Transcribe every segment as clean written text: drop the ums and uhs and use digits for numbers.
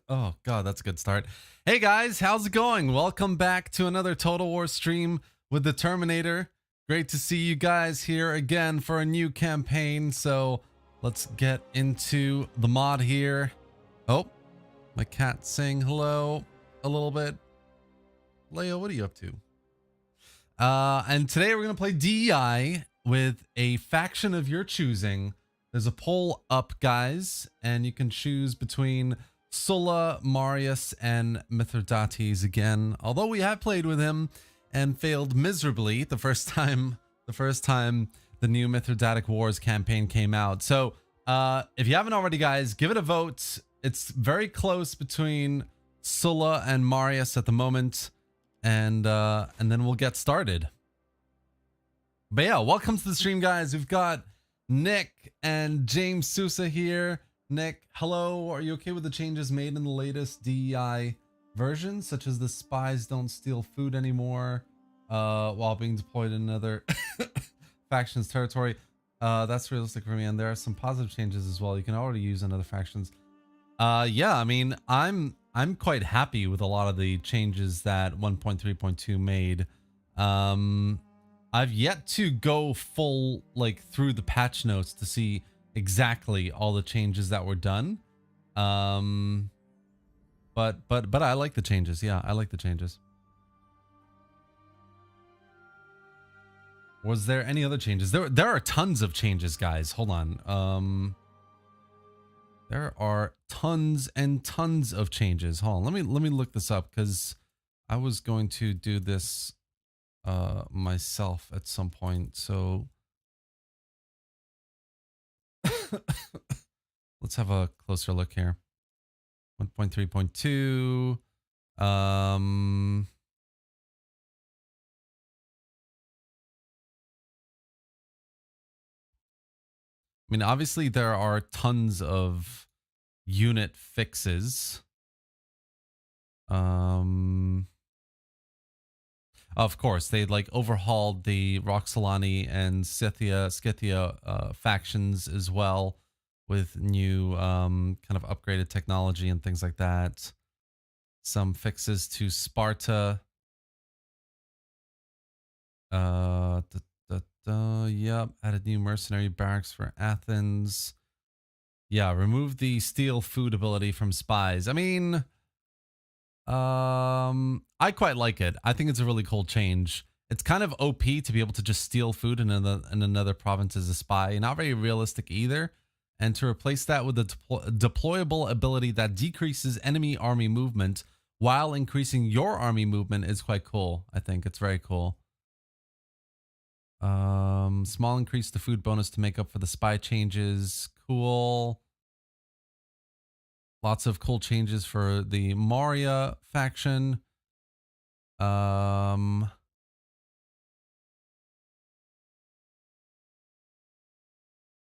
Oh god, that's a good start. Hey guys, how's it going? Welcome back to another Total War stream with the Terminator. Great to see you guys here again for a new campaign. So let's get into the mod here. Oh, my cat saying hello a little bit. Leo, what are you up to? And today we're gonna play DEI with a faction of your choosing. There's a poll up, guys, and you can choose between Sulla, Marius, and Mithridates again. Although we have played with him and failed miserably the first time the new Mithridatic Wars campaign came out. So if you haven't already, guys, give it a vote. It's very close between Sulla and Marius at the moment, and then we'll get started. But yeah, welcome to the stream, guys. We've got Nick and James Sousa here. Nick, hello. Are you okay with the changes made in the latest DEI version, such as the spies don't steal food anymore while being deployed in another faction's territory? That's realistic for me, and there are some positive changes as well. You can already use in other factions. Yeah, I mean, I'm quite happy with a lot of the changes that 1.3.2 made. I've yet to go full through the patch notes to see exactly all the changes that were done. But I like the changes. Yeah, I like the changes. Was there any other changes? There are tons of changes, guys. Hold on. There are tons and tons of changes. Hold on. Let me look this up, because I was going to do this myself at some point. So let's have a closer look here. 1.3.2. I mean, obviously there are tons of unit fixes. Of course, they overhauled the Roxolani and Scythia factions as well, with new kind of upgraded technology and things like that. Some fixes to Sparta. Yep, added new mercenary barracks for Athens. Yeah, remove the steal food ability from spies. I mean, I quite like it. I think it's a really cool change. It's kind of OP to be able to just steal food in another province as a spy. Not very realistic either. And to replace that with a deployable ability that decreases enemy army movement while increasing your army movement is quite cool. I think it's very cool. Small increase to food bonus to make up for the spy changes. Cool. Lots of cool changes for the Maria faction.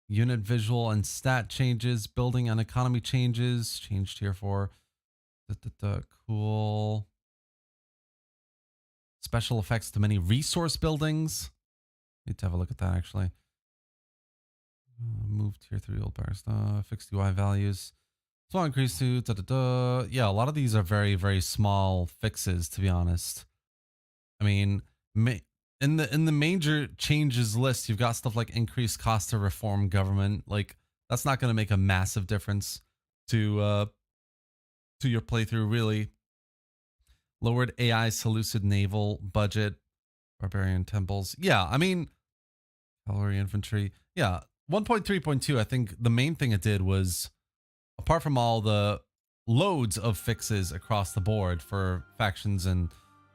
Unit visual and stat changes. Building and economy changes. Changed here for cool. Special effects to many resource buildings. Need to have a look at that, actually. Move tier 3 old bars. Fixed UI values. Small increase to yeah, a lot of these are very, very small fixes, to be honest. I mean, in the major changes list, you've got stuff like increased cost to reform government. Like, that's not going to make a massive difference to your playthrough, really. Lowered AI Seleucid naval budget. Barbarian temples. Yeah, I mean, cavalry infantry. Yeah, 1.3.2, I think the main thing it did was, apart from all the loads of fixes across the board for factions and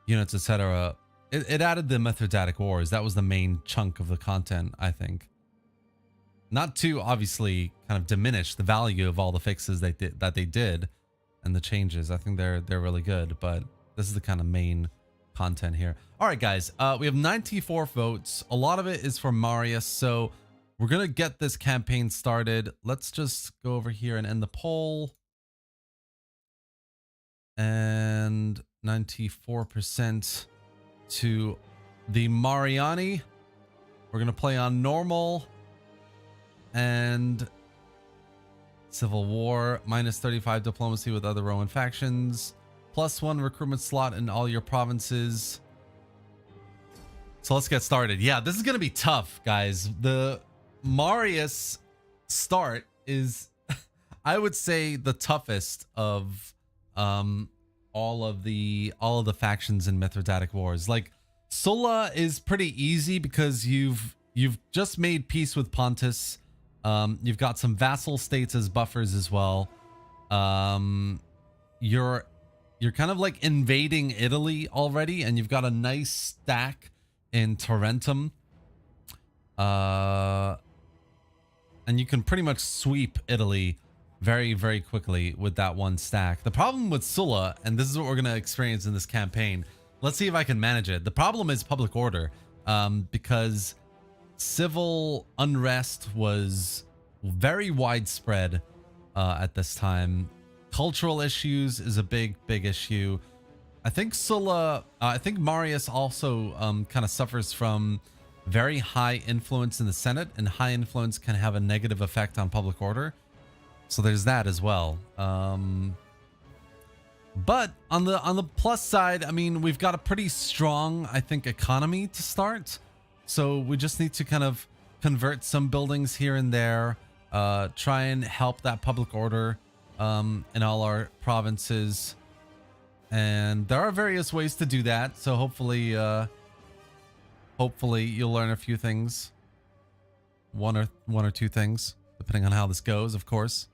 units, etc., it added the Mithridatic Wars. That was the main chunk of the content, I think. Not to obviously kind of diminish the value of all the fixes that they did and the changes. I think they're really good, but this is the kind of main content here. All right, guys, we have 94 votes. A lot of it is for Marius, so we're gonna get this campaign started. Let's just go over here and end the poll. And 94% to the Mariani. We're gonna play on normal, and Civil war, minus 35 diplomacy with other Roman factions, +1 recruitment slot in all your provinces. So let's get started. Yeah, this is going to be tough, guys. The Marius start is, I would say, the toughest of all of the factions in Mithridatic Wars. Like, Sulla is pretty easy because you've just made peace with Pontus. You've got some vassal states as buffers as well. You're kind of like invading Italy already, and you've got a nice stack in Tarentum. And you can pretty much sweep Italy very, very quickly with that one stack. The problem with Sulla, and this is what we're going to experience in this campaign, let's see if I can manage it. The problem is public order, because civil unrest was very widespread at this time. Cultural issues is a big issue. I think Marius also kind of suffers from very high influence in the Senate, and high influence can have a negative effect on public order. So there's that as well. But on the plus side, I mean, we've got a pretty strong, I think, economy to start. So we just need to kind of convert some buildings here and there, try and help that public order in all our provinces. And there are various ways to do that. So hopefully you'll learn a few things. One or two things, depending on how this goes, of course.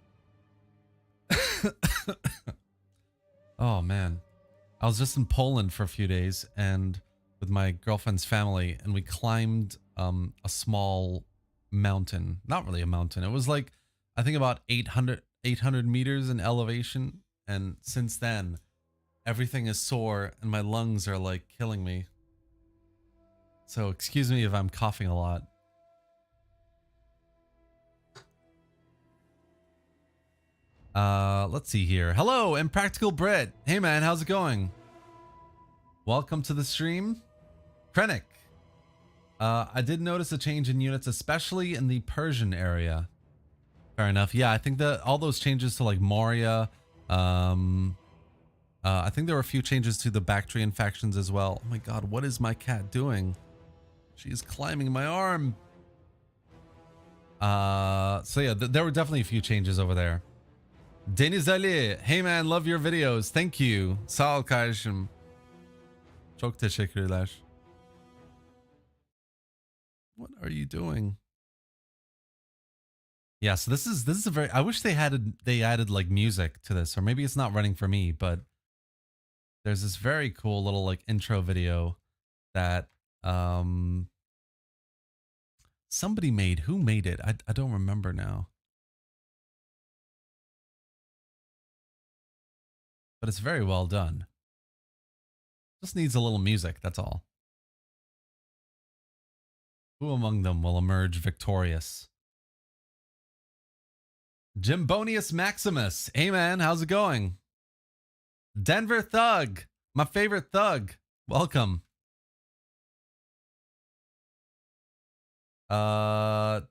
Oh man, I was just in Poland for a few days and with my girlfriend's family, and we climbed a small mountain. Not really a mountain. It was like, I think about 800 meters in elevation. And since then, everything is sore and my lungs are like killing me. So excuse me if I'm coughing a lot. Let's see here. Hello, Impractical Brit. Hey man, how's it going? Welcome to the stream. Krennic. I did notice a change in units, especially in the Persian area. Fair enough. Yeah, I think that all those changes to like Moria, I think there were a few changes to the Bactrian factions as well. Oh my god, what is my cat doing? She's climbing my arm. So yeah, there were definitely a few changes over there. Deniz Ali, hey man, love your videos. Thank you. Sağ ol kardeşim. Çok teşekkürler. What are you doing? Yeah, so this is a very, I wish they added like music to this, or maybe it's not running for me, but there's this very cool little like intro video that somebody made. Who made it? I don't remember now. But it's very well done. Just needs a little music, that's all. Who among them will emerge victorious? Jimbonius Maximus. Hey man, how's it going? Denver Thug, my favorite thug. Welcome.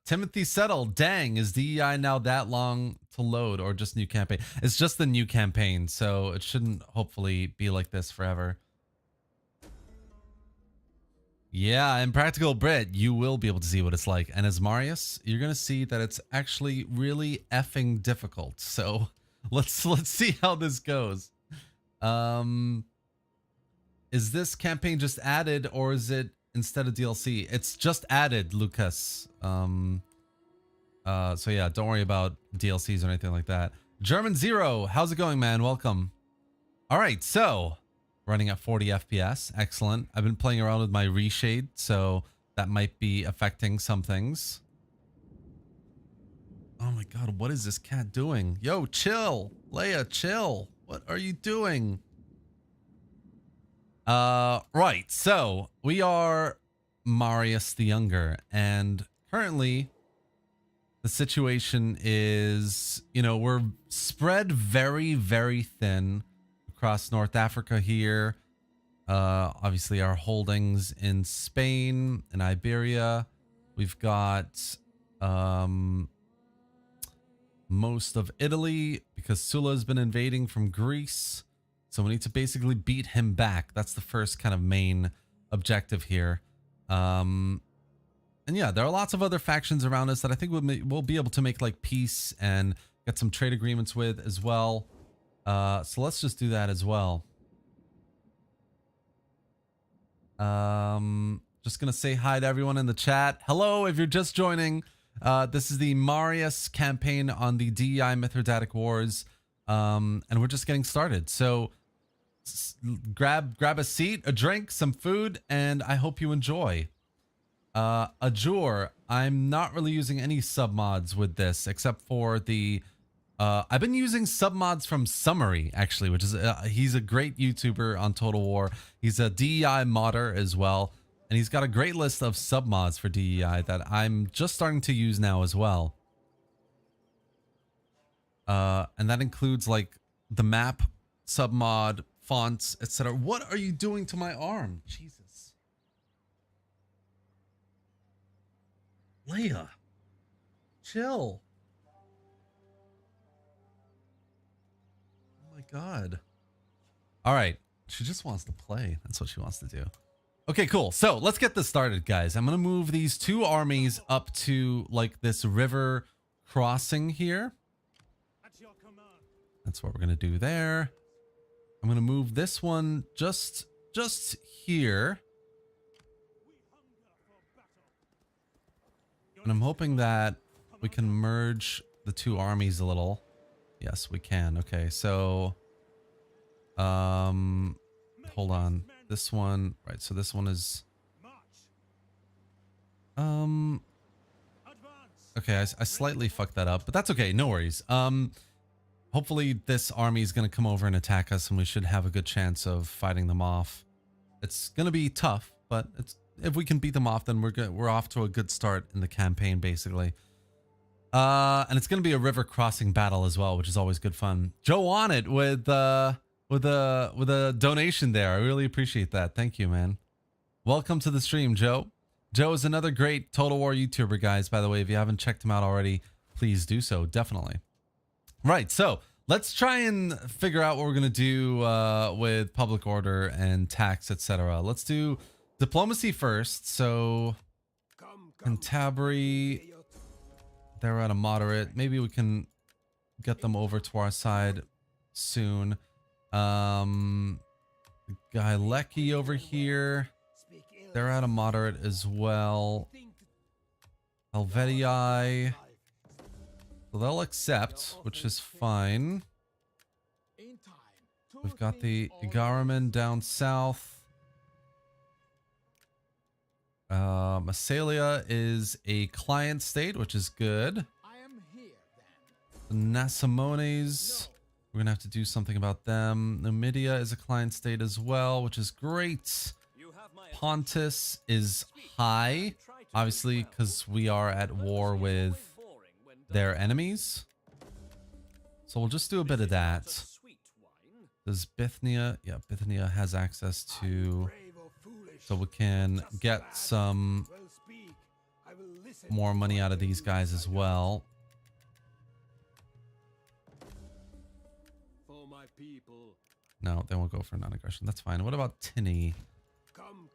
Timothy Settle. Dang, is DEI now that long to load, or just new campaign? It's just the new campaign, so it shouldn't hopefully be like this forever. Yeah, in Practical Brit, you will be able to see what it's like. And as Marius, you're gonna see that it's actually really effing difficult. So let's see how this goes. Is this campaign just added, or is it instead of DLC? It's just added, Lucas. So yeah, don't worry about DLCs or anything like that. German Zero, how's it going, man? Welcome. All right, so running at 40 FPS, excellent. I've been playing around with my reshade, so that might be affecting some things. Oh my god, what is this cat doing? Yo, chill, Leia, chill. What are you doing? Right, so we are Marius the Younger, and currently the situation is, you know, we're spread very, very thin across North Africa here. Obviously our holdings in Spain and Iberia. We've got most of Italy because Sulla has been invading from Greece. So we need to basically beat him back. That's the first kind of main objective here. And yeah, there are lots of other factions around us that I think we'll be able to make like peace and get some trade agreements with as well. So let's just do that as well. Just gonna say hi to everyone in the chat. Hello, if you're just joining. This is the Marius campaign on the DEI Mithridatic Wars, and we're just getting started. So grab a seat, a drink, some food, and I hope you enjoy. Ajur, I'm not really using any submods with this except for the I've been using submods from Summary, actually, which is he's a great YouTuber on Total War. He's a DEI modder as well, and he's got a great list of submods for DEI that I'm just starting to use now as well. And that includes like the map submod, fonts, etc. What are you doing to my arm? Jesus. Leia, chill. Oh my God. All right. She just wants to play. That's what she wants to do. Okay, cool. So let's get this started, guys. I'm going to move these two armies up to like this river crossing here. That's what we're going to do there. I'm going to move this one just here. And I'm hoping that we can merge the two armies a little. Yes, we can. Okay, so hold on. This one, right, so this one is okay, I slightly fucked that up, but that's okay, no worries. Hopefully this army is going to come over and attack us, and we should have a good chance of fighting them off. It's going to be tough, but if we can beat them off, then we're off to a good start in the campaign, basically. And it's going to be a river crossing battle as well, which is always good fun. Joe on it with a donation there. I really appreciate that. Thank you, man. Welcome to the stream, Joe. Joe is another great Total War YouTuber, guys. By the way, if you haven't checked him out already, please do so. Definitely. Right, so let's try and figure out what we're going to do with public order and tax, etc. Let's do diplomacy first. So Cantabria, they're at a moderate. Maybe we can get them over to our side soon. Galecki over here, they're at a moderate as well. Helvetii, so they'll accept, which is fine. We've got the Igaraman down south. Massalia is a client state, which is good. The Nasamones, we're going to have to do something about them. Numidia is a client state as well, which is great. Pontus is high, obviously, because we are at war with their enemies. So we'll just do a bit of that. Does Bithynia? Yeah, Bithynia has access to... So we can get some more money out of these guys as well. No, they won't go for non-aggression. That's fine. What about Tinny? Come,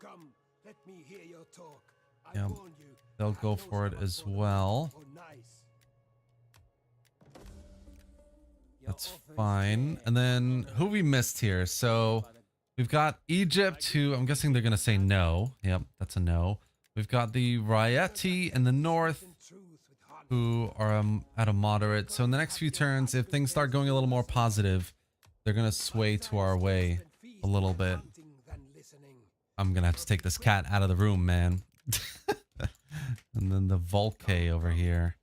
let me hear your talk. Yeah, they'll go for it as well. That's fine. And then who we missed here? So we've got Egypt, who I'm guessing they're going to say no. Yep, that's a no. We've got the Rieti in the north, who are at a moderate. So in the next few turns, if things start going a little more positive, they're going to sway to our way a little bit. I'm going to have to take this cat out of the room, man. And then the Volke over here,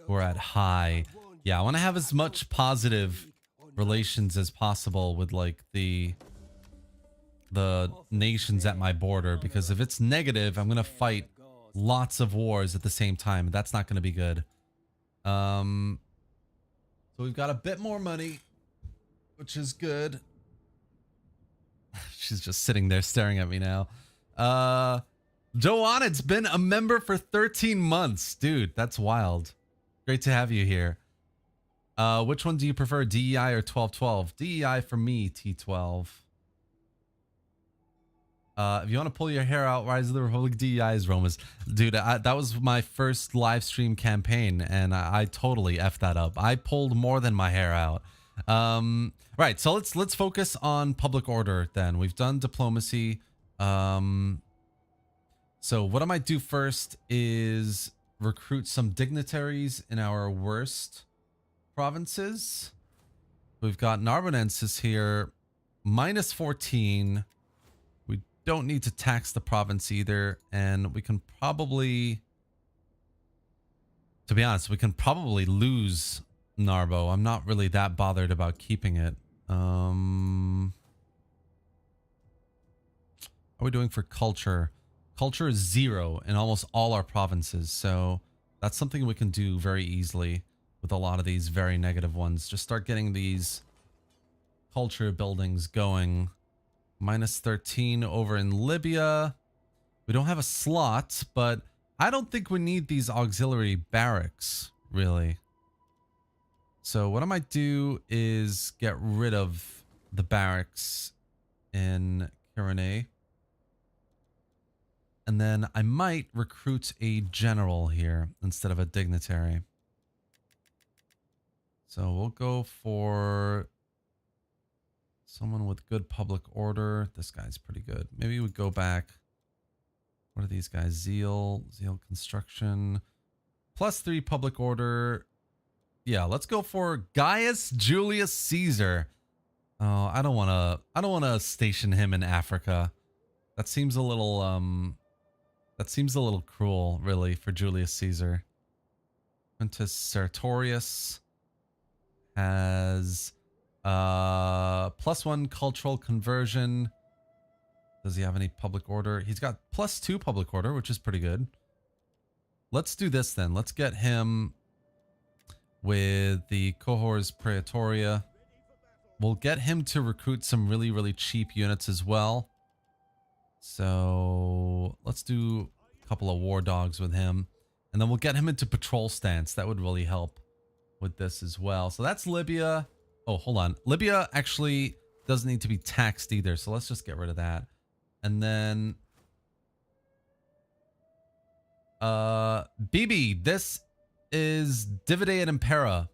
we're at high. Yeah, I want to have as much positive relations as possible with like the nations at my border, because if it's negative, I'm going to fight lots of wars at the same time. That's not going to be good. So we've got a bit more money, which is good. She's just sitting there staring at me now. Joanne, it's been a member for 13 months. Dude, that's wild. Great to have you here. Which one do you prefer, DEI or 1212? DEI for me, T12. If you want to pull your hair out, Rise of the Republic, DEI is Roma's. Dude, that was my first live stream campaign, and I totally effed that up. I pulled more than my hair out. Right, so let's focus on public order then. We've done diplomacy. So what I might do first is recruit some dignitaries in our worst provinces. We've got Narbonensis here, -14. We don't need to tax the province either, and we can probably, to be honest, we can probably lose Narbo. I'm not really that bothered about keeping it. How are we doing for culture? Culture is 0 in almost all our provinces, so that's something we can do very easily with a lot of these very negative ones. Just start getting these culture buildings going. -13 over in Libya. We don't have a slot, but I don't think we need these auxiliary barracks, really. So what I might do is get rid of the barracks in Kirene. And then I might recruit a general here instead of a dignitary. So we'll go for someone with good public order. This guy's pretty good. Maybe we go back. What are these guys? Zeal construction. +3 public order. Yeah, let's go for Gaius Julius Caesar. Oh, I don't want to station him in Africa. That seems a little cruel, really, for Julius Caesar. Quintus Sertorius has +1 cultural conversion. Does he have any public order? He's got +2 public order, which is pretty good. Let's do this then. Let's get him with the Cohors Praetoria. We'll get him to recruit some really, really cheap units as well. So let's do a couple of war dogs with him. And then we'll get him into patrol stance. That would really help with this as well. So that's Libya. Oh, hold on. Libya actually doesn't need to be taxed either. So let's just get rid of that. And then BB, this is Divide Et Impera.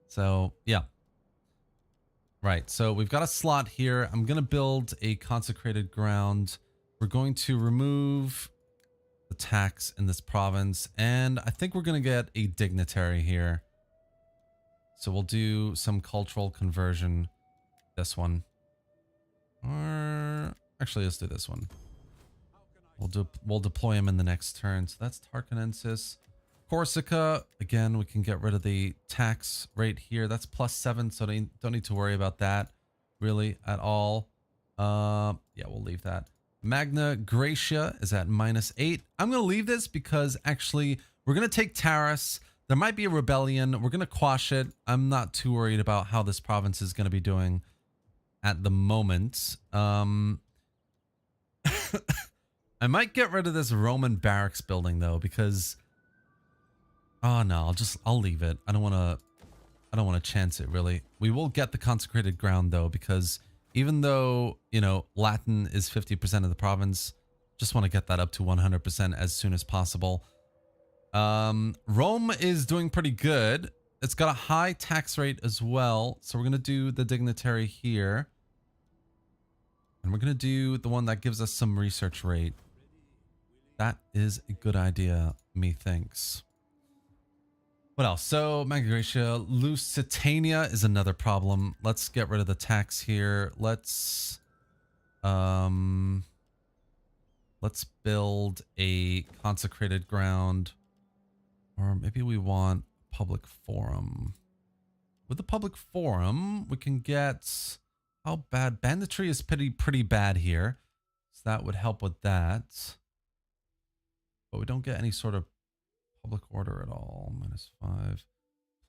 So yeah. Right, so we've got a slot here. I'm going to build a consecrated ground. We're going to remove the tax in this province. And I think we're going to get a dignitary here. So we'll do some cultural conversion. This one. Or actually, let's do this one. We'll deploy him in the next turn. So that's Tarkonensis. Corsica, again, we can get rid of the tax rate here. That's +7, so don't need to worry about that really at all. Yeah, we'll leave that. Magna Graecia is at -8. I'm going to leave this because actually we're going to take Taris. There might be a rebellion. We're going to quash it. I'm not too worried about how this province is going to be doing at the moment. I might get rid of this Roman barracks building though, because oh no, I'll leave it. I don't want to chance it really. We will get the consecrated ground though, because even though, you know, Latin is 50% of the province, just want to get that up to 100% as soon as possible. Rome is doing pretty good. It's got a high tax rate as well. So we're going to do the dignitary here. And we're going to do the one that gives us some research rate. That is a good idea, methinks. What else? So, Magna Graecia, Lusitania is another problem. Let's get rid of the tax here. Let's build a consecrated ground. Or maybe we want public forum. With the public forum, we can get... How bad? Banditry is pretty bad here. So that would help with that. But we don't get any sort of public order at all. -5.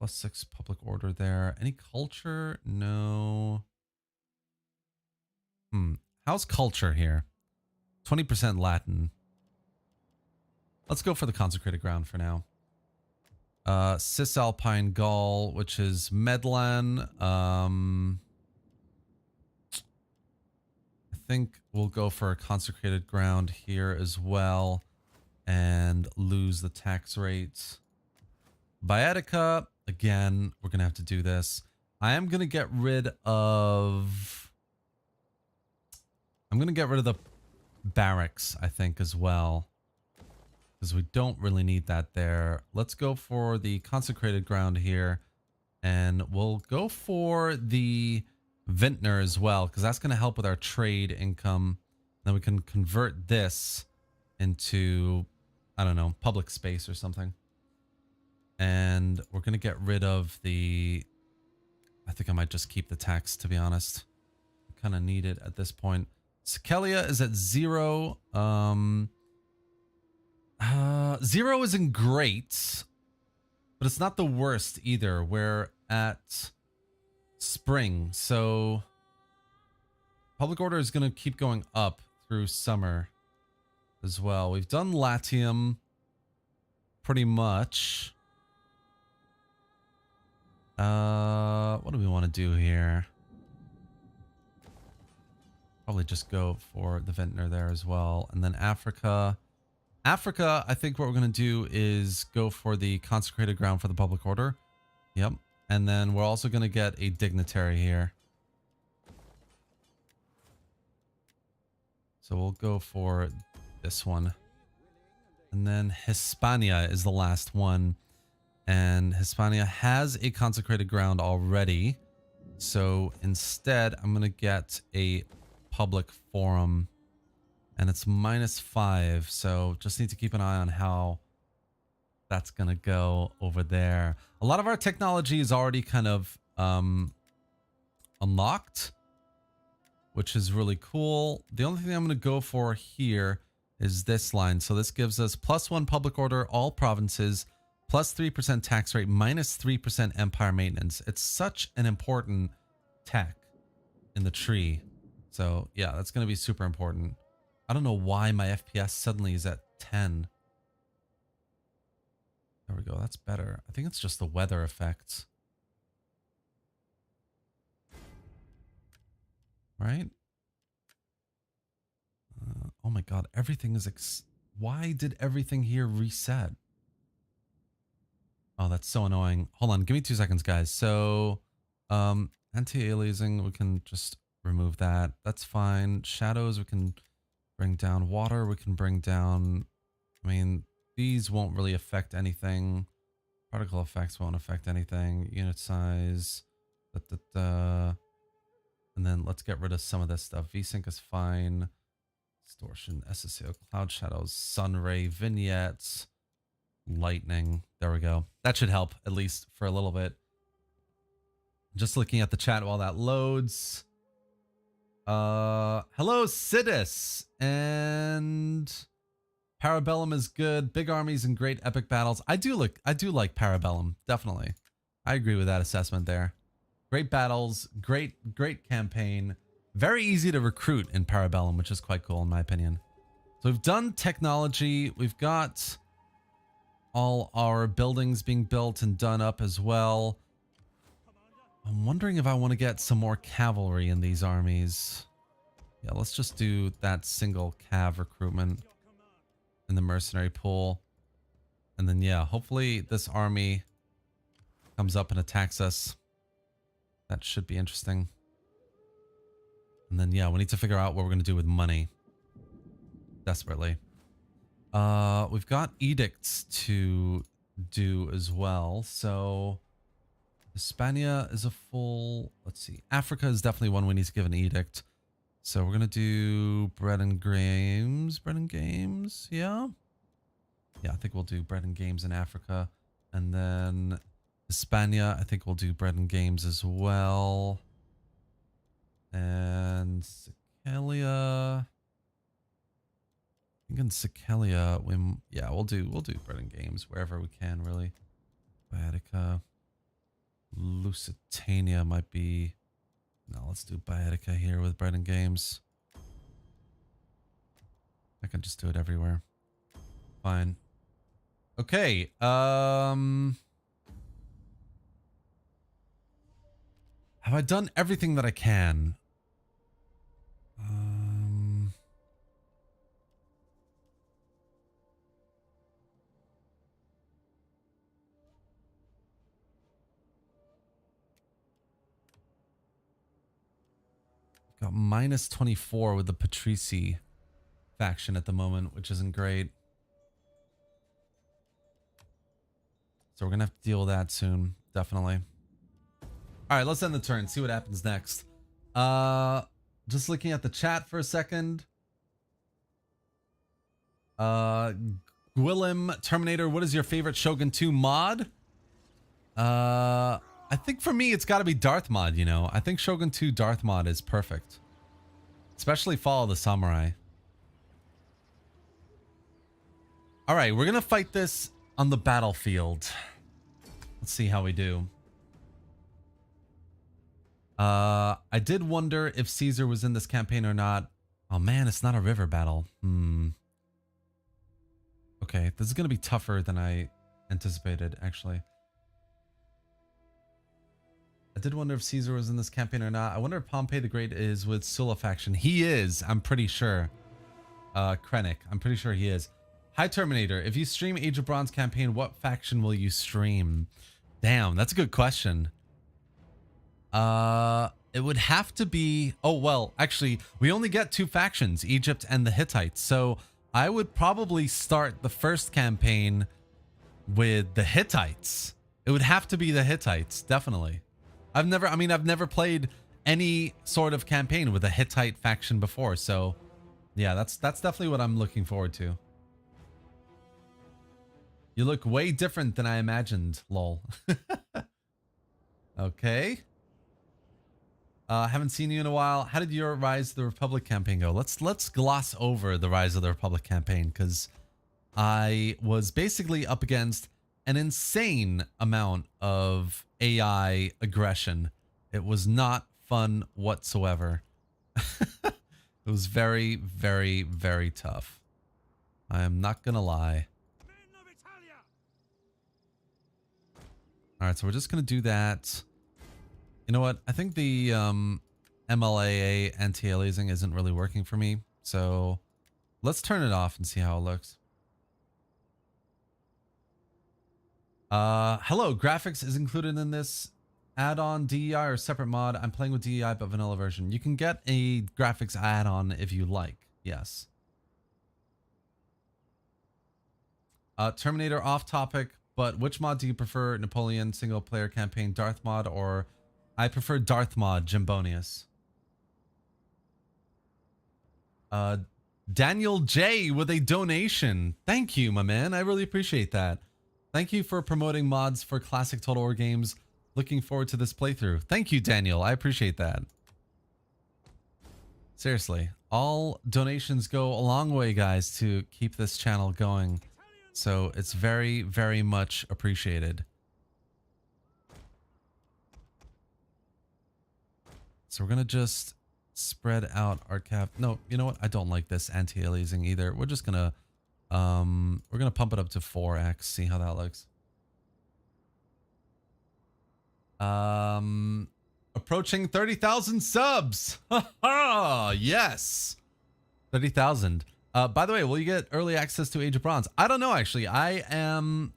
+6 public order there. Any culture? No. How's culture here? 20% Latin. Let's go for the consecrated ground for now. Cisalpine Gaul, which is Medlan. I think we'll go for a consecrated ground here as well and lose the tax rates. Baetica, again, we're going to have to do this. I am going to get rid of... I'm going to get rid of the barracks, I think, as well. Because we don't really need that there. Let's go for the consecrated ground here. And we'll go for the vintner as well, because that's going to help with our trade income. Then we can convert this into, I don't know, public space or something. And we're going to get rid of the... I think I might just keep the tax, to be honest. I kind of need it at this point. Sikelia is at 0. 0 isn't great, but it's not the worst either. We're at spring, so public order is going to keep going up through summer as well. We've done Latium pretty much. What do we want to do here? Probably just go for the vintner there as well. And then Africa. Africa, I think what we're going to do is go for the consecrated ground for the public order. Yep. And then we're also going to get a dignitary here. So we'll go for this one. And then Hispania is the last one. And Hispania has a consecrated ground already. So instead, I'm going to get a public forum. And it's -5. So just need to keep an eye on how that's going to go over there. A lot of our technology is already kind of unlocked, which is really cool. The only thing I'm going to go for here is this line. So this gives us +1 public order, all provinces, +3% tax rate, -3% empire maintenance. It's such an important tech in the tree. So yeah, that's going to be super important. I don't know why my FPS suddenly is at 10. There we go. That's better. I think it's just the weather effects. Right? Oh my god. Everything is... Why did everything here reset? Oh, that's so annoying. Hold on. Give me 2 seconds, guys. So, anti-aliasing, we can just remove that. That's fine. Shadows, we can bring down. Water, we can bring down. I mean, these won't really affect anything. Particle effects won't affect anything. Unit size. And then let's get rid of some of this stuff. VSync is fine. Distortion, SSO, cloud shadows, sun ray, vignettes, lightning. There we go. That should help, at least for a little bit. Just looking at the chat while that loads. Hello, Sidus. And Parabellum is good. Big armies and great epic battles. I do like Parabellum, definitely. I agree with that assessment there. Great battles, great campaign. Very easy to recruit in Parabellum, which is quite cool in my opinion. So we've done technology. We've got all our buildings being built and done up as well. I'm wondering if I want to get some more cavalry in these armies. Yeah, let's just do that single cav recruitment in the mercenary pool. And then, yeah, hopefully this army comes up and attacks us. That should be interesting. And then, yeah, we need to figure out what we're going to do with money. Desperately. We've got edicts to do as well. So Hispania is a full... Let's see. Africa is definitely one we need to give an edict. So we're going to do bread and games. Bread and games. Yeah. Yeah, I think we'll do bread and games in Africa. And then Hispania, I think we'll do bread and games as well. And Sikelia. I think in Sikelia, we'll do bread and games wherever we can, really. Baetica. Lusitania might be... No, let's do Baetica here with bread and games. I can just do it everywhere. Fine. Okay. Have I done everything that I can? Got minus 24 with the Patrici faction at the moment, which isn't great. So we're going to have to deal with that soon. Definitely. All right, let's end the turn. See what happens next. Just looking at the chat for a second. Gwillem Terminator, what is your favorite Shogun 2 mod? I think for me, it's got to be Darth mod, you know. I think Shogun 2 Darth mod is perfect. Especially Fall of the Samurai. All right, we're going to fight this on the battlefield. Let's see how we do. I did wonder if Caesar was in this campaign or not. Oh man, it's not a river battle. Okay, this is going to be tougher than I anticipated, actually. I did wonder if Caesar was in this campaign or not. I wonder if Pompey the Great is with Sulla faction. He is, I'm pretty sure. Krennic, I'm pretty sure he is. Hi Terminator, if you stream Age of Bronze campaign, what faction will you stream? Damn, that's a good question. It would have to be... Oh, well, actually, we only get 2 factions, Egypt and the Hittites. So I would probably start the first campaign with the Hittites. It would have to be the Hittites, definitely. I've never played any sort of campaign with a Hittite faction before. So yeah, that's definitely what I'm looking forward to. You look way different than I imagined, lol. Okay. Haven't seen you in a while. How did your Rise of the Republic campaign go? Let's gloss over the Rise of the Republic campaign, because I was basically up against an insane amount of AI aggression. It was not fun whatsoever. It was very, very, very tough. I am not gonna lie. All right, so we're just gonna do that. You know what? I think the MLAA anti-aliasing isn't really working for me. So let's turn it off and see how it looks. Hello, graphics is included in this add-on DEI or separate mod. I'm playing with DEI but vanilla version. You can get a graphics add-on if you like. Yes. Terminator off topic, but which mod do you prefer? Napoleon single player campaign Darth mod, or I prefer Darth mod Jimbonius. Daniel J with a donation. Thank you, my man. I really appreciate that. Thank you for promoting mods for classic Total War games. Looking forward to this playthrough. Thank you, Daniel. I appreciate that. Seriously, all donations go a long way, guys, to keep this channel going. So it's very, very much appreciated. So we're going to just spread out our cap. No, you know what? I don't like this anti-aliasing either. We're just going to we're going to pump it up to 4x, see how that looks. Approaching 30,000 subs. Haha, yes. 30,000. By the way, will you get early access to Age of Bronze? I don't know, actually. I am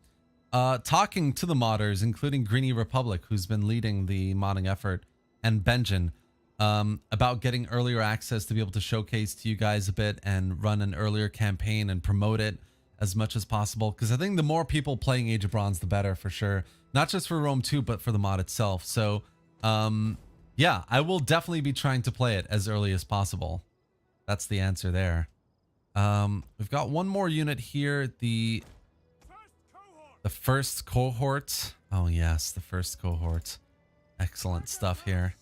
talking to the modders, including Greeny Republic, who's been leading the modding effort, and Benjin, about getting earlier access to be able to showcase to you guys a bit and run an earlier campaign and promote it as much as possible. Because I think the more people playing Age of Bronze, the better, for sure. Not just for Rome 2, but for the mod itself. So, yeah, I will definitely be trying to play it as early as possible. That's the answer there. We've got one more unit here. The first cohort. Oh, yes, the first cohort. Excellent stuff here.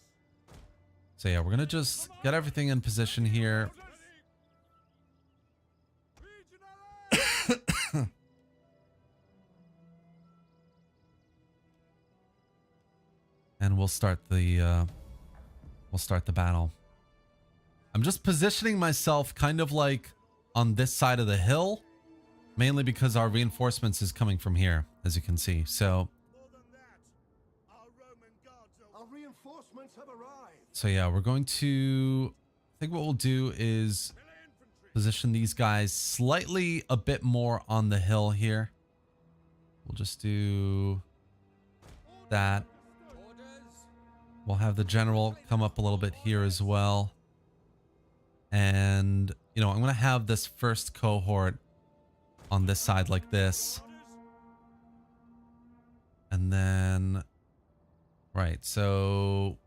So yeah, we're gonna just get everything in position here. And we'll start the battle. I'm just positioning myself kind of like on this side of the hill, mainly because our reinforcements is coming from here, as you can see. So Our reinforcements So yeah, we're going to, I think what we'll do is position these guys slightly a bit more on the hill here. We'll just do that. We'll have the general come up a little bit here as well. And, you know, I'm going to have this first cohort on this side like this. And then, right, so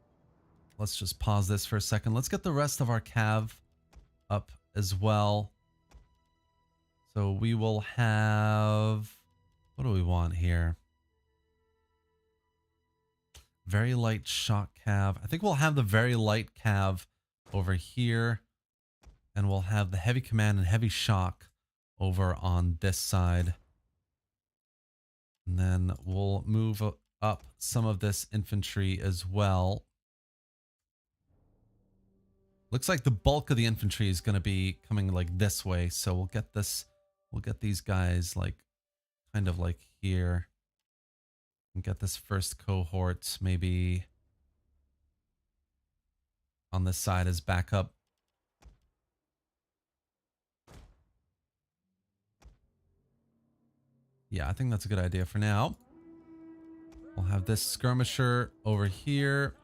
let's just pause this for a second. Let's get the rest of our cav up as well. So we will have, what do we want here? Very light shock cav. I think we'll have the very light cav over here. And we'll have the heavy command and heavy shock over on this side. And then we'll move up some of this infantry as well. Looks like the bulk of the infantry is going to be coming like this way. So we'll get this, we'll get these guys like kind of like here. And get this first cohort maybe on this side as backup. Yeah, I think that's a good idea for now. We'll have this skirmisher over here.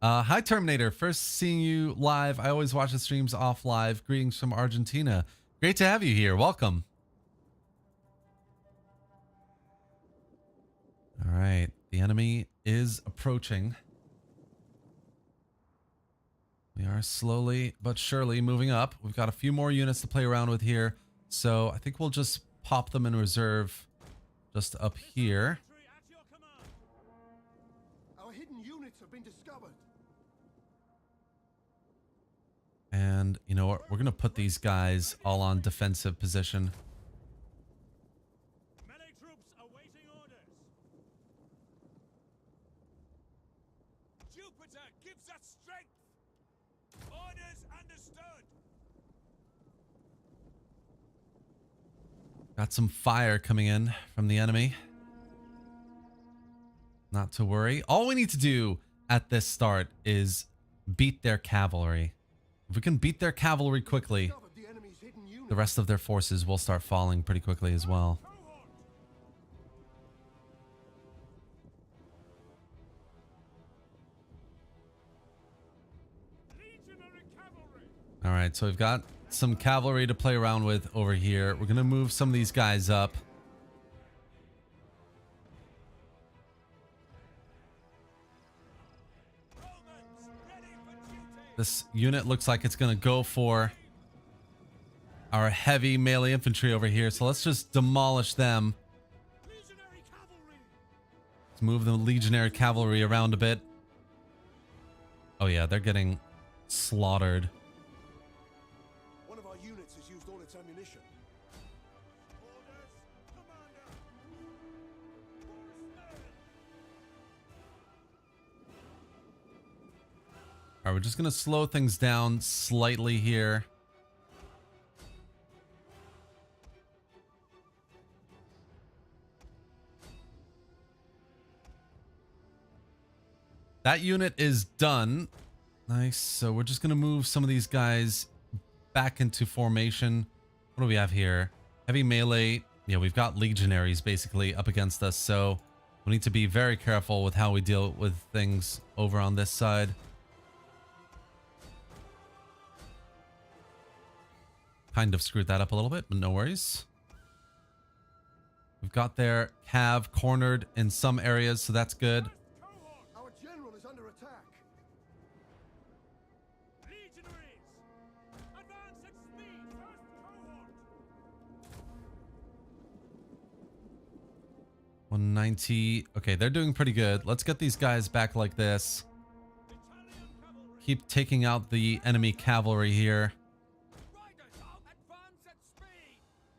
Hi, Terminator. First seeing you live. I always watch the streams off live. Greetings from Argentina. Great to have you here. Welcome. All right. The enemy is approaching. We are slowly but surely moving up. We've got a few more units to play around with here. So I think we'll just pop them in reserve just up here. Our hidden units have been discovered. And you know what? We're going to put these guys all on defensive position. Melee troops awaiting orders. Jupiter gives us strength. Orders understood. Got some fire coming in from the enemy. Not to worry. All we need to do at this start is beat their cavalry. If we can beat their cavalry quickly, the rest of their forces will start falling pretty quickly as well. All right, so we've got some cavalry to play around with over here. We're going to move some of these guys up. This unit looks like it's going to go for our heavy melee infantry over here. So let's just demolish them. Let's move the legionary cavalry around a bit. Oh yeah, they're getting slaughtered. One of our units has used all its ammunition. Orders, Commander. All right, we're just going to slow things down slightly here. That unit is done. Nice. So we're just going to move some of these guys back into formation. What do we have here? Heavy melee. Yeah, we've got legionaries basically up against us. So we need to be very careful with how we deal with things over on this side. Kind of screwed that up a little bit, but no worries. We've got their cav cornered in some areas, so that's good. Our general is under attack. Legionaries, advance at speed. First cohort. 190. Okay, they're doing pretty good. Let's get these guys back like this. Keep taking out the enemy cavalry here.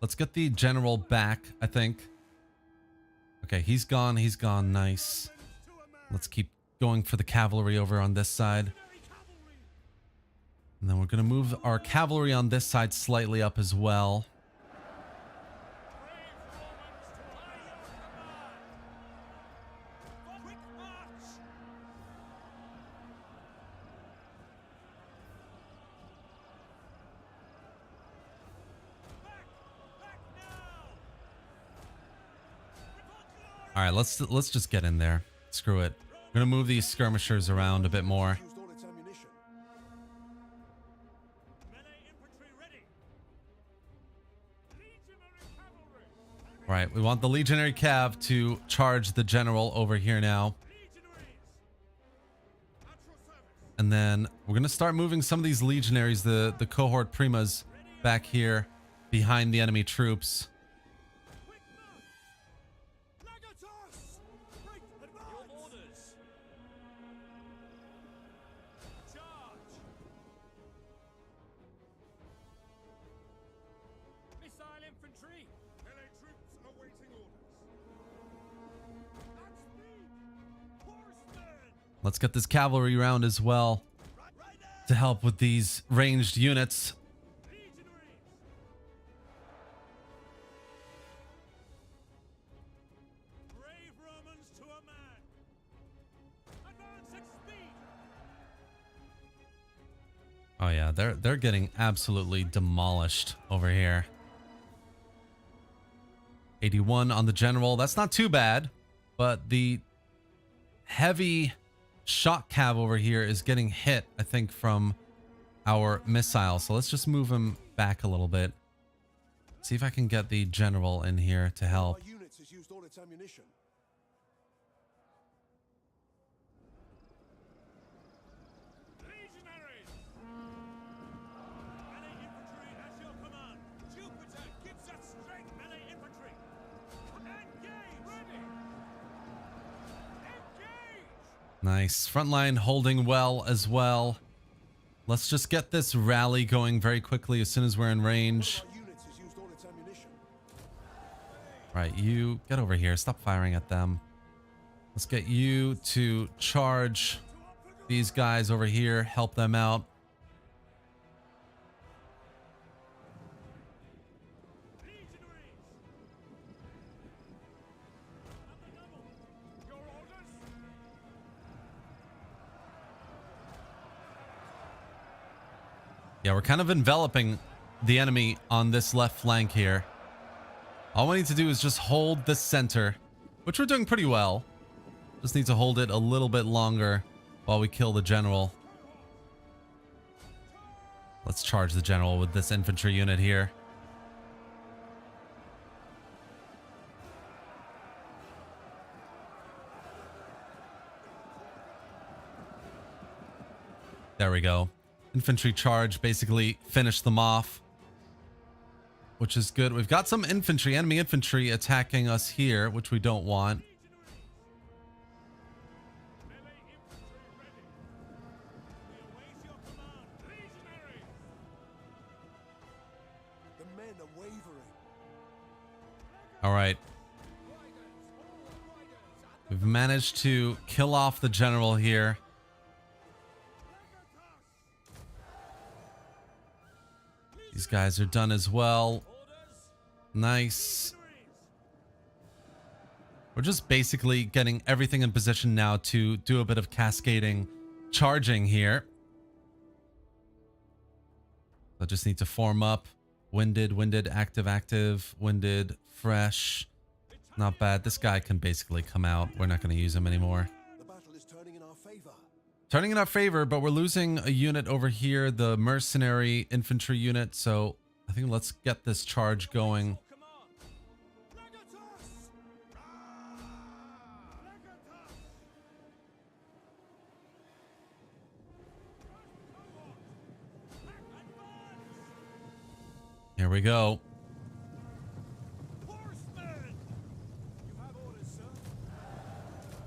Let's get the general back, I think. Okay, he's gone. He's gone. Nice. Let's keep going for the cavalry over on this side. And then we're going to move our cavalry on this side slightly up as well. All right, let's just get in there. Screw it. We're gonna move these skirmishers around a bit more. Used all its ammunition. Melee infantry ready. Legionary cavalry. All right, we want the legionary cav to charge the general over here now. Legionaries. At your service. And then we're gonna start moving some of these legionaries, the cohort primas, back here behind the enemy troops. Quick march. Legatus. Great advance. Your orders. Charge. Missile infantry. Melee troops awaiting orders. At speed. Horsemen. Let's get this cavalry round as well to help with these ranged units. Legionaries. Brave Romans to a man. Advance at speed. Oh yeah, they're getting absolutely demolished over here. 81 on the general. That's not too bad, but the heavy shot cav over here is getting hit, I think, from our missile. So let's just move him back a little bit. See if I can get the general in here to help. Our units has used all its ammunition. Legionaries. Melee infantry at your command. Jupiter gives us strength. Melee infantry. Engage. Ready. Engage. Nice. Frontline holding well as well. Let's just get this rally going very quickly as soon as we're in range. Our units has used all its ammunition. Right, you get over here. Stop firing at them. Let's get you to charge these guys over here. Help them out. Legionaries. Your orders. Yeah, we're kind of enveloping the enemy on this left flank here. All we need to do is just hold the center, which we're doing pretty well. Just need to hold it a little bit longer while we kill the general. Let's charge the general with this infantry unit here. There we go. Infantry charge basically finished them off, which is good. We've got some infantry, enemy infantry attacking us here, which we don't want. Melee infantry ready. We await your command. Legionaries. The men are wavering. All right. We've managed to kill off the general here. These guys are done as well. Nice. We're just basically getting everything in position now to do a bit of cascading charging here. I just need to form up. Winded, active, winded, fresh. Not bad. This guy can basically come out. We're not going to use him anymore. The battle is turning in our favor. Turning in our favor, but we're losing a unit over here, the mercenary infantry unit. So I think let's get this charge going. Command. Legatus. Legatus. Here we go. Horsemen. You have orders, sir.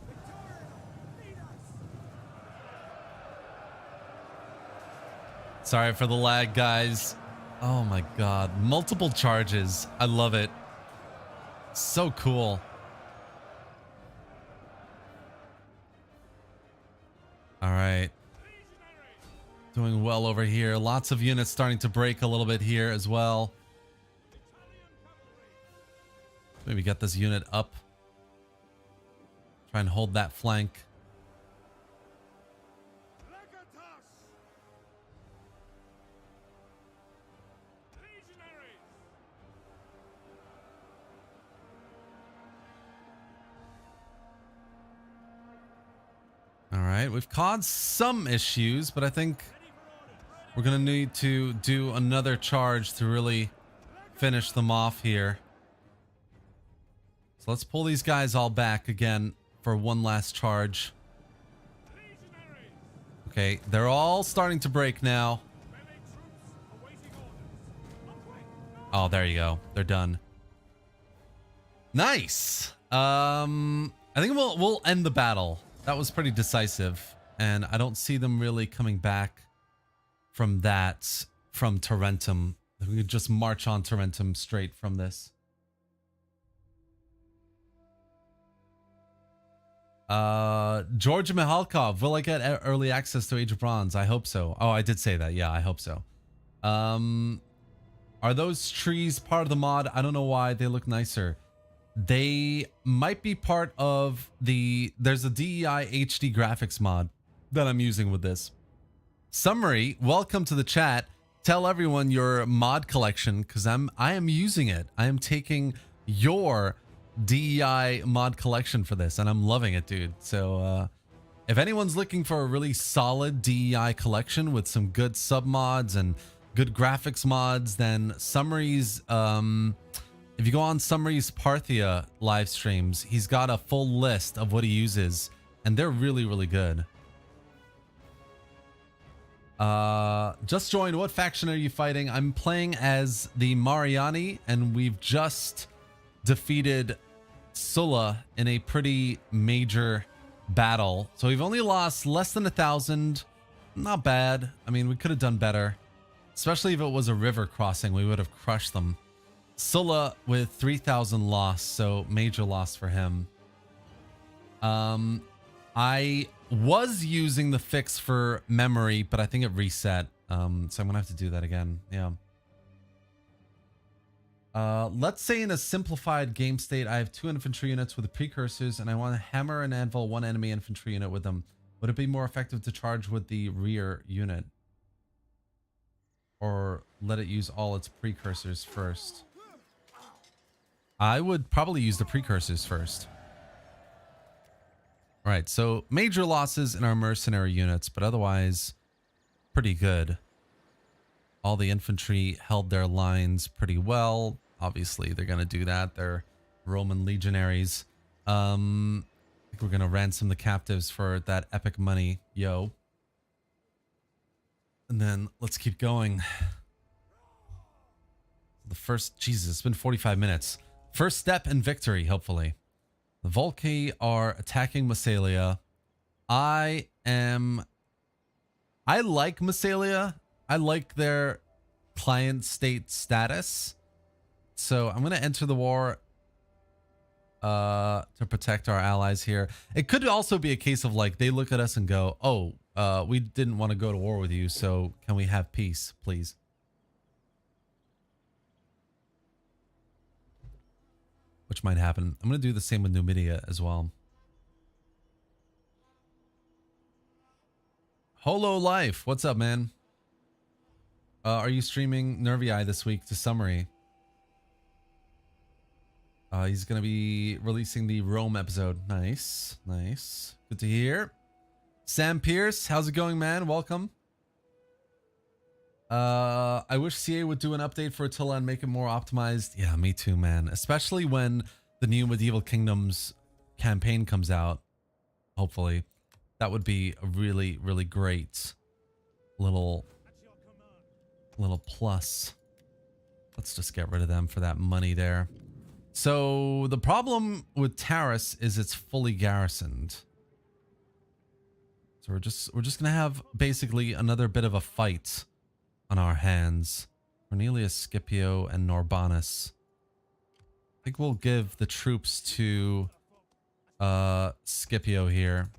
Victoria, lead us. Sorry for the lag, guys. Oh my god. Multiple charges. I love it. So cool. All right. Doing well over here. Lots of units starting to break a little bit here as well. Maybe get this unit up. Try and hold that flank. Legatus. Legionaries. right, we've caused some issues, but I think we're going to need to do another charge to really finish them off here. So let's pull these guys all back again for one last charge. Okay, they're all starting to break now. Oh, there you go. They're done. Nice. I think we'll end the battle. That was pretty decisive, and I don't see them really coming back from that, from Tarentum. We could just march on Tarentum straight from this. George Mihalkov, will I get early access to Age of Bronze? I hope so. Oh, I did say that. Yeah, I hope so. Are those trees part of the mod? I don't know why they look nicer. They might be part of the... There's a DEI HD graphics mod that I'm using with this. Summary, welcome to the chat. Tell everyone your mod collection, because I am using it. I am taking your DEI mod collection for this, and I'm loving it, dude. So if anyone's looking for a really solid DEI collection with some good submods and good graphics mods, then Summary's if you go on Summary's Parthia live streams, he's got a full list of what he uses, and they're really, really good. Just joined. What faction are you fighting? I'm playing as the Mariani, and we've just defeated Sulla in a pretty major battle. So we've only lost less than 1,000. Not bad. I mean, we could have done better. Especially if it was a river crossing, we would have crushed them. Sulla with 3,000 loss, so major loss for him. I was using the fix for memory, but I think it reset. So I'm gonna have to do that again. Yeah. Let's say in a simplified game state, I have 2 infantry units with the precursors, and I want to hammer and anvil 1 enemy infantry unit with them. Would it be more effective to charge with the rear unit? Or let it use all its precursors first? I would probably use the precursors first. All right, so major losses in our mercenary units, but otherwise pretty good. All the infantry held their lines pretty well. Obviously, they're going to do that. They're Roman legionaries. I think we're going to ransom the captives for that epic money. Yo. And then let's keep going. The first... Jesus, it's been 45 minutes. First step in victory, hopefully. The Volcae are attacking Massalia. I like Massalia. I like their client state status. So I'm going to enter the war to protect our allies here. It could also be a case of like they look at us and go, oh, we didn't want to go to war with you, so can we have peace, please? Which might happen. I'm going to do the same with Numidia as well. Holo Life, what's up, man? Are you streaming Nervii this week to Summary? He's going to be releasing the Rome episode. Nice, nice. Good to hear. Sam Pierce, how's it going, man? Welcome. I wish CA would do an update for Attila and make it more optimized. Yeah, me too, man. Especially when the new Medieval Kingdoms campaign comes out. Hopefully. That would be a really, really great little plus. Let's just get rid of them for that money there. So the problem with Taris is it's fully garrisoned. So we're just gonna have basically another bit of a fight on our hands. Cornelius, Scipio, and Norbanus. I think we'll give the troops to Scipio here.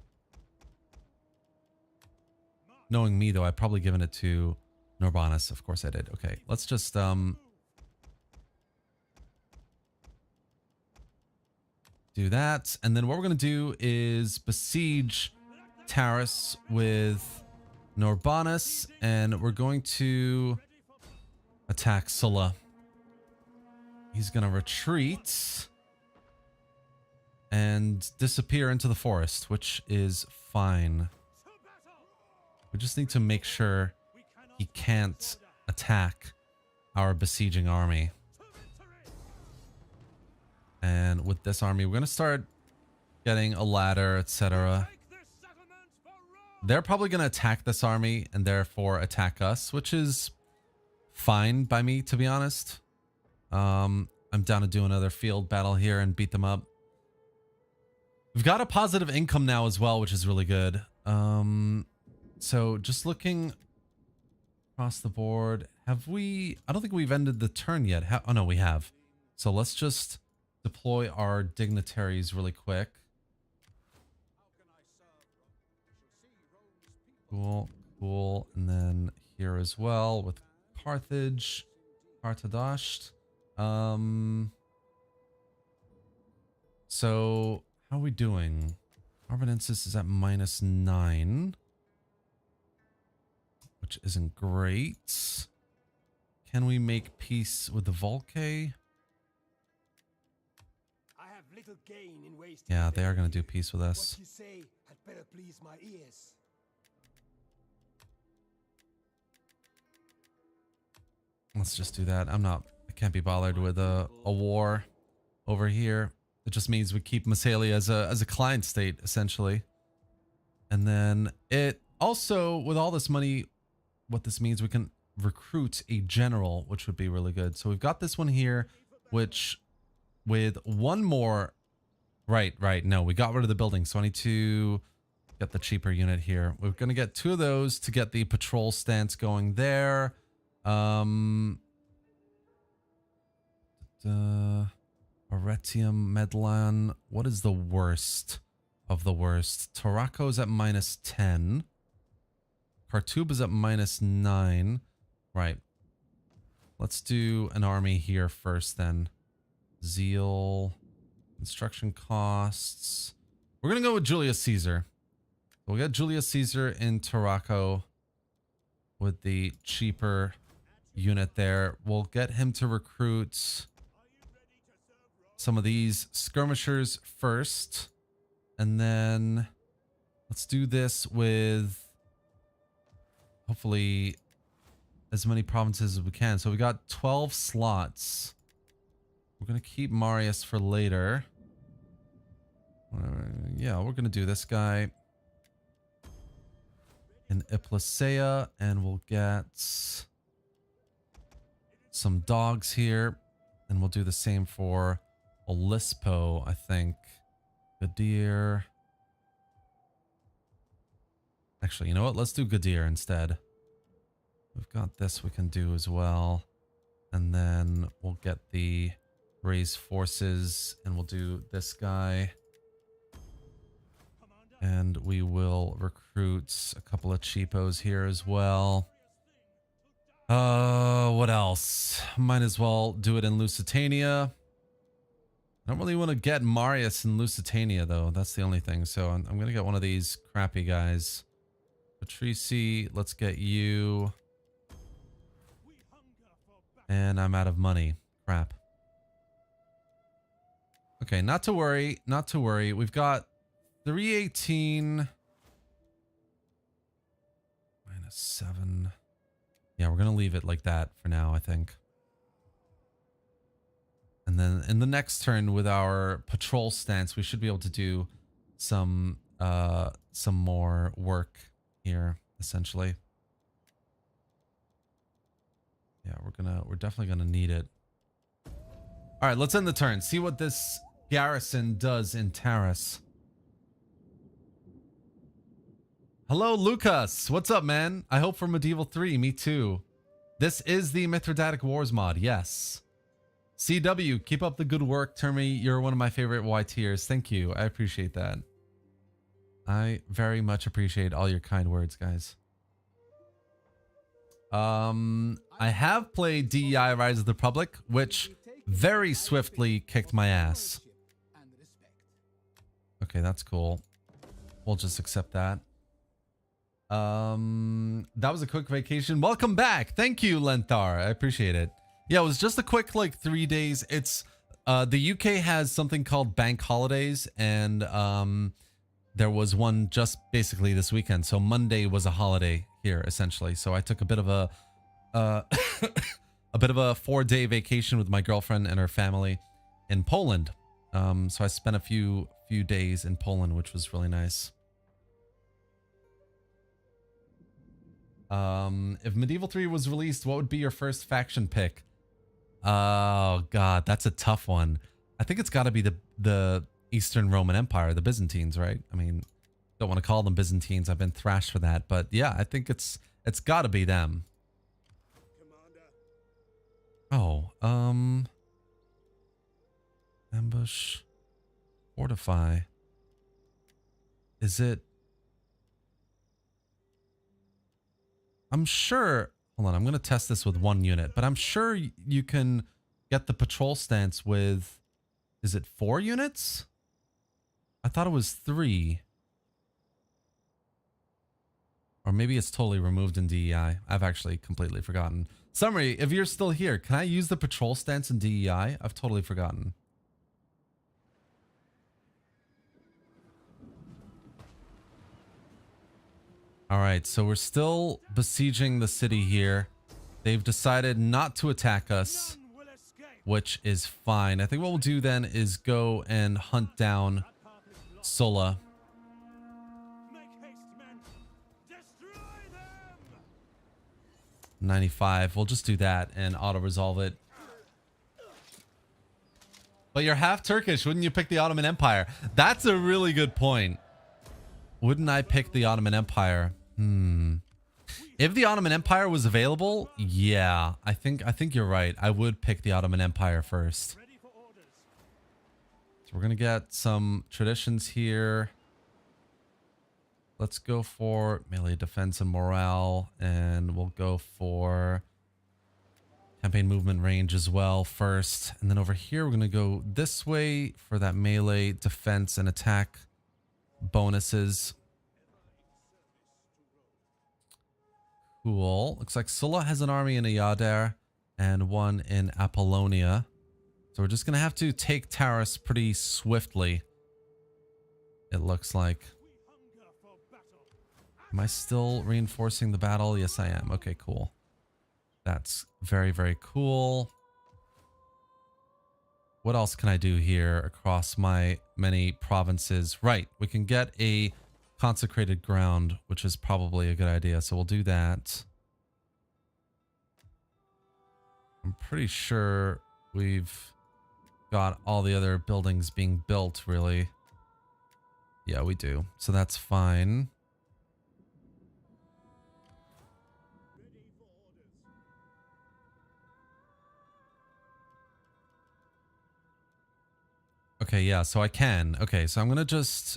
Knowing me though, I've probably given it to Norbanus. Of course I did. Okay, let's just do that. And then what we're gonna do is besiege Taris with Norbanus, and we're going to attack Sulla. He's gonna retreat and disappear into the forest, which is fine. We just need to make sure he can't attack our besieging army. And with this army, we're going to start getting a ladder, etc. They're probably going to attack this army and therefore attack us, which is fine by me, to be honest. I'm down to do another field battle here and beat them up. We've got a positive income now as well, which is really good. So just looking across the board, have we... I don't think we've ended the turn yet. Oh, no, we have. So let's just deploy our dignitaries really quick. Cool, cool. And then here as well with Carthage, Artadasht. So how are we doing? Arbanensis is at -9, which isn't great. Can we make peace with the Volcae? I have little gain in wasting Yeah, they are energy. going to do peace with us. What you say had better please my ears. Let's just do that. I can't be bothered with a war over here. It just means we keep Massalia as a client state, essentially. And then it also, with all this money, what this means, we can recruit a general, which would be really good. So we've got this one here, which with one more... Right. No, we got rid of the building. So I need to get the cheaper unit here. We're going to get 2 of those to get the patrol stance going there. Aretium, Medlan. What is the worst of the worst? Tarraco's at -10. Khartoum is at -9. Right. Let's do an army here first then. Zeal. Construction costs. We're going to go with Julius Caesar. We'll get Julius Caesar in Tarraco with the cheaper unit there. We'll get him to recruit some of these skirmishers first. And then let's do this with hopefully as many provinces as we can. So we got 12 slots. We're going to keep Marius for later. Yeah, we're going to do this guy in Iplacea, and we'll get some dogs here, and we'll do the same for Olispo, I think. Gadir. Actually, you know what? Let's do Gadir instead. We've got this we can do as well. And then we'll get the raise forces, and we'll do this guy. And we will recruit a couple of cheapos here as well. What else? Might as well do it in Lusitania. I don't really want to get Marius in Lusitania, though. That's the only thing. So I'm going to get one of these crappy guys. Patrici, let's get you. And I'm out of money. Crap. Okay, not to worry. Not to worry. We've got 318 -7. Yeah, we're going to leave it like that for now, I think. And then in the next turn with our patrol stance, we should be able to do some more work here, essentially. Yeah, we're definitely gonna need it. All right, let's end the turn. See what this garrison does in Taris. Hello, Lucas. What's up, man? I hope for Medieval 3. Me too. This is the Mithridatic Wars mod. Yes. CW, keep up the good work, Termi. You're one of my favorite Y tiers. Thank you. I appreciate that. I very much appreciate all your kind words, guys. I have played DEI Rise of the Republic, which very swiftly kicked my ass. Okay, that's cool. We'll just accept that. That was a quick vacation. Welcome back. Thank you, Lenthar. I appreciate it. Yeah, it was just a quick, like, 3 days. It's, the UK has something called bank holidays, and, there was one just basically this weekend. So Monday was a holiday here essentially. So I took a bit of a a bit of a 4-day vacation with my girlfriend and her family in Poland. So I spent a few days in Poland, which was really nice. If Medieval 3 was released, what would be your first faction pick? Oh god, that's a tough one. I think it's got to be the Eastern Roman Empire, the Byzantines, right? I mean, don't want to call them Byzantines. I've been thrashed for that, but yeah, I think it's got to be them. Oh, ambush, fortify. Is it? I'm sure. Hold on, I'm going to test this with 1 unit, but I'm sure you can get the patrol stance with, is it 4 units? I thought it was 3. Or maybe it's totally removed in DEI. I've actually completely forgotten. Summary, if you're still here, can I use the patrol stance in DEI? I've totally forgotten. All right, so we're still besieging the city here. They've decided not to attack us, which is fine. I think what we'll do then is go and hunt down Sulla. Make haste, men. Destroy them. 95. We'll just do that and auto-resolve it. But you're half Turkish. Wouldn't you pick the Ottoman Empire? That's a really good point. Wouldn't I pick the Ottoman Empire? If the Ottoman Empire was available, yeah, I think you're right. I would pick the Ottoman Empire first. Ready for orders. So we're gonna get some traditions here. Let's go for melee defense and morale, and we'll go for campaign movement range as well first. And then over here, we're gonna go this way for that melee defense and attack bonuses. Cool. Looks like Sulla has an army in Iadair and one in Apollonia. So we're just going to have to take Taurus pretty swiftly. It looks like. Am I still reinforcing the battle? Yes, I am. Okay, cool. That's very, very cool. What else can I do here across my many provinces? Right. We can get a consecrated ground, which is probably a good idea. So we'll do that. I'm pretty sure we've got all the other buildings being built, really. Yeah, we do. So that's fine. Okay, yeah, so I can. Okay, so I'm going to just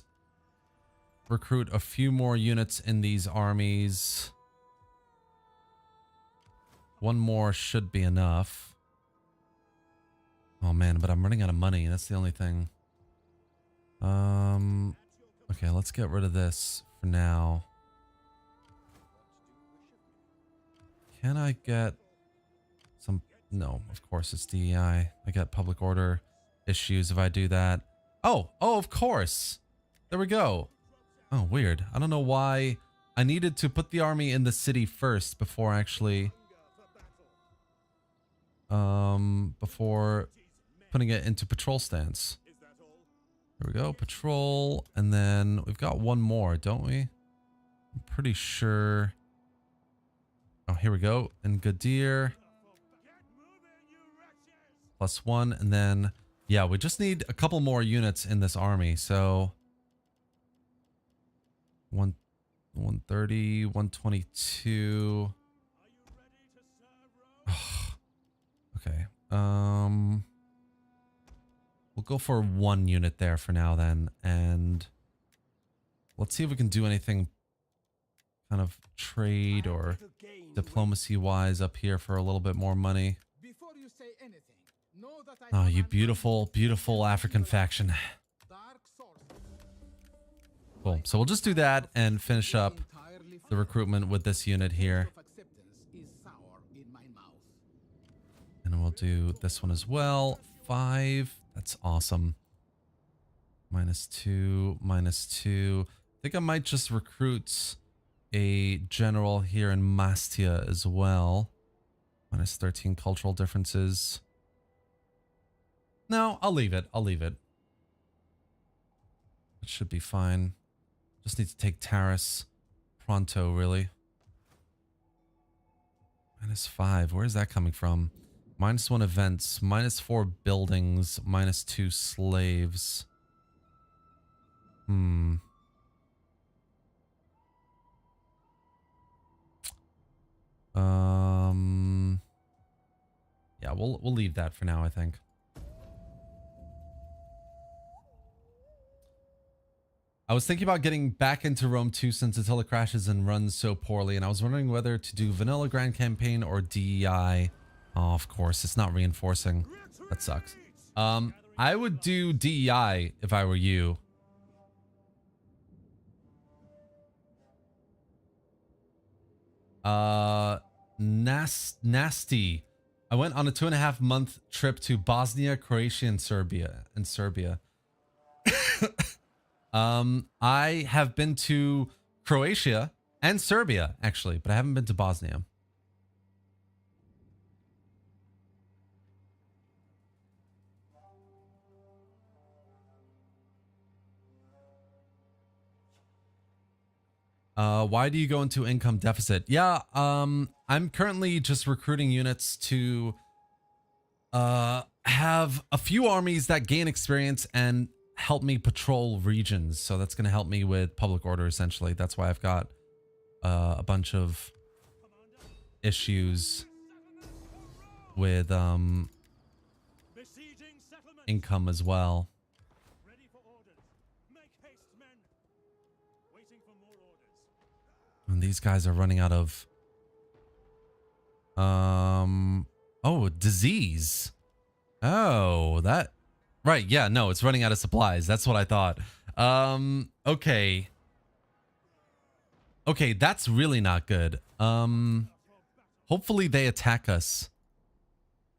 recruit a few more units in these armies. 1 more should be enough. Oh man, but I'm running out of money. That's the only thing. Okay, let's get rid of this for now. Can I get some? No, of course it's DEI. I get public order issues if I do that. Oh, of course. There we go. Oh, weird. I don't know why I needed to put the army in the city first before actually before putting it into patrol stance. There we go, patrol, and then we've got 1 more, don't we? I'm pretty sure. Oh, here we go. And Gadir. +1, and then yeah, we just need a couple more units in this army. So 130, 122. Okay. We'll go for 1 unit there for now then, and let's see if we can do anything kind of trade or diplomacy wise up here for a little bit more money. Before you say anything, know that Oh, you beautiful, beautiful African faction. Cool. So we'll just do that and finish up the recruitment with this unit here. And we'll do this one as well. 5. That's awesome. -2, -2. I think I might just recruit a general here in Mastia as well. -13 cultural differences. No, I'll leave it. I'll leave it. It should be fine. Just need to take Taris pronto, really. -5. Where's that coming from? -1 events, -4 buildings, -2 slaves. Yeah, we'll leave that for now, I think. I was thinking about getting back into Rome 2 since Attila crashes and runs so poorly, and I was wondering whether to do vanilla Grand Campaign or DEI. Oh, of course, it's not reinforcing. That sucks. I would do DEI if I were you. Nasty. I went on a 2.5-month trip to Bosnia, Croatia, and Serbia. I have been to Croatia and Serbia, actually, but I haven't been to Bosnia. Why do you go into income deficit? Yeah, I'm currently just recruiting units to have a few armies that gain experience and help me patrol regions. So that's going to help me with public order, essentially. That's why I've got a bunch of issues with income as well. And these guys are running out of oh, disease. Oh, that right, yeah, no, it's running out of supplies. That's what I thought. Okay. Okay, that's really not good. Hopefully they attack us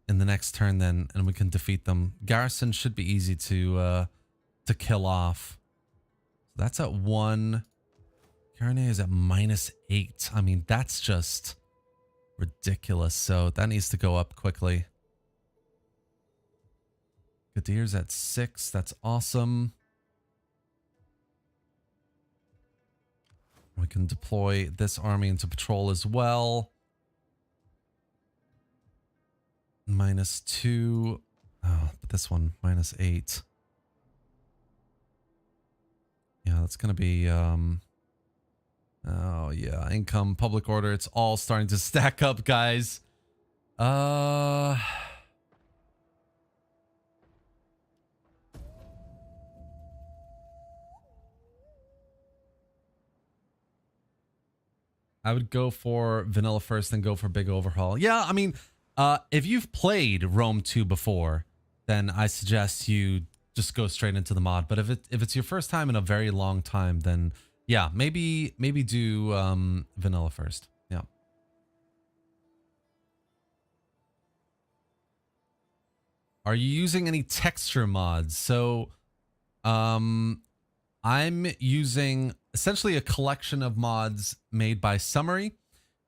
in the next turn then, and we can defeat them. Garrison should be easy to kill off. That's at 1. Carne is at -8. I mean, that's just ridiculous. So that needs to go up quickly. Gadir's at 6. That's awesome. We can deploy this army into patrol as well. -2. Oh, but this one, -8. Yeah, that's going to be... Oh, yeah. Income, public order. It's all starting to stack up, guys. I would go for vanilla first, then go for big overhaul. Yeah, I mean, if you've played Rome 2 before, then I suggest you just go straight into the mod. But if it's your first time in a very long time, then... yeah, maybe do vanilla first. Yeah. Are you using any texture mods? So I'm using essentially a collection of mods made by Summary,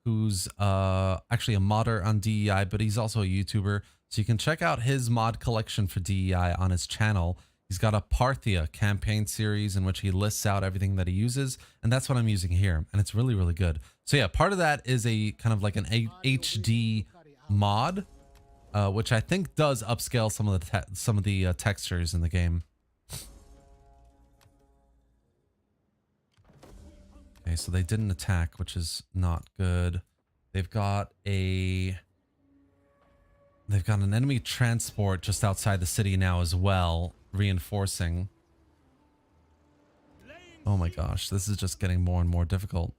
who's actually a modder on DEI, but he's also a YouTuber. So you can check out his mod collection for DEI on his channel. He's got a Parthia campaign series in which he lists out everything that he uses, and that's what I'm using here, and it's really, really good. So yeah, part of that is a kind of like an HD mod, which I think does upscale some of the textures in the game. Okay, so they didn't attack, which is not good. They've got an enemy transport just outside the city now as well, reinforcing. Oh my gosh, this is just getting more and more difficult.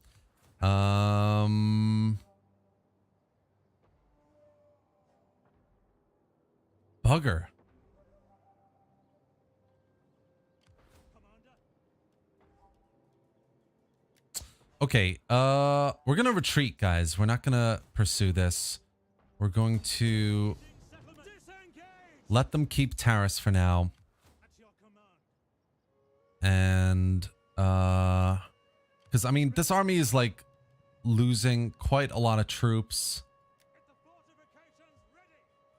Bugger. Okay, we're gonna retreat, guys. We're not gonna pursue this. We're going to let them keep Taris for now. And because I mean, this army is like losing quite a lot of troops.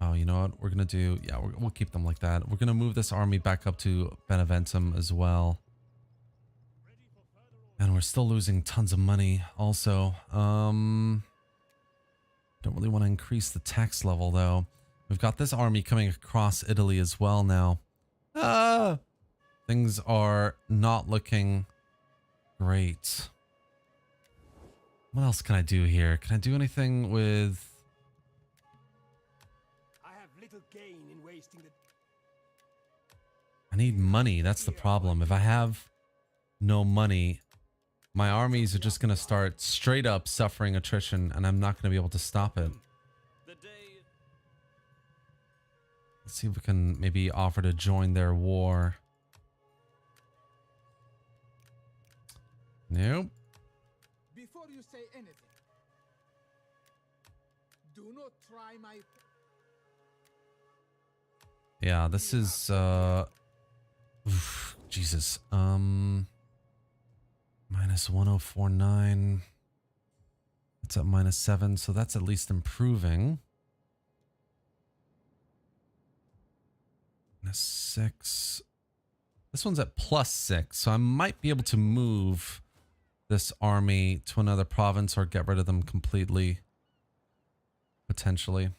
Oh, you know what? We're gonna do, yeah, we'll keep them like that. We're gonna move this army back up to Beneventum as well. And we're still losing tons of money also. Don't really want to increase the tax level though. We've got this army coming across Italy as well now. Things are not looking great. What else can I do here? Can I do anything with... I have little gain in wasting the... I need money. That's the problem. If I have no money, my armies are just going to start straight up suffering attrition, and I'm not going to be able to stop it. Let's see if we can maybe offer to join their war. Nope. Before you say anything, do not try my... Yeah, this is oof, Jesus. Minus 1049. It's at -7, so that's at least improving. -6. This one's at +6, so I might be able to move this army to another province or get rid of them completely. Potentially.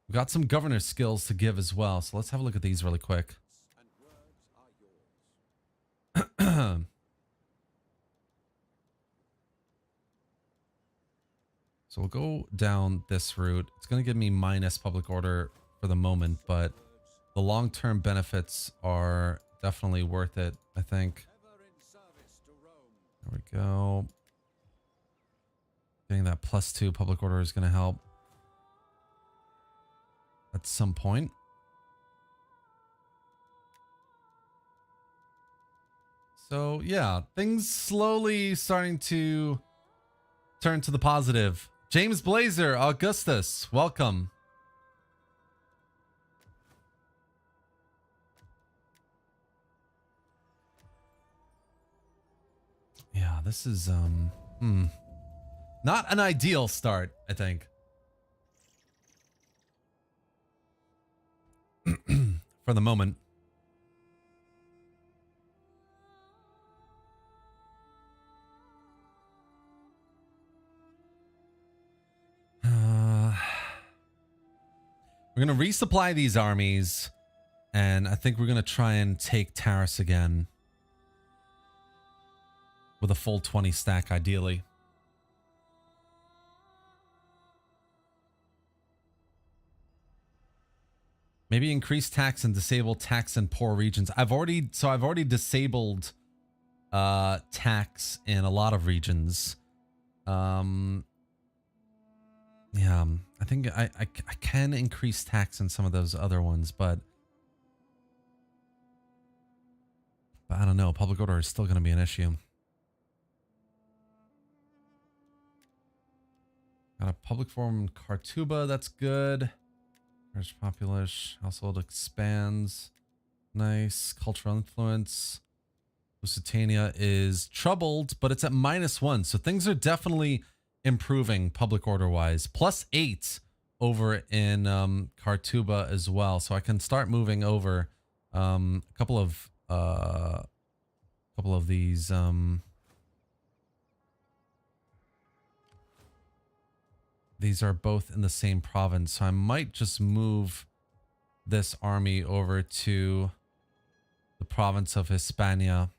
We've got some governor skills to give as well, so let's have a look at these really quick. And words are yours. So we'll go down this route. It's going to give me minus public order for the moment, but the long-term benefits are definitely worth it, I think. Ever in service to Rome. There we go. Getting that +2 public order is going to help at some point. So yeah, things slowly starting to turn to the positive. James Blazer, Augustus, welcome. Yeah, this is not an ideal start, I think. For the moment. We're going to resupply these armies, and I think we're going to try and take Taris again. With a full 20 stack, ideally. Maybe increase tax and disable tax in poor regions. I've already disabled tax in a lot of regions. Yeah, I think I can increase tax in some of those other ones, but I don't know. Public order is still going to be an issue. Got a public forum in Kartuba, that's good. British populace, household expands. Nice. Cultural influence. Lusitania is troubled, but it's at -1. So things are definitely improving public order wise. +8 over in Kartuba as well. So I can start moving over a couple of these these are both in the same province, so I might just move this army over to the province of Hispania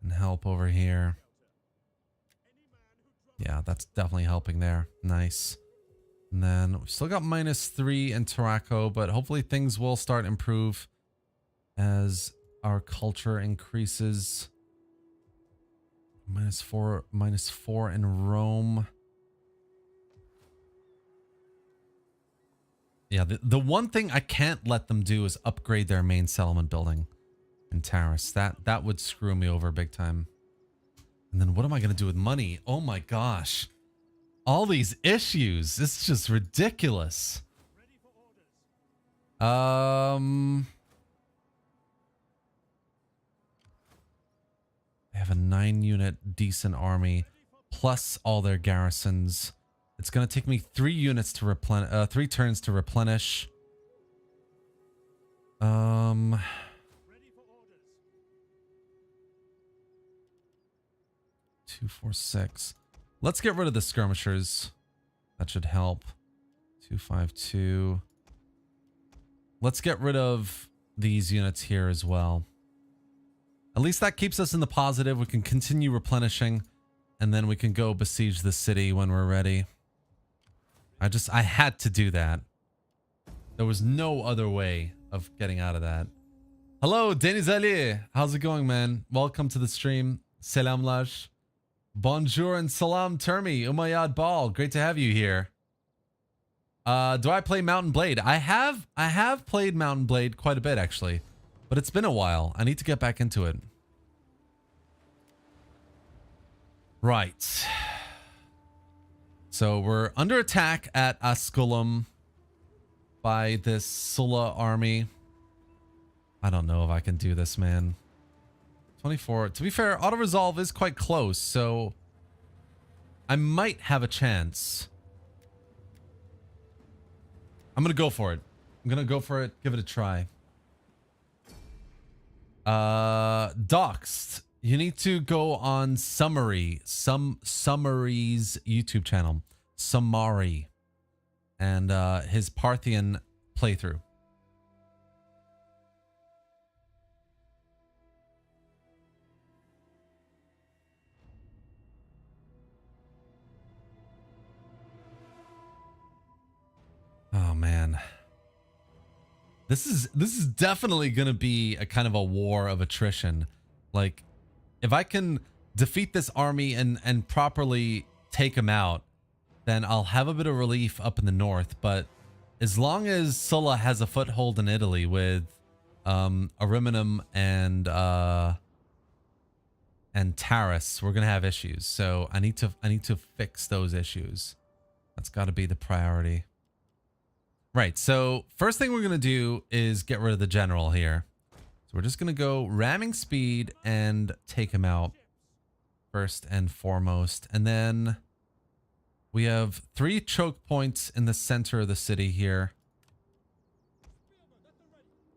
and help over here. Yeah, that's definitely helping there. Nice. And then we've still got -3 in Tarraco, but hopefully things will start improve as our culture increases. -4 in Rome. Yeah, the one thing I can't let them do is upgrade their main settlement building in Taris. That would screw me over big time. And then what am I going to do with money? Oh my gosh. All these issues. It's just ridiculous. They have a 9-unit decent army, plus all their garrisons. It's going to take me 3 units to replenish, 3 turns to replenish. 2, 4, 6. Let's get rid of the skirmishers. That should help. 2, 5, 2. Let's get rid of these units here as well. At least that keeps us in the positive. We can continue replenishing, and then we can go besiege the city when we're ready. I had to do that. There was no other way of getting out of that. Hello, Denis Ali. How's it going, man? Welcome to the stream. Selamlar. Bonjour and salam termi. Umayyad Bal. Great to have you here. Do I play Mountain Blade? I have played Mountain Blade quite a bit, actually. But it's been a while. I need to get back into it. Right. So we're under attack at Asculum by this Sulla army. I don't know if I can do this, man. 24. To be fair, auto-resolve is quite close, so I might have a chance. I'm going to go for it. I'm going to go for it. Give it a try. Doxed. You need to go on Summary's YouTube channel. Summary. And his Parthian playthrough. Oh man. This is definitely going to be a kind of a war of attrition. Like, if I can defeat this army and properly take him out, then I'll have a bit of relief up in the north. But as long as Sulla has a foothold in Italy with Ariminum and Taris, we're gonna have issues. So I need to fix those issues. That's got to be the priority. Right, so first thing we're going to do is get rid of the general here. So we're just going to go ramming speed and take him out first and foremost. And then we have 3 choke points in the center of the city here.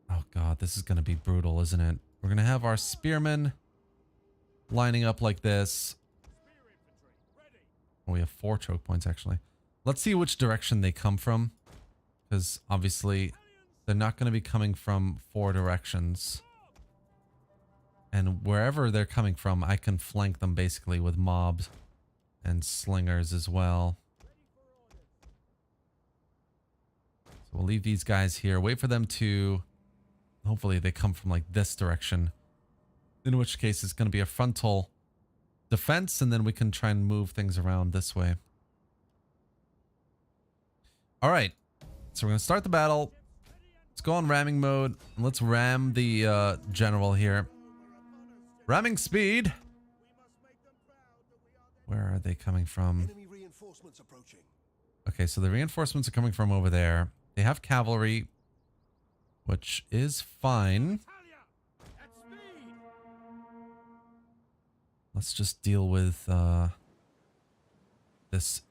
Oh god, this is going to be brutal, isn't it? We're going to have our spearmen lining up like this. Oh, we have 4 choke points, actually. Let's see which direction they come from. Because obviously they're not going to be coming from 4 directions. And wherever they're coming from, I can flank them basically with mobs and slingers as well. So we'll leave these guys here. Wait for them to... Hopefully they come from like this direction. In which case it's going to be a frontal defense, and then we can try and move things around this way. All right. So we're going to start the battle. Let's go on ramming mode. And let's ram the general here. Ramming speed. Where are they coming from? Enemy reinforcements approaching. Okay, so the reinforcements are coming from over there. They have cavalry, which is fine. Let's just deal with this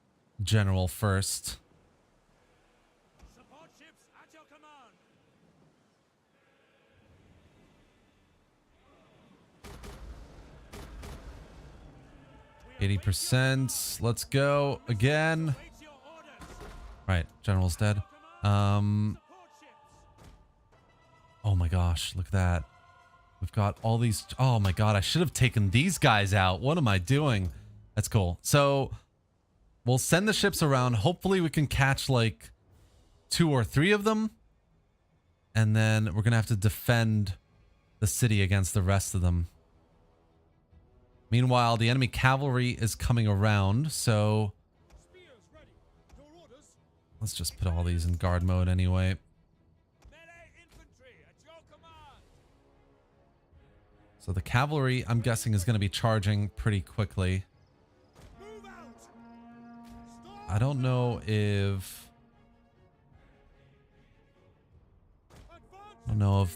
general first. 80%. Let's go again. Right, general's dead. Oh my gosh, look at that. We've got all these. Oh my god, I should have taken these guys out. What am I doing? That's cool. So we'll send the ships around. Hopefully we can catch like 2 or 3 of them. And then we're gonna have to defend the city against the rest of them. Meanwhile, the enemy cavalry is coming around, so let's just put all these in guard mode anyway. So the cavalry, I'm guessing, is going to be charging pretty quickly. I don't know if...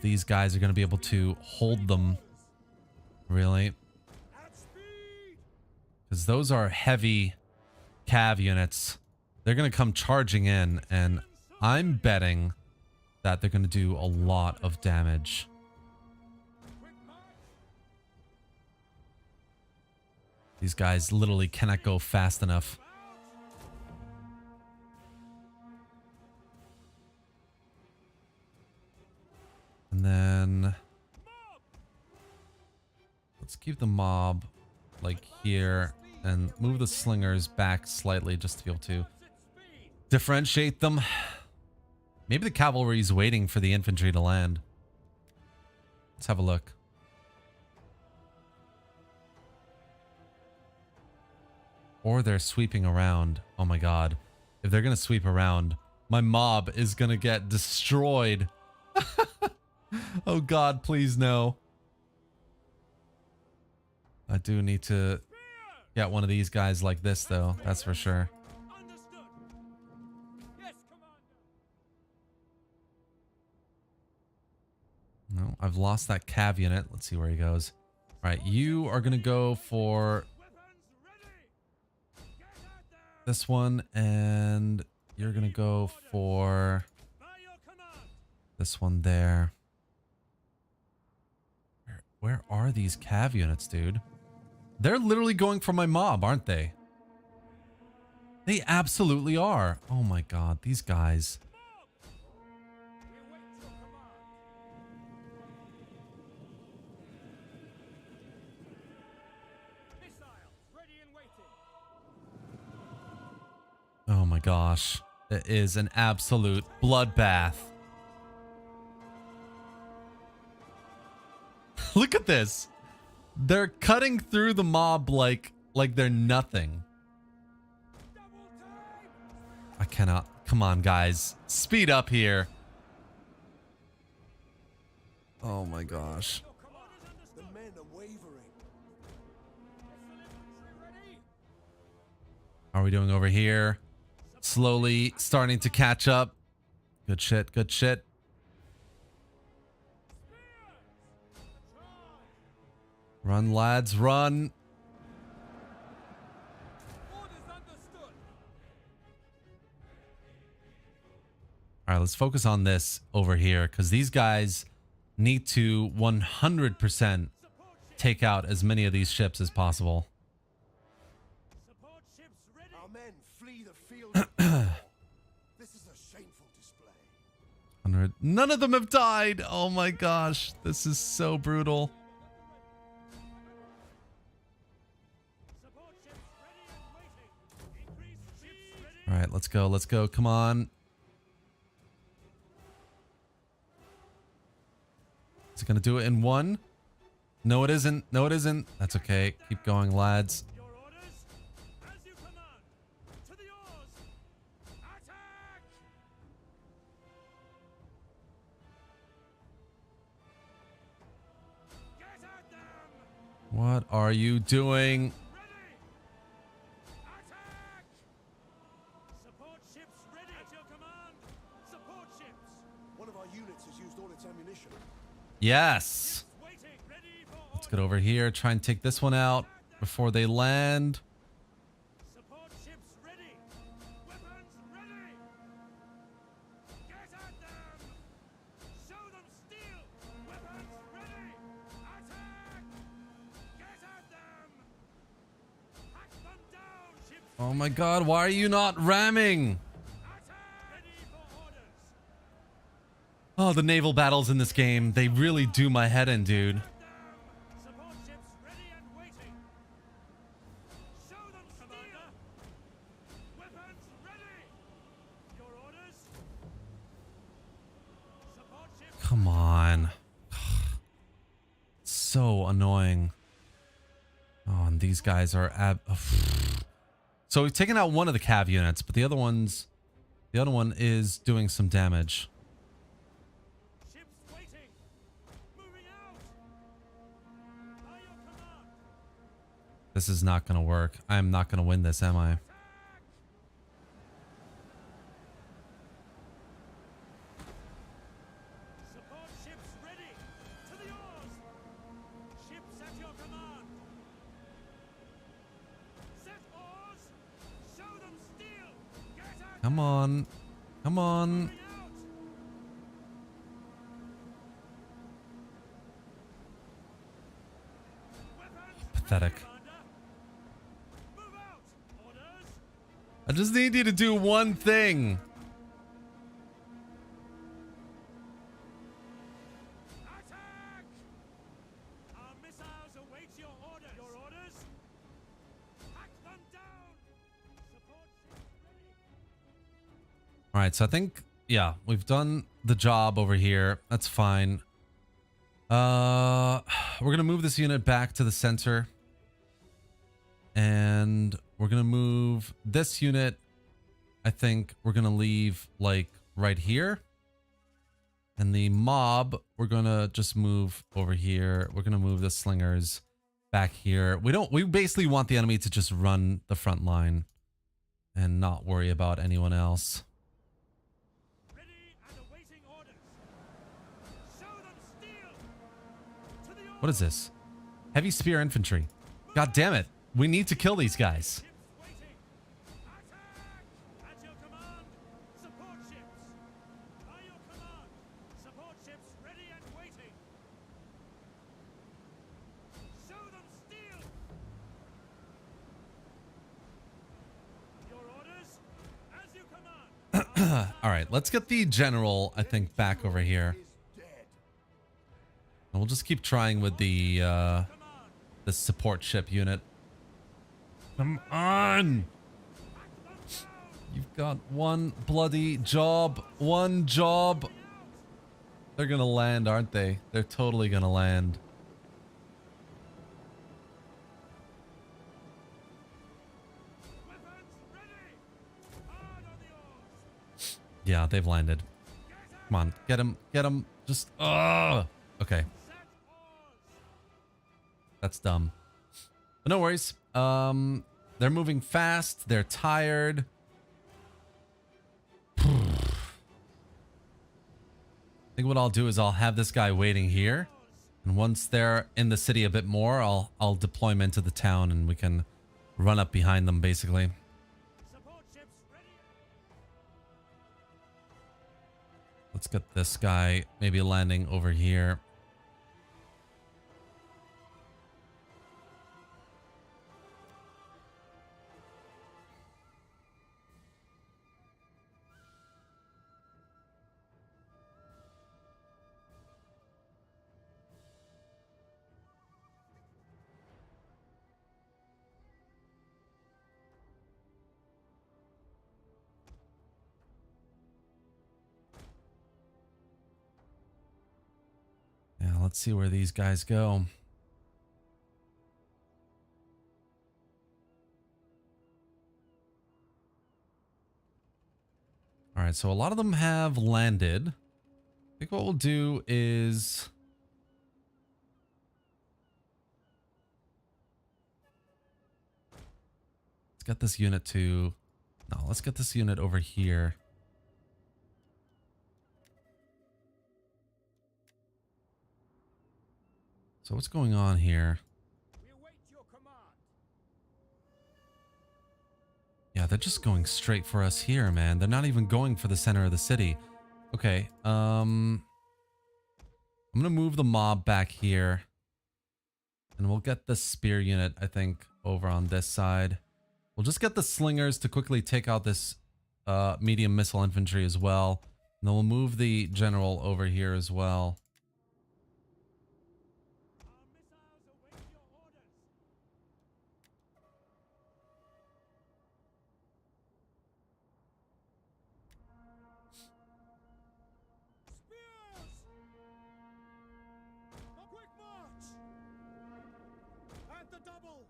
these guys are going to be able to hold them, really. Because those are heavy cav units. They're going to come charging in, and I'm betting that they're going to do a lot of damage. These guys literally cannot go fast enough. And then let's keep the mob like here and move the slingers back slightly just to be able to differentiate them. Maybe the cavalry is waiting for the infantry to land. Let's have a look. Or they're sweeping around. Oh my god. If they're going to sweep around, my mob is going to get destroyed. Oh god, please no. I do need to get one of these guys like this though, that's for sure. Understood. Yes, Commander. No, I've lost that cav unit. Let's see where he goes. All right, you are going to go for Weapons ready. Get at them. this one, and you're going to go for By your command. this one there. Where are these cav units, dude? They're literally going for my mob, aren't they? They absolutely are. Oh my god, these guys. We await your command. Missiles ready and waiting. Oh my gosh. It is an absolute bloodbath. Look at this. They're cutting through the mob like they're nothing. Double time. I cannot. Come on, guys. Speed up here. Oh my gosh. Your command is The understood. men are wavering. Missile infantry ready. How are we doing over here? Slowly starting to catch up. Good shit. Good shit. Run, lads, run. Orders understood. All right, let's focus on this over here because these guys need to 100% take out as many of these ships as possible. Support ships ready. Our men flee the field of battle. This is a shameful display. 100. None of them have died. Oh my gosh, this is so brutal. Support ships ready and waiting. Increase ships ready. All right, let's go. Let's go. Come on. Is it going to do it in one? No, it isn't. No, it isn't. That's okay. Keep going, lads. Your orders, as you command. To the oars. Attack! Get at them! What are you doing? Ready! Attack! Support ships ready at your command. Support ships. One of our units has used all its ammunition. Yes. Waiting. Ready for Let's get over here. Try and take this one out before they land. Support ships ready. Weapons ready. Get at them. Show them steel. Weapons ready. Attack. Get at them. Hack them down. Ships Oh my god, why are you not ramming? attack. Ready for orders. Oh, the naval battles in this game, they really do my head in, dude. Support ships ready and waiting. Show them steel. Weapons ready. Your orders. Support ships. Come on. So annoying. Oh, and these guys are So we've taken out one of the cav units, but the other one is doing some damage. Ships waiting. Moving out. By your command. This is not going to work. I'm not going to win this, am I? Support ships ready. To the oars. Ships at your command. Come on. Come on. Pathetic. I just need you to do one thing. Attack! Our missiles await your orders. Your orders? Hack them down! Support ships ready. All right, so I think, yeah, we've done the job over here. That's fine. We're gonna move this unit back to the center. And we're gonna move this unit. I think we're gonna leave like right here. And the mob, we're gonna just move over here. We're gonna move the slingers back here. We basically want the enemy to just run the front line and not worry about anyone else. Ready and awaiting orders. Show them steel. To the What is this? Heavy spear infantry. God damn it. We need to kill these guys. ships waiting. Attack! At your command. Support ships. By your command. Support ships ready and waiting. Show them steel. Your orders. As you command. All right, let's get the general, I think, back over here. Is dead. And we'll just keep trying with the support ship unit. Come on! You've got one bloody job. One job. They're gonna land, aren't they? They're totally gonna land. Weapons ready. Hard on the oars. Yeah, they've landed. Come on, get him, get him. Just, okay. Set oars. That's dumb. But no worries. They're moving fast. They're tired. I think what I'll do is I'll have this guy waiting here. And once they're in the city a bit more, I'll deploy him into the town and we can run up behind them basically. Support ships ready. Let's get this guy maybe landing over here. Yeah, let's see where these guys go. All right, so a lot of them have landed. I think what we'll do is... let's get this unit to... no, let's get this unit over here. So what's going on here? We await your command. Yeah, they're just going straight for us here, man. They're not even going for the center of the city. Okay, I'm gonna move the mob back here. And we'll get the spear unit, I think, over on this side. We'll just get the slingers to quickly take out this medium missile infantry as well. And then we'll move the general over here as well. Our missiles await your orders. Spears! A quick march! At the double!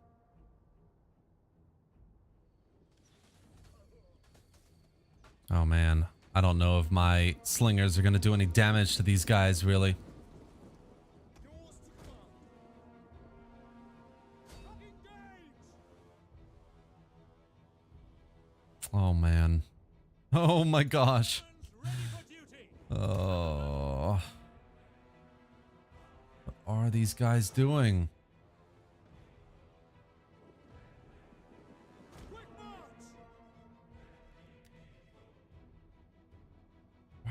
Oh man, I don't know if my slingers are gonna do any damage to these guys, really. Yours to command. Engage! Oh man. Oh my gosh. Ready for duty. Oh. What are these guys doing? Quick march!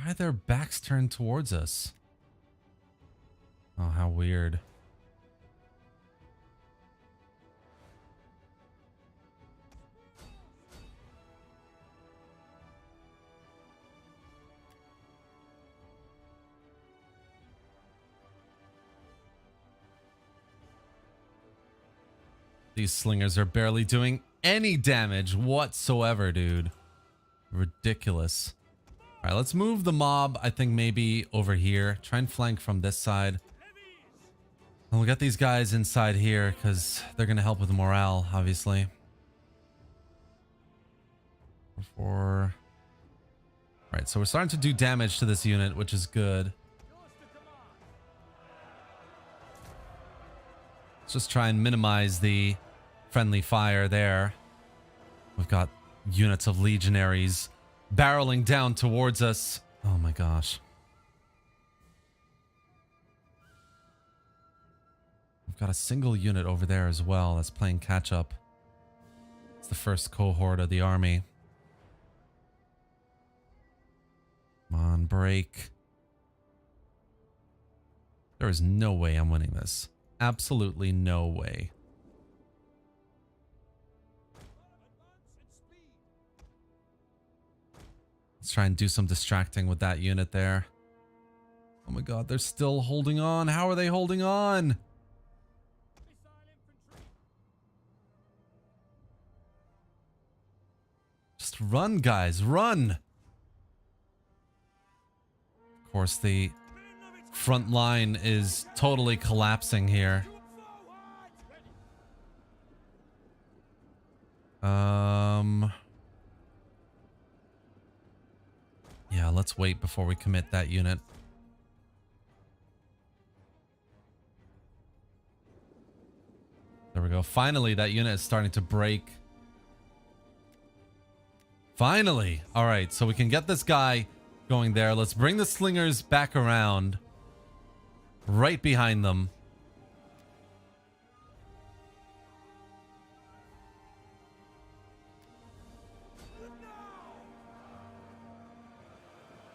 Why are their backs turned towards us? Oh, how weird. These slingers are barely doing any damage whatsoever, dude. Ridiculous. All right, let's move the mob, I think maybe over here. Try and flank from this side. And we'll get these guys inside here because they're going to help with the morale, obviously. All right, so we're starting to do damage to this unit, which is good. Let's just try and minimize the friendly fire there. We've got units of legionaries barreling down towards us. Oh my gosh. We've got a single unit over there as well that's playing catch up. It's the first cohort of the army. Come on, break. There is no way I'm winning this. Absolutely no way. Let's try and do some distracting with that unit there. Oh my god, they're still holding on. How are they holding on? Just run, guys, run. Of course, the front line is totally collapsing here. Yeah, let's wait before we commit that unit. There we go. Finally, that unit is starting to break. Finally. All right, so we can get this guy going there. Let's bring the slingers back around. Right behind them.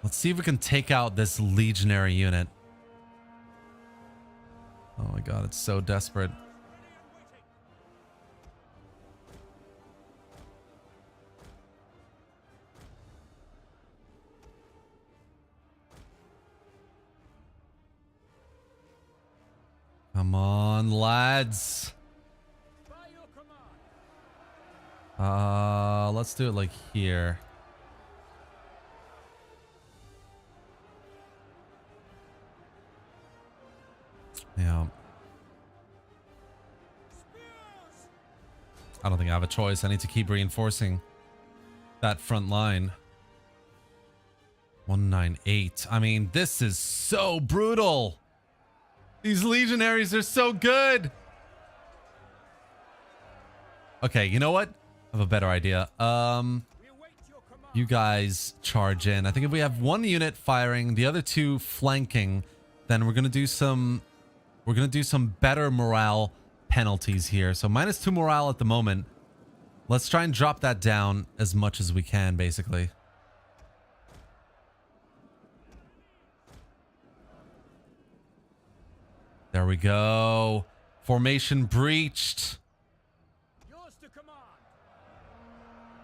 Let's see if we can take out this legionary unit. Oh my god, it's so desperate. Come on, lads. Let's do it like here. Yeah. I don't think I have a choice. I need to keep reinforcing that front line. 198. I mean, this is so brutal. These legionaries are so good. Okay, you know what? I have a better idea. You guys charge in. I think if we have one unit firing, the other two flanking, then we're gonna do some better morale penalties here. So -2 morale at the moment. Let's try and drop that down as much as we can, basically. There we go. Formation breached.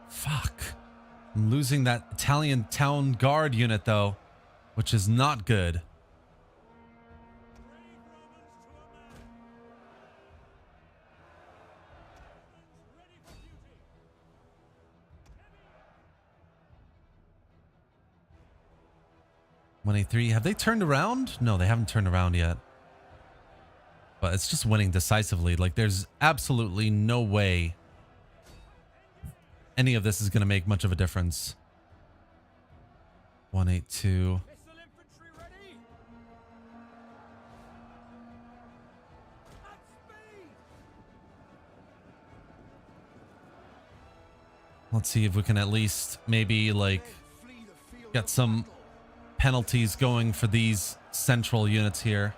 Fuck. I'm losing that Italian town guard unit, though, which is not good. $183. Have they turned around? No, they haven't turned around yet. But it's just winning decisively. Like, there's absolutely no way any of this is going to make much of a difference. 182. Let's see if we can at least maybe, like, get some penalties going for these central units here.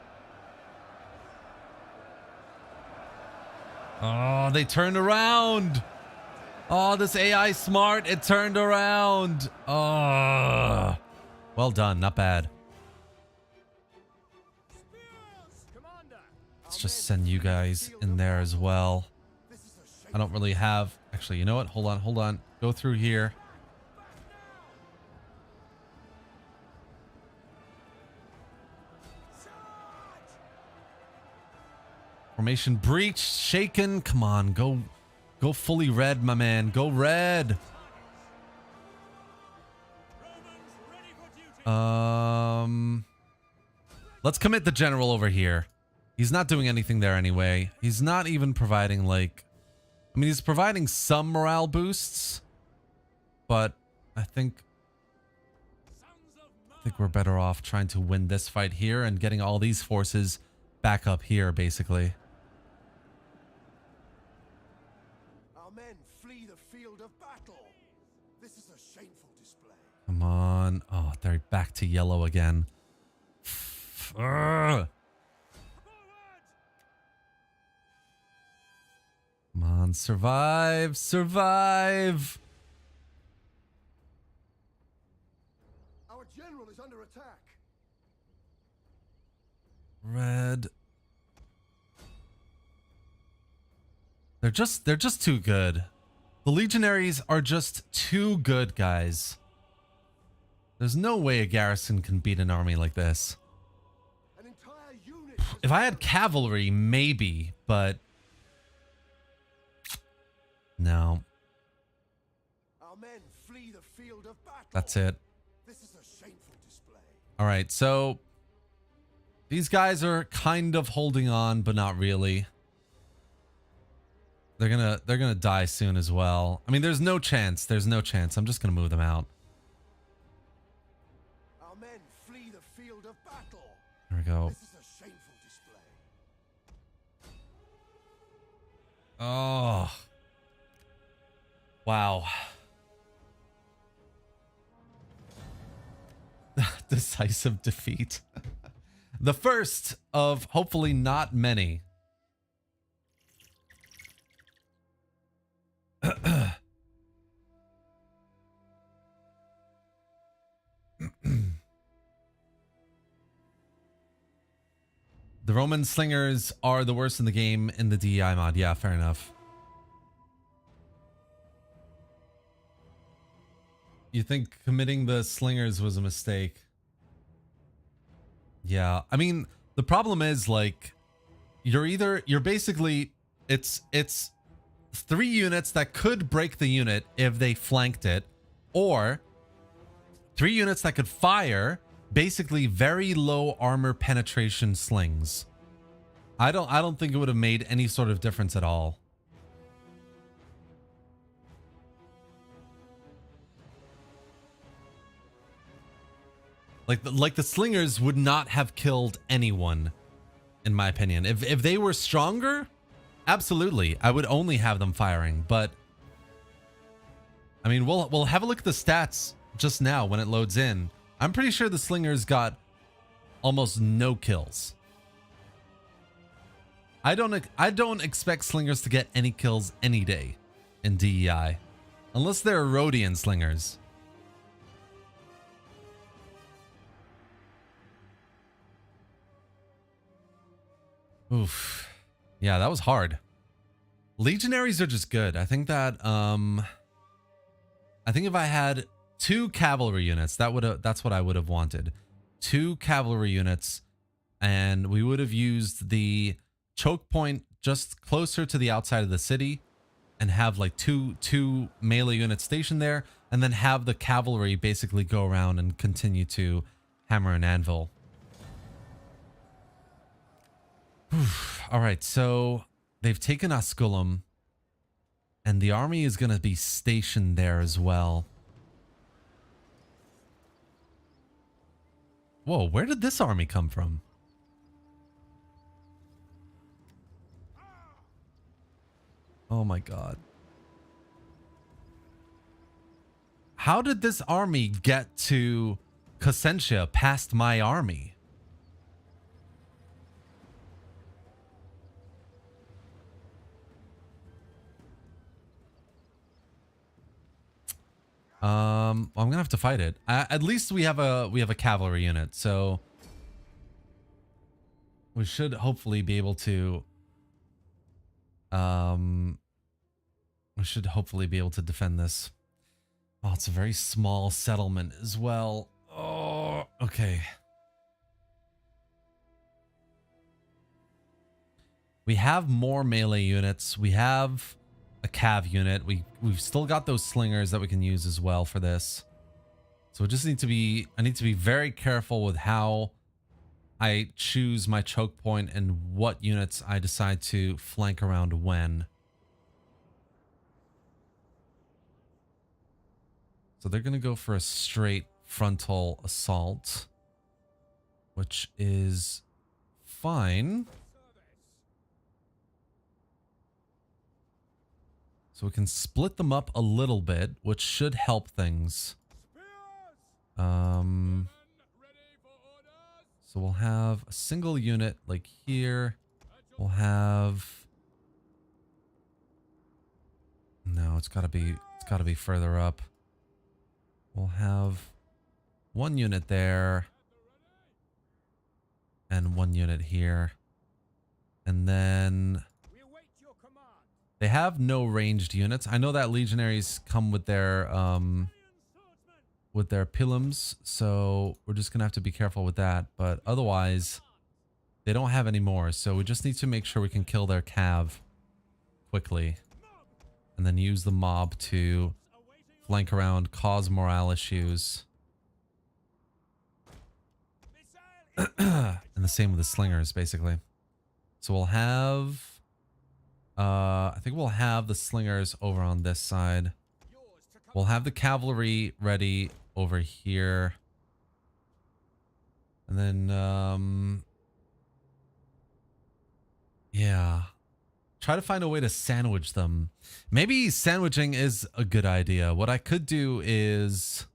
Oh, they turned around. Oh, this AI smart. It turned around. Oh, Well done. Not bad. Commander! Let's just send you guys in there as well. I don't really have... Actually, you know what? Hold on, hold on. Go through here. Formation breach. Shaken. Come on. Go fully red, my man. Go red. Let's commit the general over here. He's not doing anything there anyway. He's not even providing, like... I mean, he's providing some morale boosts. But I think we're better off trying to win this fight here and getting all these forces back up here, basically. Our men flee the field of battle. This is a shameful display. Come on. Oh, they're back to yellow again. Ugh. Come on, survive, survive. Our general is under attack. Red. They're just too good. The legionaries are just too good, guys. There's no way a garrison can beat an army like this. An entire unit. If I had cavalry, maybe, but no. Our men flee the field of battle. That's it. This is a shameful display. All right, so these guys are kind of holding on, but not really. They're gonna die soon as well. I mean, there's no chance. There's no chance. I'm just gonna move them out. Our men flee the field of battle. There we go. This is a shameful display. Oh. Wow. Decisive defeat. The first of hopefully not many. The Roman slingers are the worst in the game in the DEI mod. Yeah, fair enough. You think committing the slingers was a mistake? Yeah, I mean, the problem is, like, you're basically, it's 3 units that could break the unit if they flanked it, or 3 units that could fire basically very low armor penetration slings. I don't think it would have made any sort of difference at all. Like the slingers would not have killed anyone, in my opinion. If they were stronger, absolutely, I would only have them firing. But I mean, we'll have a look at the stats just now when it loads in. I'm pretty sure the slingers got almost no kills. I don't expect slingers to get any kills any day in DEI, unless they're Rhodian slingers. Oof. Yeah, that was hard. Legionaries are just good. I think that I think if I had 2 cavalry units, that's what I would have wanted. 2 cavalry units, and we would have used the choke point just closer to the outside of the city and have like two melee units stationed there, and then have the cavalry basically go around and continue to hammer and anvil. All right, so they've taken Asculum, and the army is going to be stationed there as well. Whoa, where did this army come from? Oh my god. How did this army get to Cosentia past my army? I'm gonna have to fight it. At least we have a cavalry unit, so we should hopefully be able to. We should hopefully be able to defend this. Oh, it's a very small settlement as well. Oh, okay. We have more melee units. We have a cav unit. We've still got those slingers that we can use as well for this. So we just need to be, I need to be very careful with how I choose my choke point and what units I decide to flank around when. So they're going to go for a straight frontal assault, which is fine. So we can split them up a little bit, which should help things. So we'll have a single unit like here. We'll have... No, it's gotta be further up. We'll have one unit there. And one unit here. And then... They have no ranged units. I know that legionaries come with their pilums, so we're just gonna have to be careful with that. But otherwise, they don't have any more, so we just need to make sure we can kill their cav quickly, and then use the mob to flank around, cause morale issues. And the same with the slingers, basically. So we'll have... I think we'll have the slingers over on this side. We'll have the cavalry ready over here. And then, yeah. Try to find a way to sandwich them. Maybe sandwiching is a good idea. What I could do is...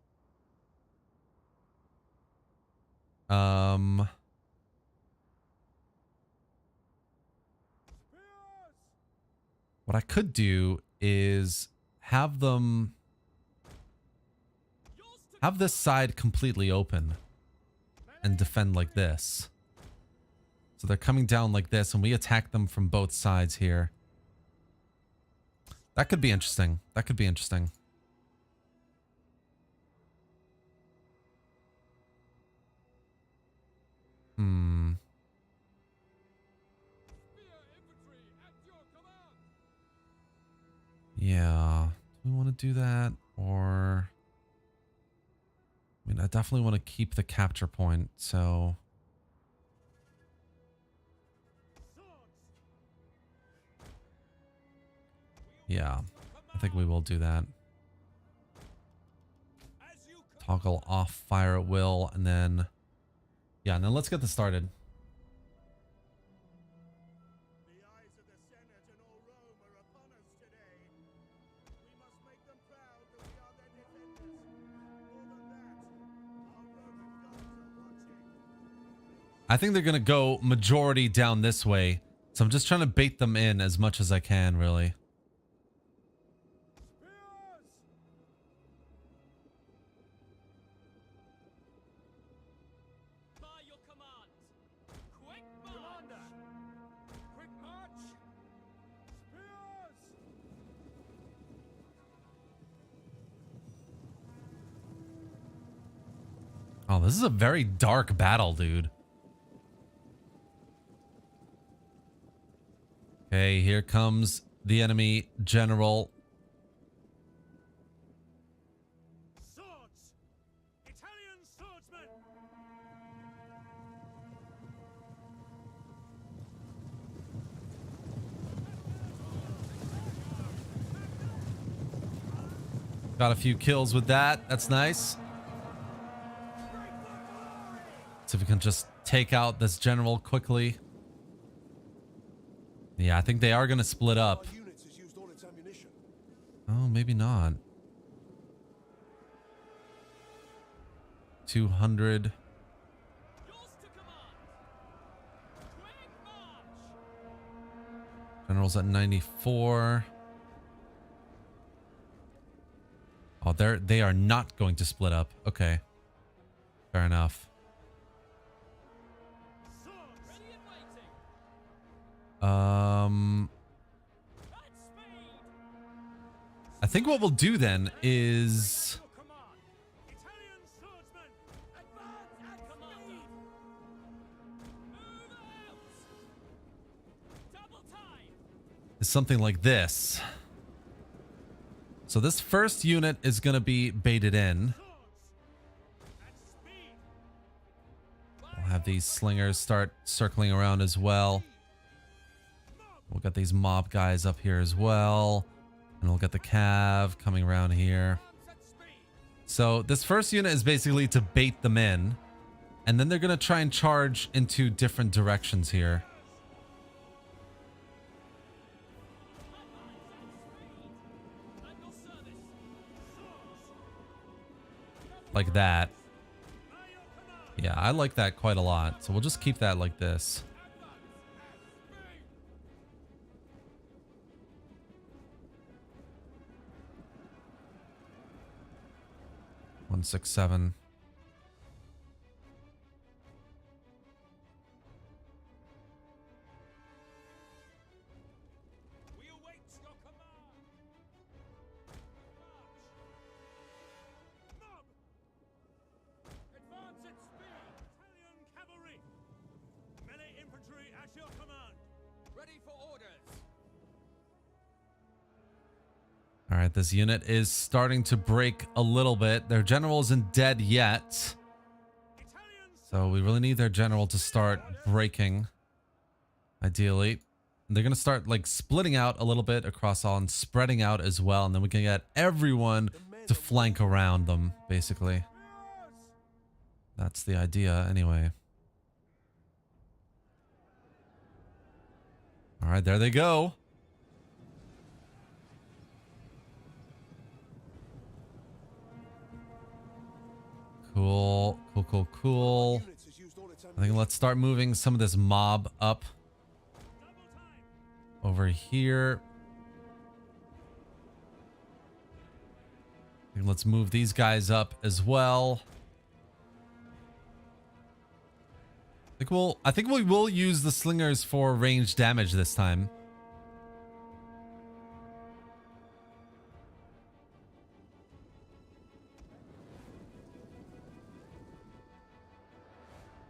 What I could do is have them... have this side completely open and defend like this. So they're coming down like this and we attack them from both sides here. That could be interesting. That could be interesting. Yeah. Do we want to do that? Or... I mean, I definitely want to keep the capture point, so... Yeah, I think we will do that. Toggle off fire at will, and then... Yeah, and then let's get this started. The eyes of the Senate and all Rome are upon us today. We must make them proud that we are their defenders. More than that, our Roman gods are watching. I think they're gonna go majority down this way, so I'm just trying to bait them in as much as I can, really. Oh, this is a very dark battle, dude. Okay, here comes the enemy general. Swords! Italian swordsmen! Got a few kills with that. That's nice. See if we can just take out this general quickly. Yeah, I think they are going to split up. Our units has used all its ammunition. Oh, maybe not. 200. General's at 94. Oh, they are not going to split up. Okay. Fair enough. Swords ready and waiting. At speed. I think what we'll do then is Your command. Italian swordsmen. Advance at commander. Move out. Double time. something like this. So this first unit is going to be baited in. We'll have these slingers start circling around as well. We'll get these mob guys up here as well. And we'll get the cav coming around here. So this first unit is basically to bait them in. And then they're going to try and charge into different directions here. Like that. Yeah, I like that quite a lot. So we'll just keep that like this. One, 6, 7. We await your command. March. Mob. Advance at speed. Italian cavalry. Melee infantry at your command. Ready for orders. All right, this unit is starting to break a little bit. Their general isn't dead yet. So we really need their general to start breaking, ideally. They're going to start like splitting out a little bit across all and spreading out as well. And then we can get everyone to flank around them, basically. That's the idea anyway. All right, there they go. Cool, cool, cool, cool. I think let's start moving some of this mob up over here. And let's move these guys up as well. I think we will use the slingers for range damage this time.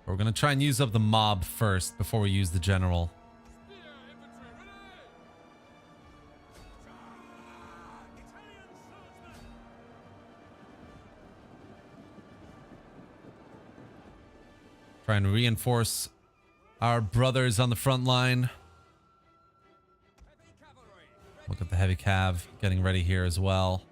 We're going to try and use up the mob first before we use the general. Try and reinforce our brothers on the front line. Look at the heavy cav getting ready here as well.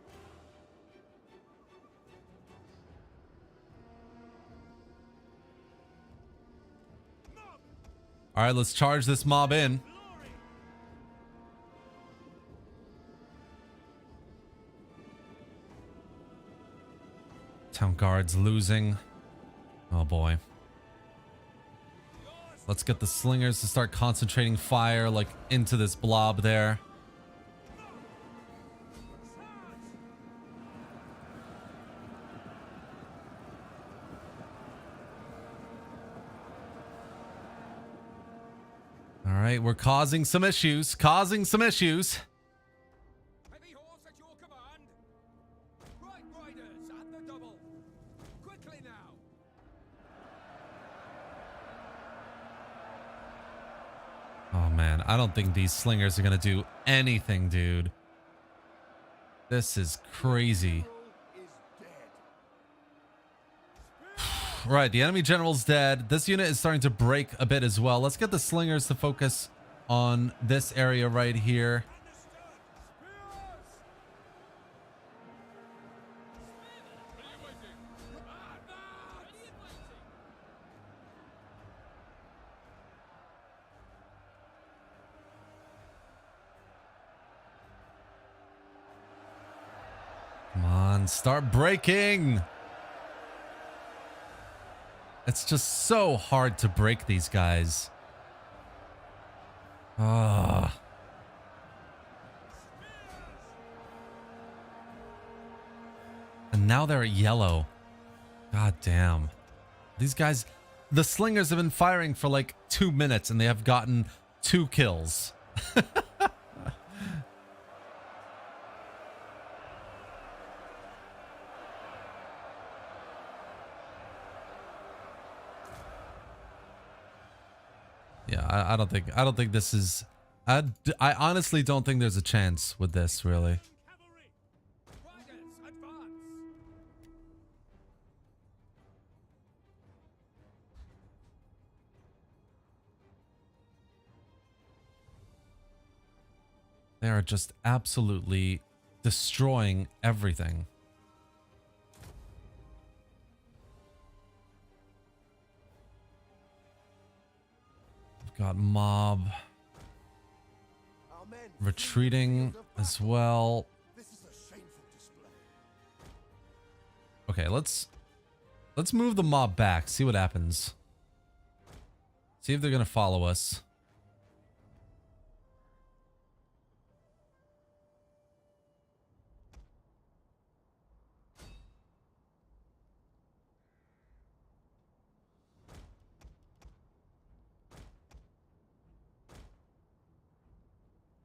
All right, let's charge this mob in. Town guard's losing. Oh boy. Let's get the slingers to start concentrating fire like into this blob there. All right, we're causing some issues. Heavy horse at your command. Right riders at the double. Quickly now. Oh man, I don't think these slingers are gonna do anything, dude. This is crazy. Right, the enemy general's dead. This unit is starting to break a bit as well. Let's get the slingers to focus on this area right here. Come on, start breaking. It's just so hard to break these guys. Ah. And now they're at yellow. God damn. These guys, the slingers have been firing for like 2 minutes and they have gotten 2 kills. Yeah, I don't think this is, I honestly don't think there's a chance with this, really. Cavalry! Riders, advance! They are just absolutely destroying everything. We've got mob Our men retreating as well. This is a shameful display. Okay, let's move the mob back, see what happens. See if they're gonna follow us.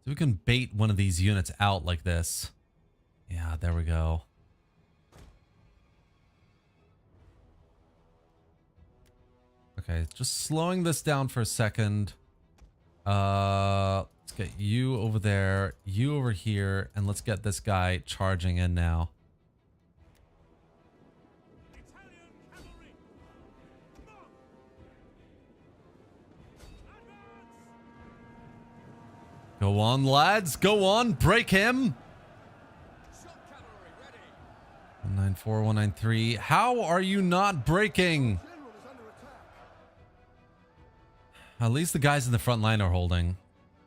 So we can bait one of these units out like this. Yeah, there we go. Okay, just slowing this down for a second. Let's get you over there, you over here, and let's get this guy charging in now. Italian cavalry! Mob! Advance! Go on, lads, go on, break him. Shot cavalry ready! 194, 193. How are you not breaking? General is under attack. At least the guys in the front line are holding.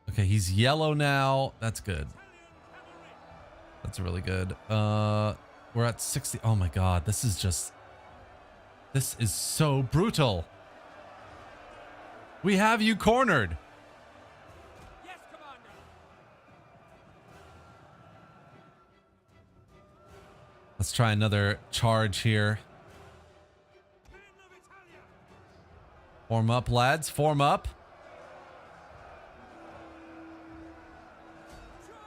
Okay, he's yellow now. That's good. That's really good. We're at 60. Oh my god, this is so brutal. We have you cornered. Yes, Commander! Let's try another charge here. Men of Italia! Form up, lads. Form up. Charge!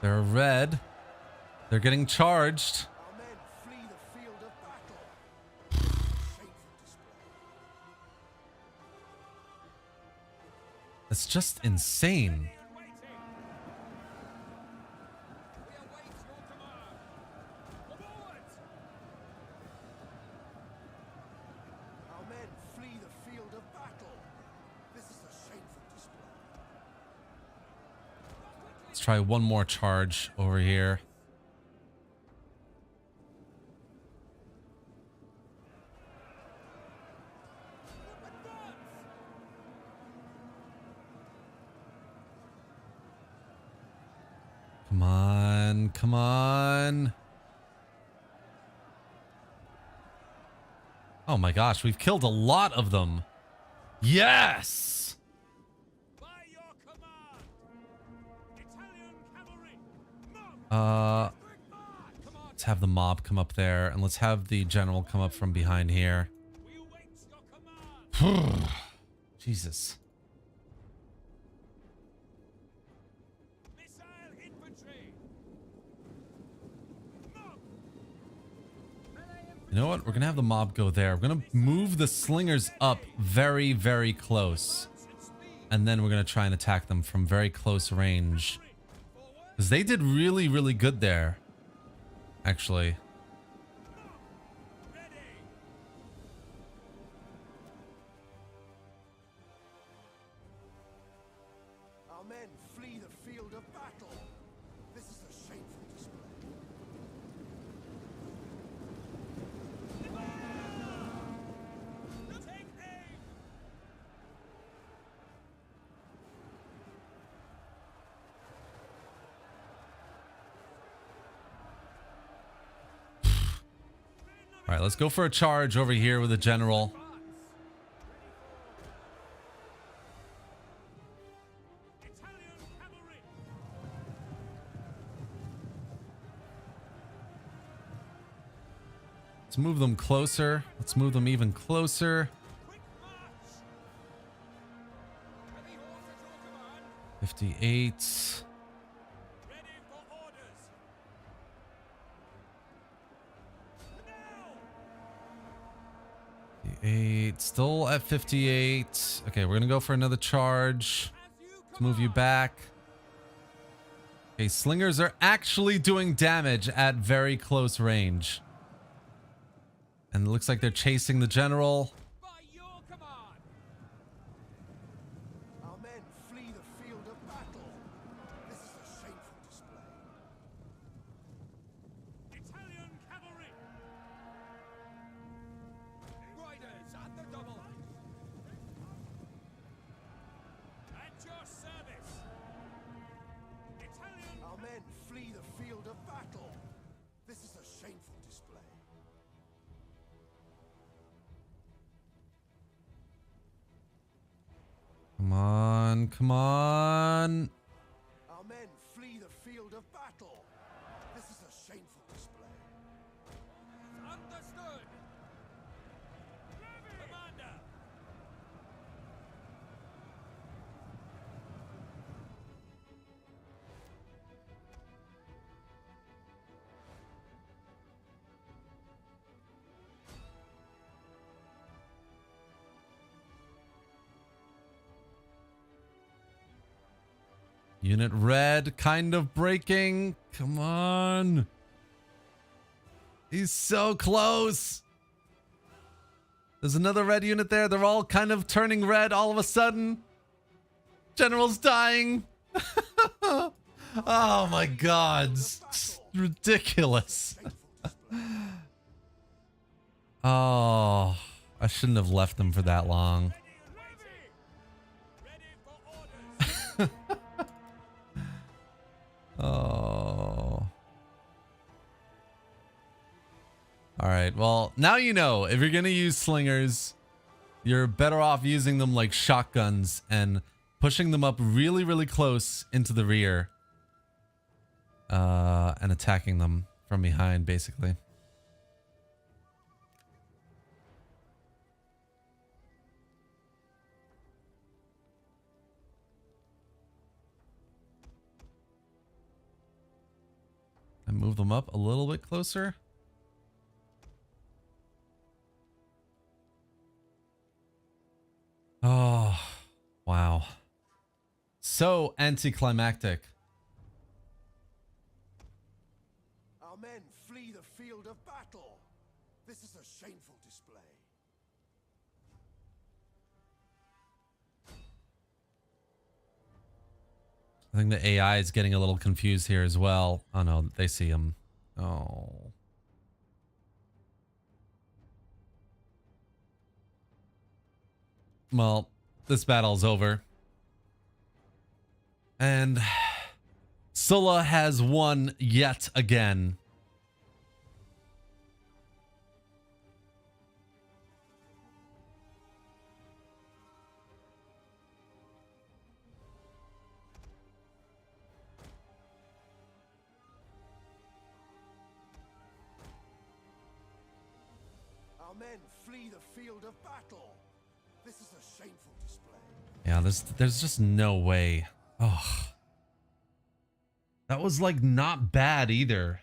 They're red. They're getting charged. Our men flee the field of battle. Shameful display. It's just insane. And waiting! We await your command! Forward! Our men flee the field of battle. This is a shameful display. Let's try one more charge over here. Come on, come on. Oh my gosh, we've killed a lot of them. Yes! By your command! Italian cavalry! Mob! Let's have the mob come up there, and let's have the general come up from behind here. We await your command! Jesus. Missile infantry! Mob! You know what? We're gonna have the mob go there. We're gonna move the slingers up very, very close. And then we're gonna try and attack them from very close range. Because they did really, really good there. Actually. Ready! Our men flee the field of battle. This is a shameful display. Take aim! All right, let's go for a charge over here with the general. Let's move them closer. Let's move them even closer. Quick march! Heavy horse at your command. 58. Ready for orders! Now! 58. Still at 58. Okay, we're gonna go for another charge. As you Let's move you back. Okay, slingers are actually doing damage at very close range. And it looks like they're chasing the general. By your command. Our men flee the field of battle. This is a shameful display. Italian cavalry! Riders at the double. At your service! Italian Our men flee the field of battle. This is a shameful display. Come on, come on. Our men flee the field of battle. This is a shameful display. Understood. commander! Unit red, kind of breaking. Come on. He's so close. There's another red unit there. They're all kind of turning red all of a sudden. General's dying. Oh my god. It's ridiculous. Oh, I shouldn't have left them for that long. Ready for orders! Oh. All right. Well, now you know if you're going to use slingers, you're better off using them like shotguns and pushing them up really, really close into the rear. And attacking them from behind, basically. And move them up a little bit closer. Oh, wow. So anticlimactic. Our men flee the field of battle. This is a shameful display. I think the AI is getting a little confused here as well. Oh no, they see him. Oh. Well, this battle's over. And Sulla has won yet again. Our men flee the field of battle. This is a shameful display. Yeah, there's just no way. Oh. That was like not bad either.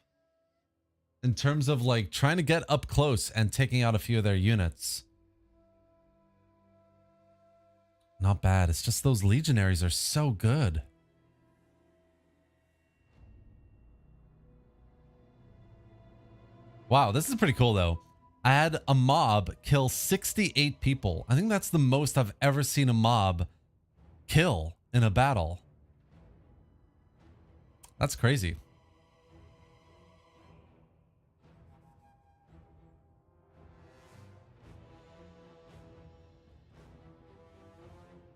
In terms of like trying to get up close and taking out a few of their units. Not bad. It's just those legionaries are so good. Wow, this is pretty cool though. I had a mob kill 68 people. I think that's the most I've ever seen a mob kill in a battle. That's crazy.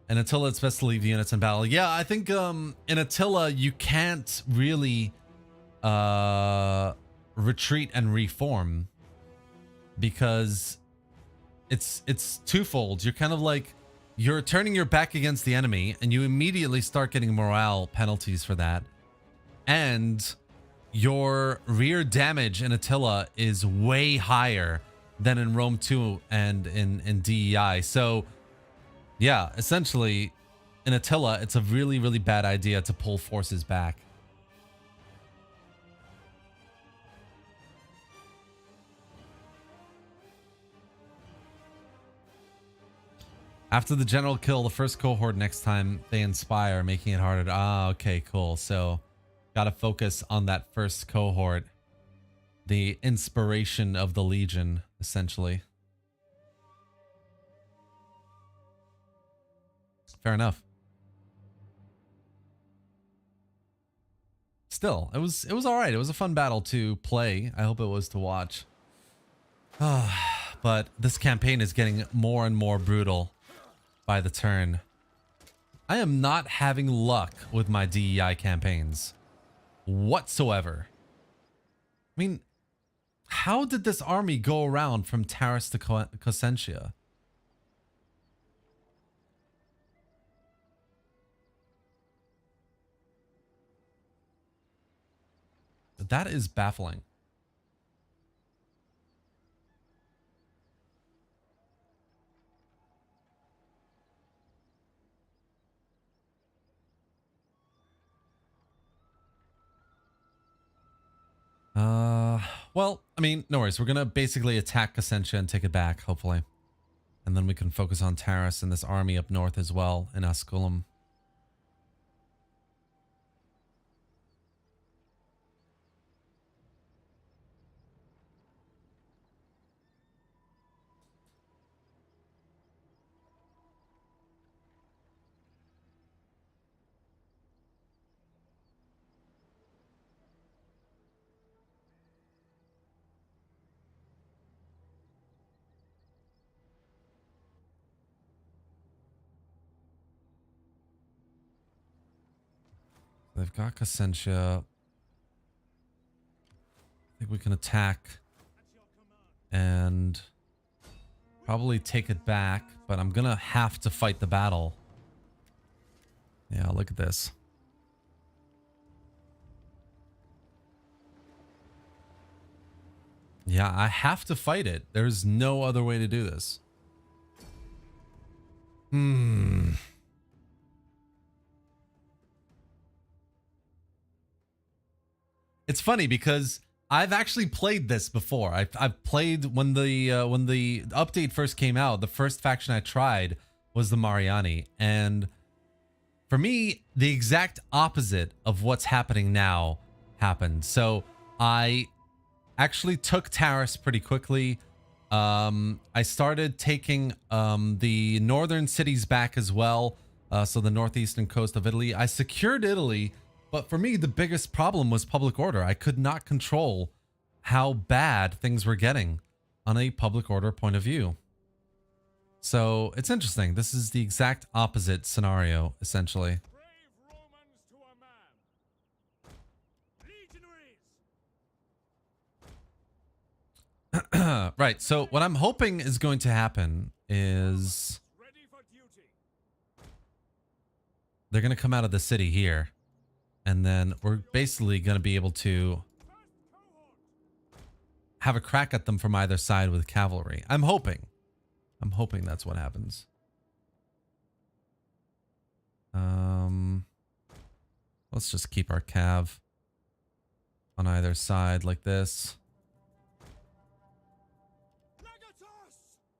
In Attila, it's best to leave units in battle. Yeah, I think in Attila, you can't really retreat and reform. Because it's twofold. You're kind of like, you're turning your back against the enemy and you immediately start getting morale penalties for that. And your rear damage in Attila is way higher than in Rome 2 and in DEI. So yeah, essentially in Attila, it's a really, really bad idea to pull forces back. After the general kill, the first cohort next time they inspire, making it harder. Ah, okay, cool. So got to focus on that first cohort. The inspiration of the Legion, essentially. Fair enough. Still, it was all right. It was a fun battle to play. I hope it was to watch. But this campaign is getting more and more brutal by the turn. I am not having luck with my DEI campaigns whatsoever. I mean, how did this army go around from Taris to Cosentia? That is baffling. Well, I mean, no worries. We're gonna basically attack Cosentia and take it back, hopefully. And then we can focus on Taris and this army up north as well in Asculum. They've got Cosentia. I think we can attack and probably take it back, but I'm gonna have to fight the battle. Yeah, look at this. Yeah, I have to fight it. There's no other way to do this. It's funny because I've actually played this before. I've played when the update first came out. The first faction I tried was the Mariani, and for me, the exact opposite of what's happening now happened. So I actually took Taris pretty quickly. I started taking the northern cities back as well. So the northeastern coast of Italy. I secured Italy. But for me, the biggest problem was public order. I could not control how bad things were getting on a public order point of view. So it's interesting. This is the exact opposite scenario, essentially. Brave Romans to a man. Legionaries. Right. So what I'm hoping is going to happen is Ready for duty. they're going to come out of the city here. And then we're basically going to be able to have a crack at them from either side with cavalry. I'm hoping that's what happens. Let's just keep our cav on either side like this.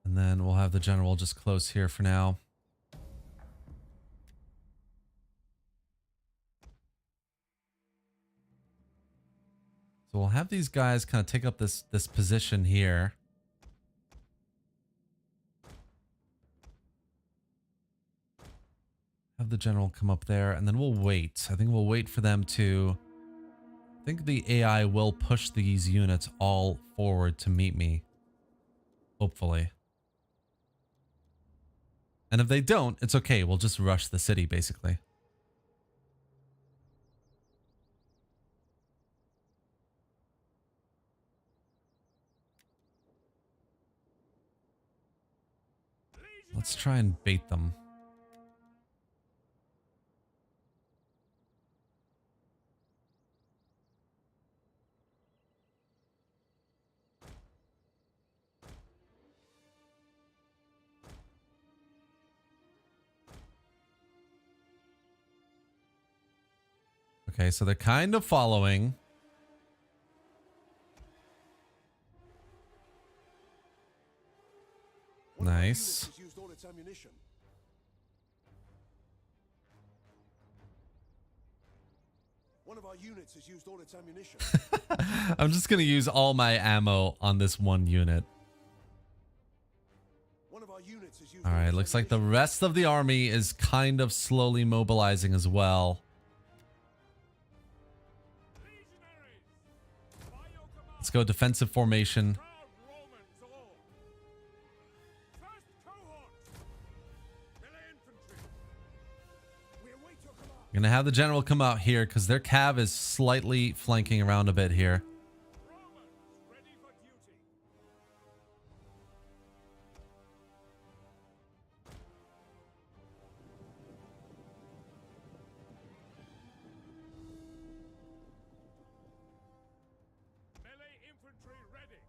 And then we'll have the general just close here for now. So we'll have these guys kind of take up this position here. Have the general come up there, and then we'll wait. I think we'll wait for them to... I think the AI will push these units all forward to meet me. Hopefully. And if they don't, it's okay. We'll just rush the city, basically. Let's try and bait them. Okay, so they're kind of following. One of our Nice. units has used all its ammunition. One of our units has used all its ammunition. I'm just going to use all my ammo on this one unit. One of our units has used All right, its looks like the ammunition. rest of the army is kind of slowly mobilizing as well. Legionaries! By your command, Let's go defensive formation. proud Romans all! First cohort! Melee infantry! We await your command. I'm gonna have the general come out here because their cav is slightly flanking around a bit here. Romans, ready for duty! Melee infantry ready!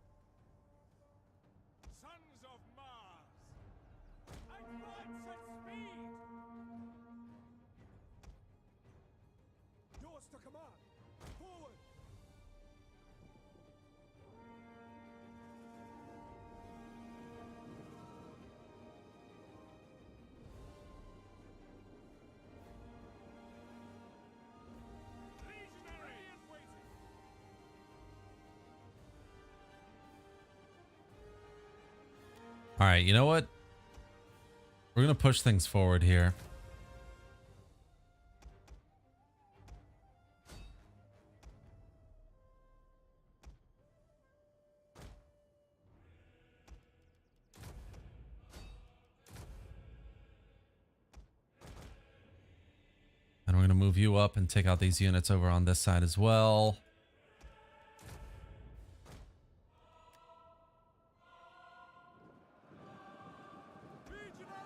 Sons of Mars! Advance at speed! Yours to command. Forward. Legionary and waiting! All right, you know what? We're gonna push things forward here. And we're gonna move you up and take out these units over on this side as well. Legionaries!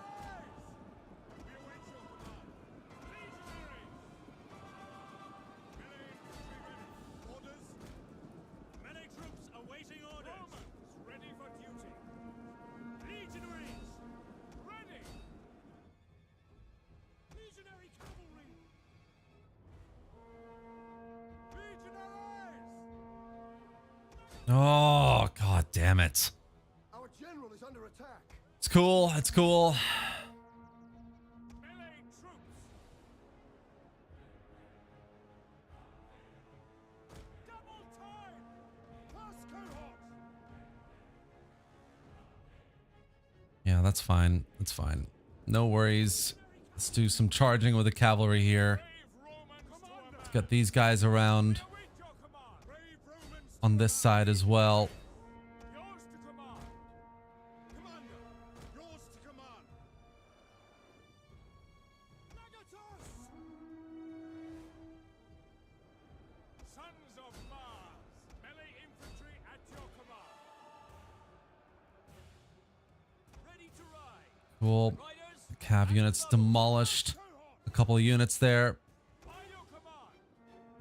We await your command! Legionaries! Melee infantry ready! Orders! Melee troops awaiting orders! Romans, ready for duty! Legionaries! Ready! Legionary cavalry! Legionaries! Oh, god damn it. Our general is under attack. It's cool. It's cool. Melee troops! Double time! First cohort! Yeah, that's fine. That's fine. No worries. Let's do some charging with the cavalry here. Brave Romans to Let's get these guys around await your command! Brave Romans on this side as well. yours to command! Commander, yours to command. Negatus! Sons of Mars! Melee infantry at your command! Ready to ride! Cool. Riders! Cav units demolished. A couple of units there. By your command!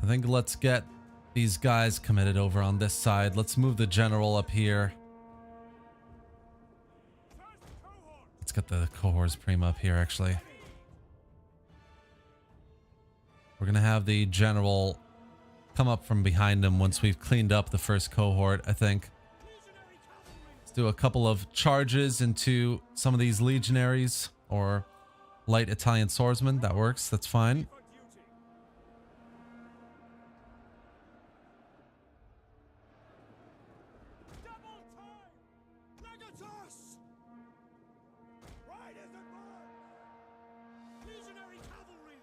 I think let's get these guys committed over on this side. Let's move the general up here. First cohort! Let's get the cohorts prima up here, actually. We're going to have the general come up from behind him once we've cleaned up the first cohort, I think. Legionary cavalry! Let's do a couple of charges into some of these legionaries or light Italian swordsmen. That works. That's fine. For duty! Double time! Negatus! Riders advance! Legionary cavalry!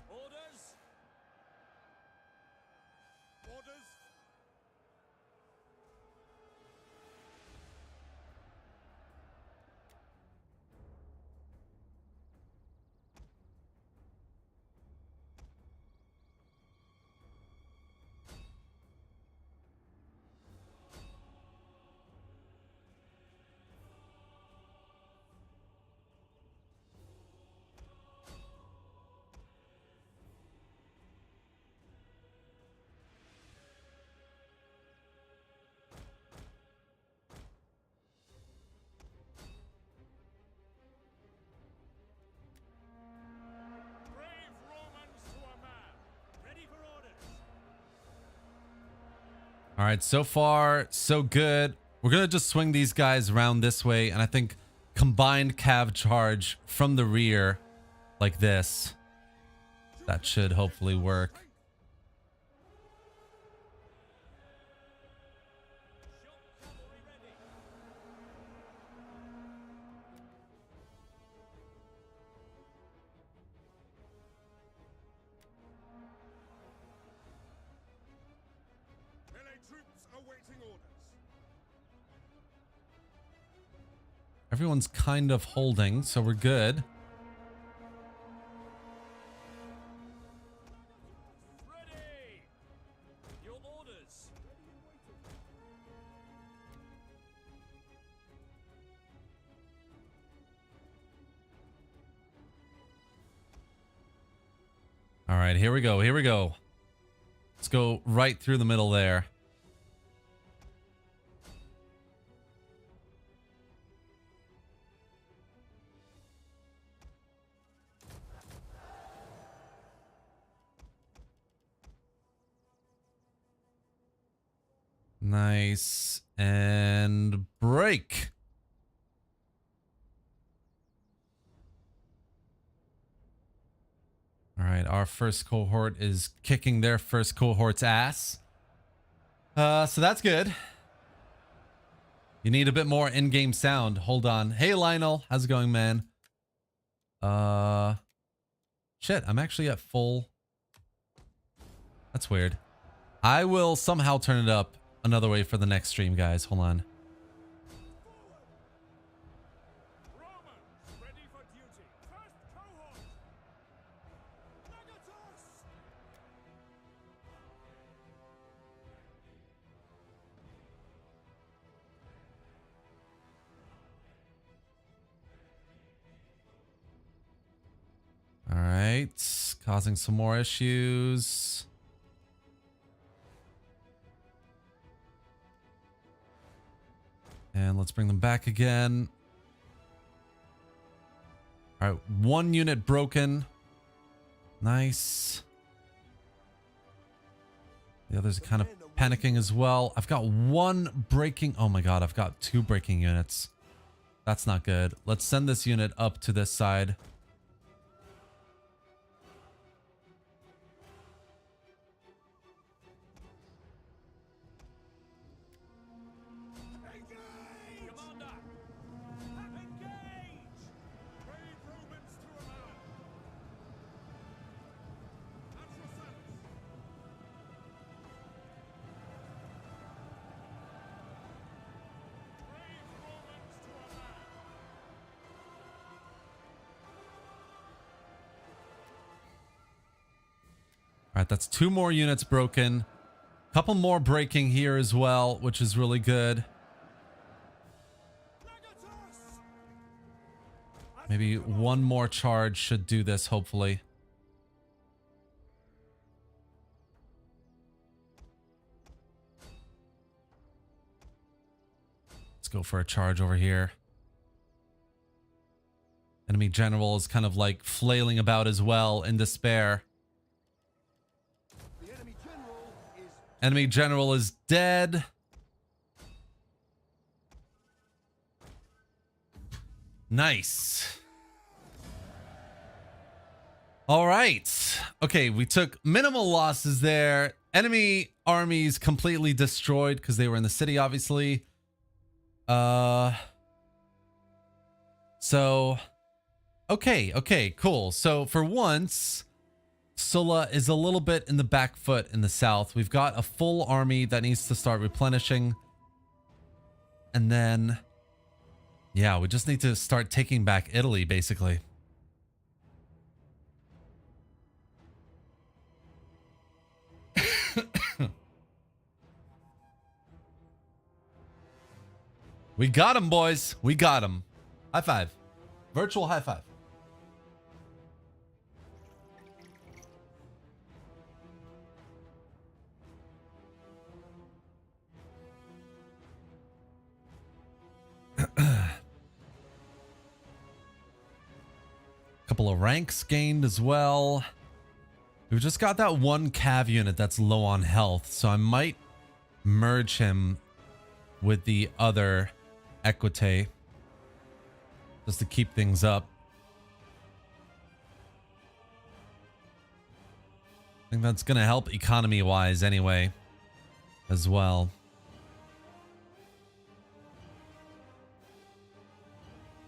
Orders! Orders. All right, so far, so good. We're going to just swing these guys around this way, and I think combined cav charge from the rear like this. That should hopefully work. Melee troops awaiting orders. Everyone's kind of holding, so we're good. Ready! Your orders. All right, here we go. Here we go. Let's go right through the middle there. Nice. And break. All right, our first cohort is kicking their first cohort's ass. So that's good. You need a bit more in-game sound. Hold on. Hey, Lionel. How's it going, man? Shit, I'm actually at full. That's weird. I will somehow turn it up another way for the next stream, guys. Hold on. Romans, ready for duty. First cohort. Negatus! All right. Causing some more issues. And let's bring them back again. All right. One unit broken. Nice. The others are kind of panicking as well. I've got one breaking. Oh my God. I've got two breaking units. That's not good. Let's send this unit up to this side. Commander! Engage! Brave Romans to a man! At your service! Brave Romans to a man! All right. That's two more units broken. Couple more breaking here as well, which is really good. Negatus! Maybe one more charge should do this, hopefully. Let's go for a charge over here. Enemy general is kind of like flailing about as well in despair. The enemy general is Enemy general is dead. Nice. All right. Okay, we took minimal losses there. Enemy armies completely destroyed because they were in the city, obviously. So okay, cool. So for once, Sulla is a little bit in the back foot in the south. We've got a full army that needs to start replenishing. And then, yeah, we just need to start taking back Italy, basically. We got him, boys. We got him. High five. Virtual high five. Couple of ranks gained as well. We've just got that one cav unit that's low on health, so I might merge him with the other equite just to keep things up. I think that's going to help economy-wise anyway, as well.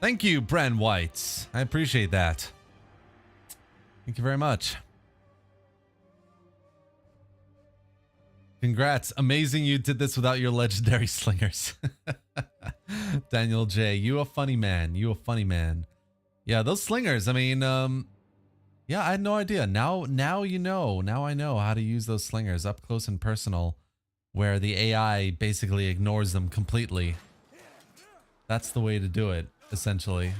Thank you, Bren White. I appreciate that. Thank you very much. Congrats. Amazing you did this without your legendary slingers. Daniel J. You a funny man. You a funny man. Yeah, those slingers, I mean, yeah, I had no idea. Now you know. Now I know how to use those slingers up close and personal, where the AI basically ignores them completely. That's the way to do it, essentially.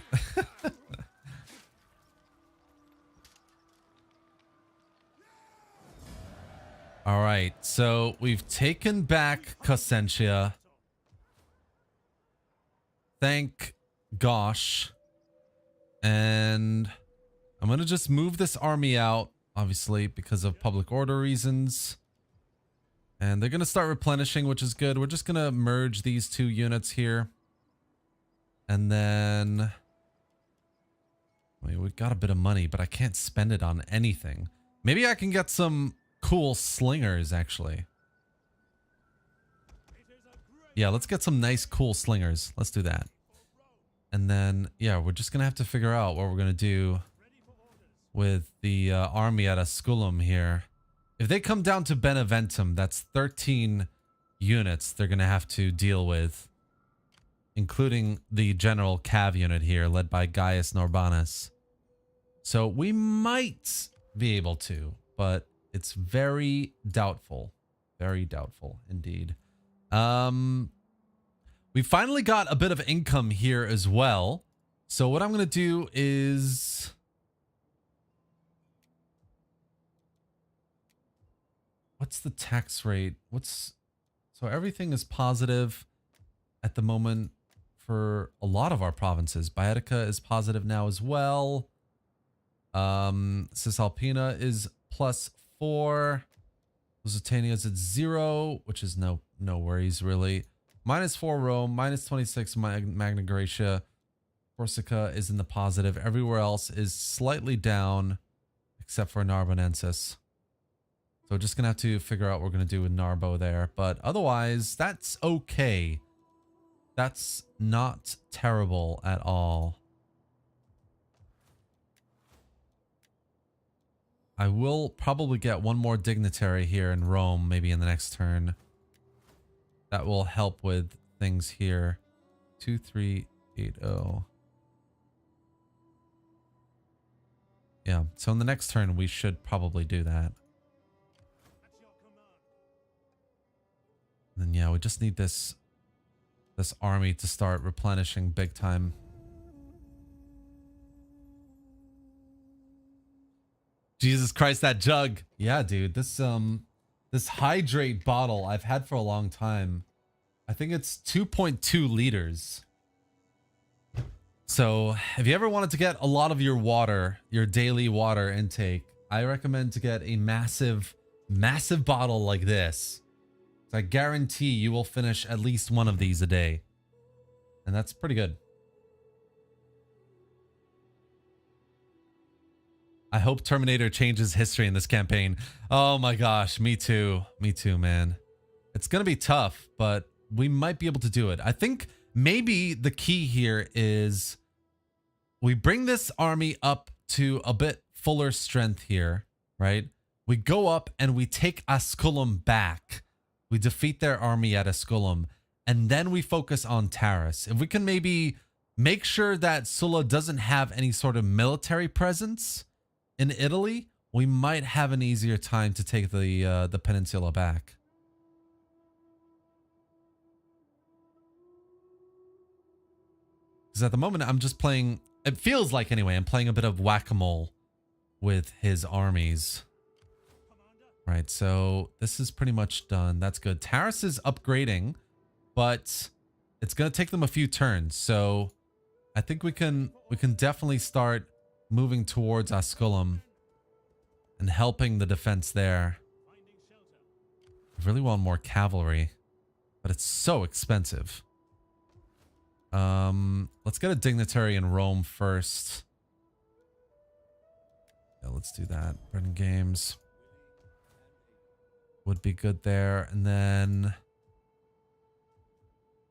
All right, so we've taken back Cosentia. Thank gosh. And I'm going to just move this army out, obviously, because of public order reasons. And they're going to start replenishing, which is good. We're just going to merge these two units here. And then... I mean, we've got a bit of money, but I can't spend it on anything. Maybe I can get some cool slingers, actually. Yeah, let's get some nice, cool slingers. Let's do that. And then, yeah, we're just going to have to figure out what we're going to do with the army at Asculum here. If they come down to Beneventum, that's 13 units they're going to have to deal with, including the general cav unit here, led by Gaius Norbanus. So we might be able to, but it's very doubtful. Very doubtful indeed. We finally got a bit of income here as well. So what I'm going to do is... What's the tax rate? So everything is positive at the moment for a lot of our provinces. Baetica is positive now as well. Cisalpina is +4. Lusitania is at 0, which is no worries really. -4 Rome, -26 Magna Graecia. Corsica is in the positive. Everywhere else is slightly down, except for Narbonensis. So we're just going to have to figure out what we're going to do with Narbo there. But otherwise, that's okay. That's not terrible at all. I will probably get one more dignitary here in Rome, maybe in the next turn. That will help with things here. 2380. Yeah, so in the next turn, we should probably do that. And then, yeah, we just need this army to start replenishing big time. Jesus Christ, that jug. Yeah, dude, this hydrate bottle I've had for a long time. I think it's 2.2 liters. So if you ever wanted to get a lot of your water, your daily water intake, I recommend to get a massive bottle like this. So I guarantee you will finish at least one of these a day. And that's pretty good. I hope Terminator changes history in this campaign. Oh my gosh, me too. Me too, man. It's going to be tough, but we might be able to do it. I think maybe the key here is we bring this army up to a bit fuller strength here, right? We go up and we take Asculum back. We defeat their army at Asculum, and then we focus on Taris. If we can maybe make sure that Sulla doesn't have any sort of military presence in Italy, we might have an easier time to take the peninsula back. Because at the moment, I'm just playing... It feels like, anyway, I'm playing a bit of whack-a-mole with his armies. Right, so this is pretty much done. That's good. Taris is upgrading, but it's going to take them a few turns. So I think we can definitely start moving towards Asculum and helping the defense there. I really want more cavalry. but it's so expensive. Let's get a dignitary in Rome first. Yeah, let's do that. Britain Games would be good there. And then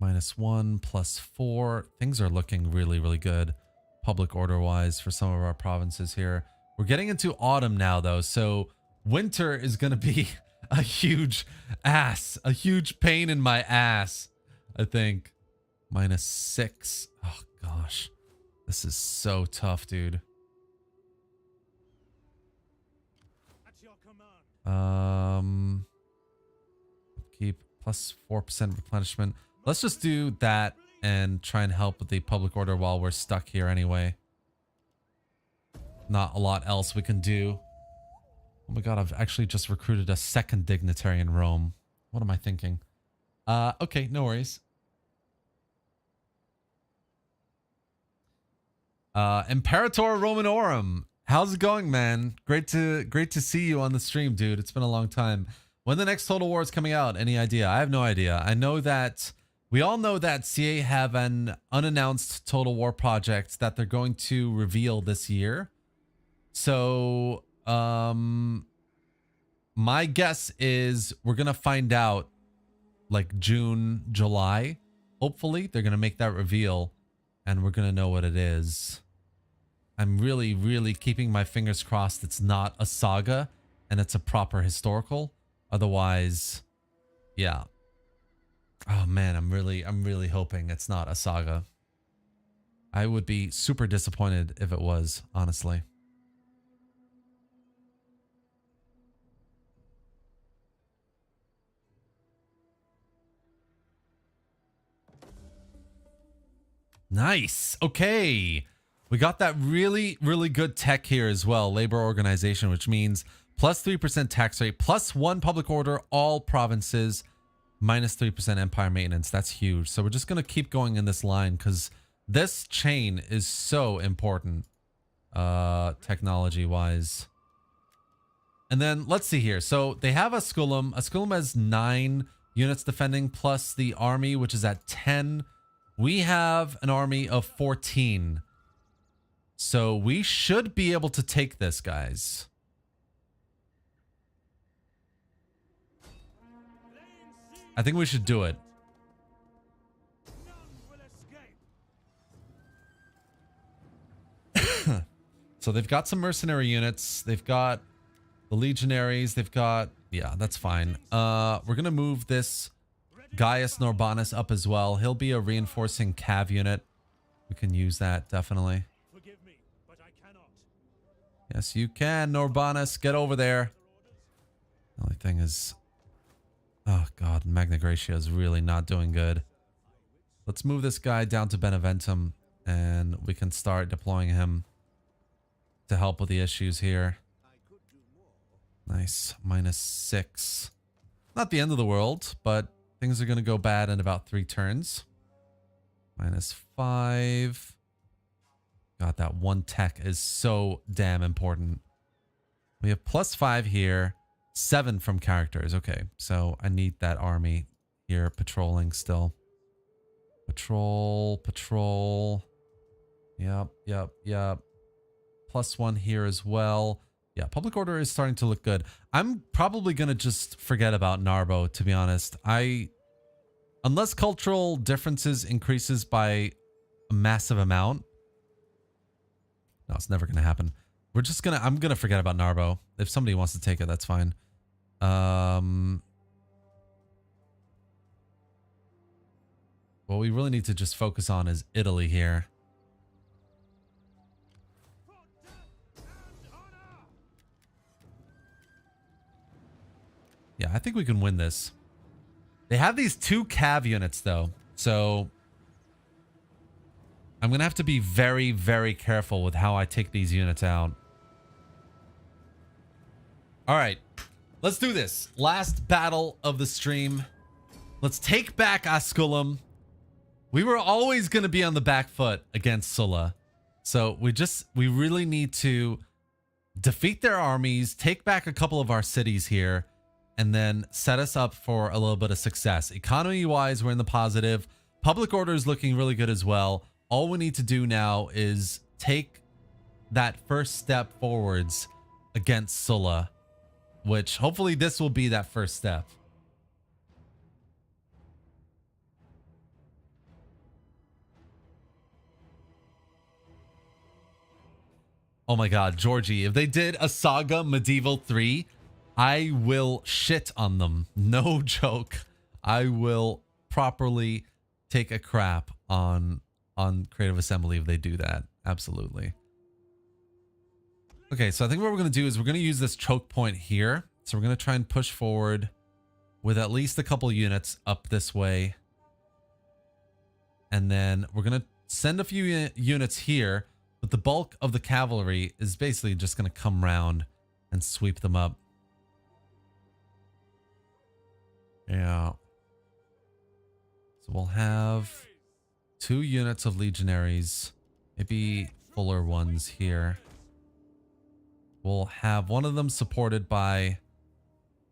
-1, +4. Things are looking really, really good public order wise for some of our provinces here. We're getting into autumn now though, so winter is going to be a huge pain in my ass, I think. -6. Oh gosh, this is so tough, dude. At your command. Keep +4% replenishment. Let's just do that and try and help with the public order while we're stuck here anyway. Not a lot else we can do. Oh my god, I've actually just recruited a second dignitary in Rome. What am I thinking? Okay, no worries. Imperator Romanorum. How's it going, man? Great to see you on the stream, dude. It's been a long time. When the next Total War is coming out? Any idea? I have no idea. I know that we all know that CA have an unannounced Total War project that they're going to reveal this year. So, my guess is we're going to find out like June, July. Hopefully, they're going to make that reveal and we're going to know what it is. I'm really, really keeping my fingers crossed it's not a saga and it's a proper historical. Otherwise, yeah. Oh man, I'm really hoping it's not a saga. I would be super disappointed if it was, honestly. Nice. Okay. We got that really, really good tech here as well. Labor organization, which means +3% tax rate, +1 public order, all provinces, -3% empire maintenance. That's huge. So we're just going to keep going in this line because this chain is so important technology wise. And then let's see here. So they have a Asculum. Asculum has 9 units defending plus the army, which is at 10. We have an army of 14. So we should be able to take this, guys. I think we should do it. None will escape. So they've got some mercenary units. They've got the legionaries. They've got... Yeah, that's fine. We're going to move this Gaius Norbanus up as well. He'll be a reinforcing cav unit. We can use that, definitely. Forgive me, but I cannot. Yes, you can, Norbanus. Get over there. The only thing is... Oh, God. Magna Graecia is really not doing good. Let's move this guy down to Beneventum, and we can start deploying him to help with the issues here. Nice. -6. Not the end of the world, but things are going to go bad in about 3 turns. -5. God, that one tech is so damn important. We have +5 here. 7 from characters. Okay, so I need that army here patrolling still. Patrol. Yep. +1 here as well. Yeah, public order is starting to look good. I'm probably going to just forget about Narbo, to be honest. Unless cultural differences increases by a massive amount. No, it's never going to happen. I'm going to forget about Narbo. If somebody wants to take it, that's fine. What we really need to just focus on is Italy here. Yeah, I think we can win this. They have these 2 cav units though, so I'm gonna have to be very, very careful with how I take these units out. All right, let's do this. Last battle of the stream. Let's take back Asculum. We were always gonna be on the back foot against Sulla, so we really need to defeat their armies, take back a couple of our cities here, and then set us up for a little bit of success. Economy wise, we're in the positive. Public order is looking really good as well. All we need to do now is take that first step forwards against Sulla, which hopefully this will be that first step. Oh my god, Georgie, if they did a Saga Medieval 3, I will shit on them. No joke. I will properly take a crap on Creative Assembly if they do that. Absolutely. Okay, so I think what we're going to do is we're going to use this choke point here. So we're going to try and push forward with at least a couple units up this way. And then we're going to send a few units here. But the bulk of the cavalry is basically just going to come round and sweep them up. Yeah. So we'll have 2 units of legionaries, maybe fuller ones here. We'll have one of them supported by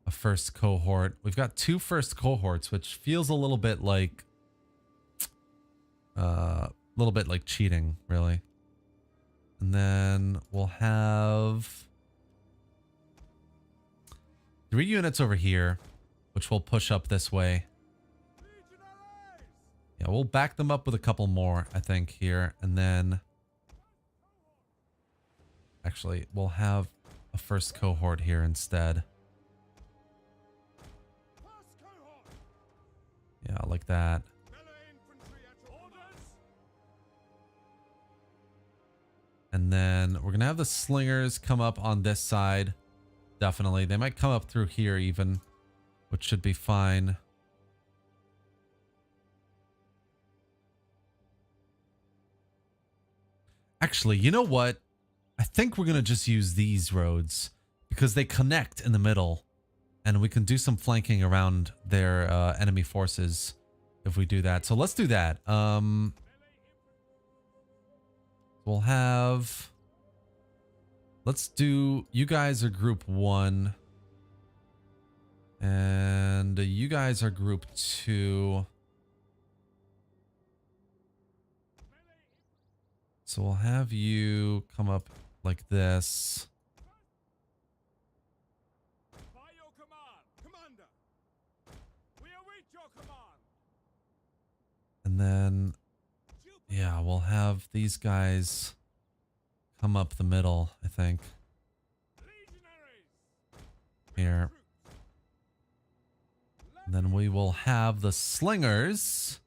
a first cohort. We've got 2 first cohorts, which feels a little bit like cheating, really. And then we'll have 3 units over here, which we'll push up this way. Yeah, we'll back them up with a couple more, I think, here. And then actually, we'll have a first cohort here instead. Yeah, like that. And then we're going to have the slingers come up on this side. Definitely. They might come up through here even, which should be fine. Actually, you know what? I think we're going to just use these roads because they connect in the middle. And we can do some flanking around their enemy forces if we do that. So let's do that. We'll have... Let's do... You guys are group 1. And you guys are group 2. So we'll have you come up like this. By your command, Commander. We await your command. And then... Yeah, we'll have these guys come up the middle, I think. Here. And then we will have the slingers.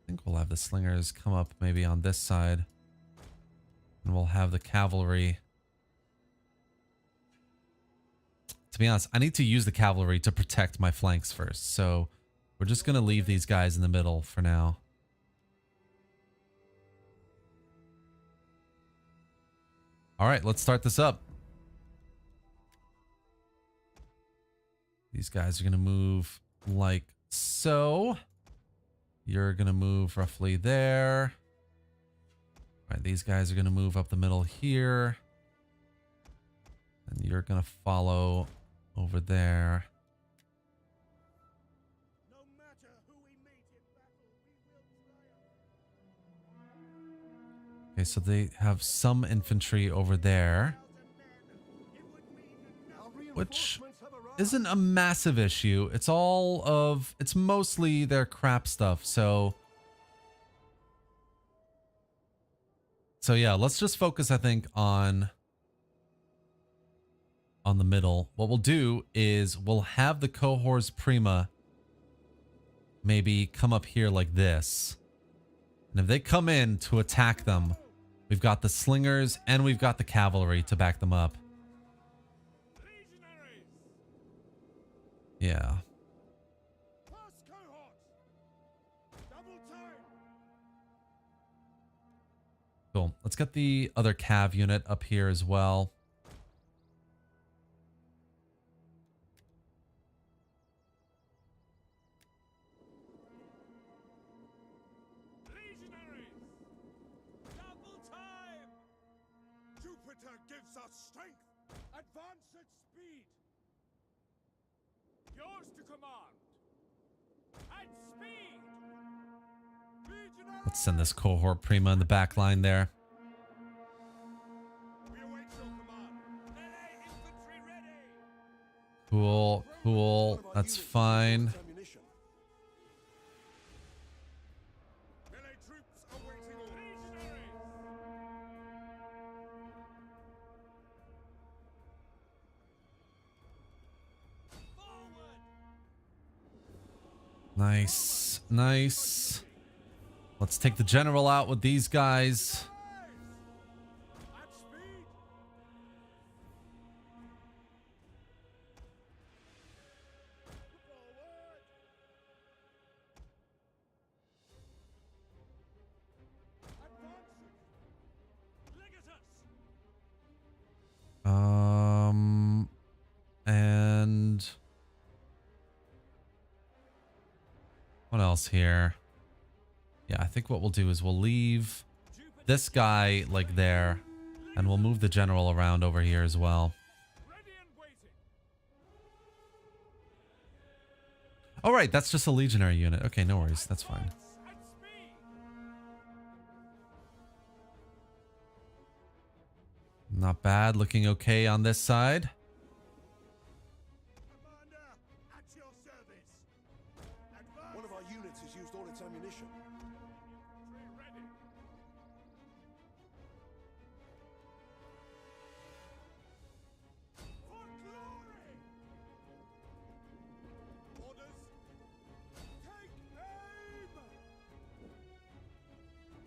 I think we'll have the slingers come up maybe on this side. And we'll have the cavalry. To be honest, I need to use the cavalry to protect my flanks first. So we're just going to leave these guys in the middle for now. All right, let's start this up. These guys are going to move like so. You're going to move roughly there. All right, these guys are going to move up the middle here. And you're going to follow over there. Okay, so they have some infantry over there, which isn't a massive issue. It's mostly their crap stuff. So yeah, let's just focus, I think, on the middle. What we'll do is we'll have the cohorts prima maybe come up here like this. And if they come in to attack them, we've got the slingers and we've got the cavalry to back them up. Yeah. Cool. Let's get the other cav unit up here as well. Jupiter gives us strength. Advance at speed. Yours to command. At speed. Legionary. Let's send this cohort prima in the back line there. We await your command. Melee infantry ready. Cool, cool. One of our That's units has used all fine. its ammunition. Melee troops awaiting orders. Legionaries. Forward. Nice, nice. Let's take the general out with these guys. At speed. Forward. Advancing. Legatus. And what else here? Yeah, I think what we'll do is we'll leave this guy like there, and we'll move the general around over here as well. Ready and waiting. All right, that's just a legionary unit. Okay, no worries. That's fine. At speed. Not bad. Looking okay on this side. Commander, at your service. Advance. One of our units has used all its ammunition. Infantry ready. For glory. Orders. Take aim.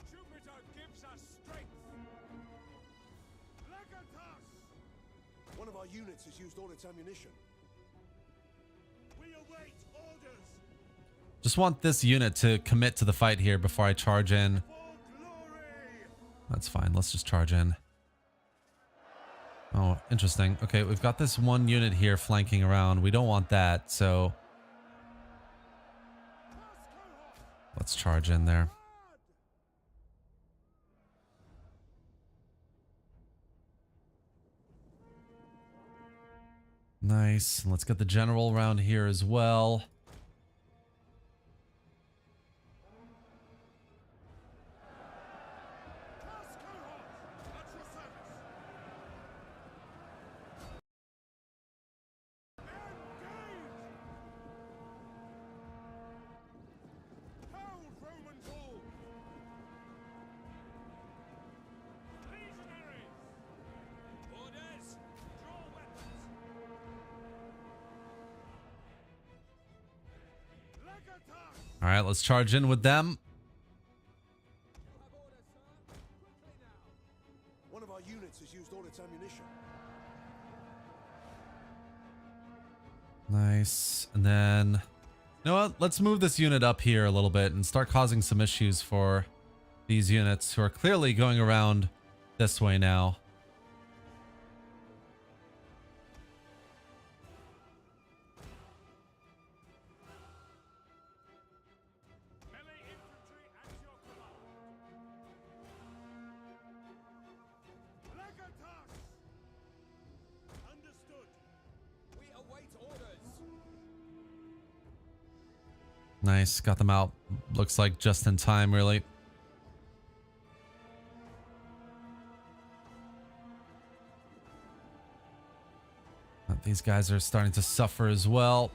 Jupiter gives us strength. Legatus. One of our units has used all its ammunition. We await orders. Just want this unit to commit to the fight here before I charge in. For glory. That's fine. Let's just charge in. Oh, interesting. Okay, we've got this one unit here flanking around. We don't want that, so let's charge in there. Nice. Let's get the general around here as well. All right, let's charge in with them. One of our units has used all its ammunition. Nice. And then, you know what? Let's move this unit up here a little bit and start causing some issues for these units who are clearly going around this way now. Melee infantry at your command. Legatus. Understood. We await orders. Nice. Got them out. Looks like just in time, really. These guys are starting to suffer as well.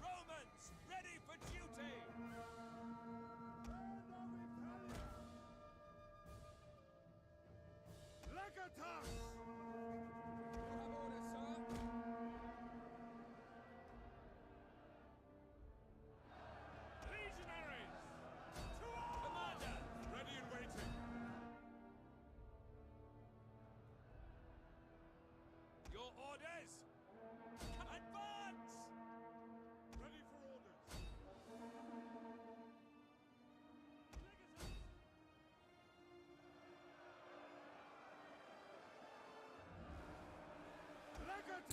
Romans, ready for duty. Legatus. You have orders, sir. Legionaries, to arms. Commander, ready and waiting. Your orders. Advance. Ready for orders.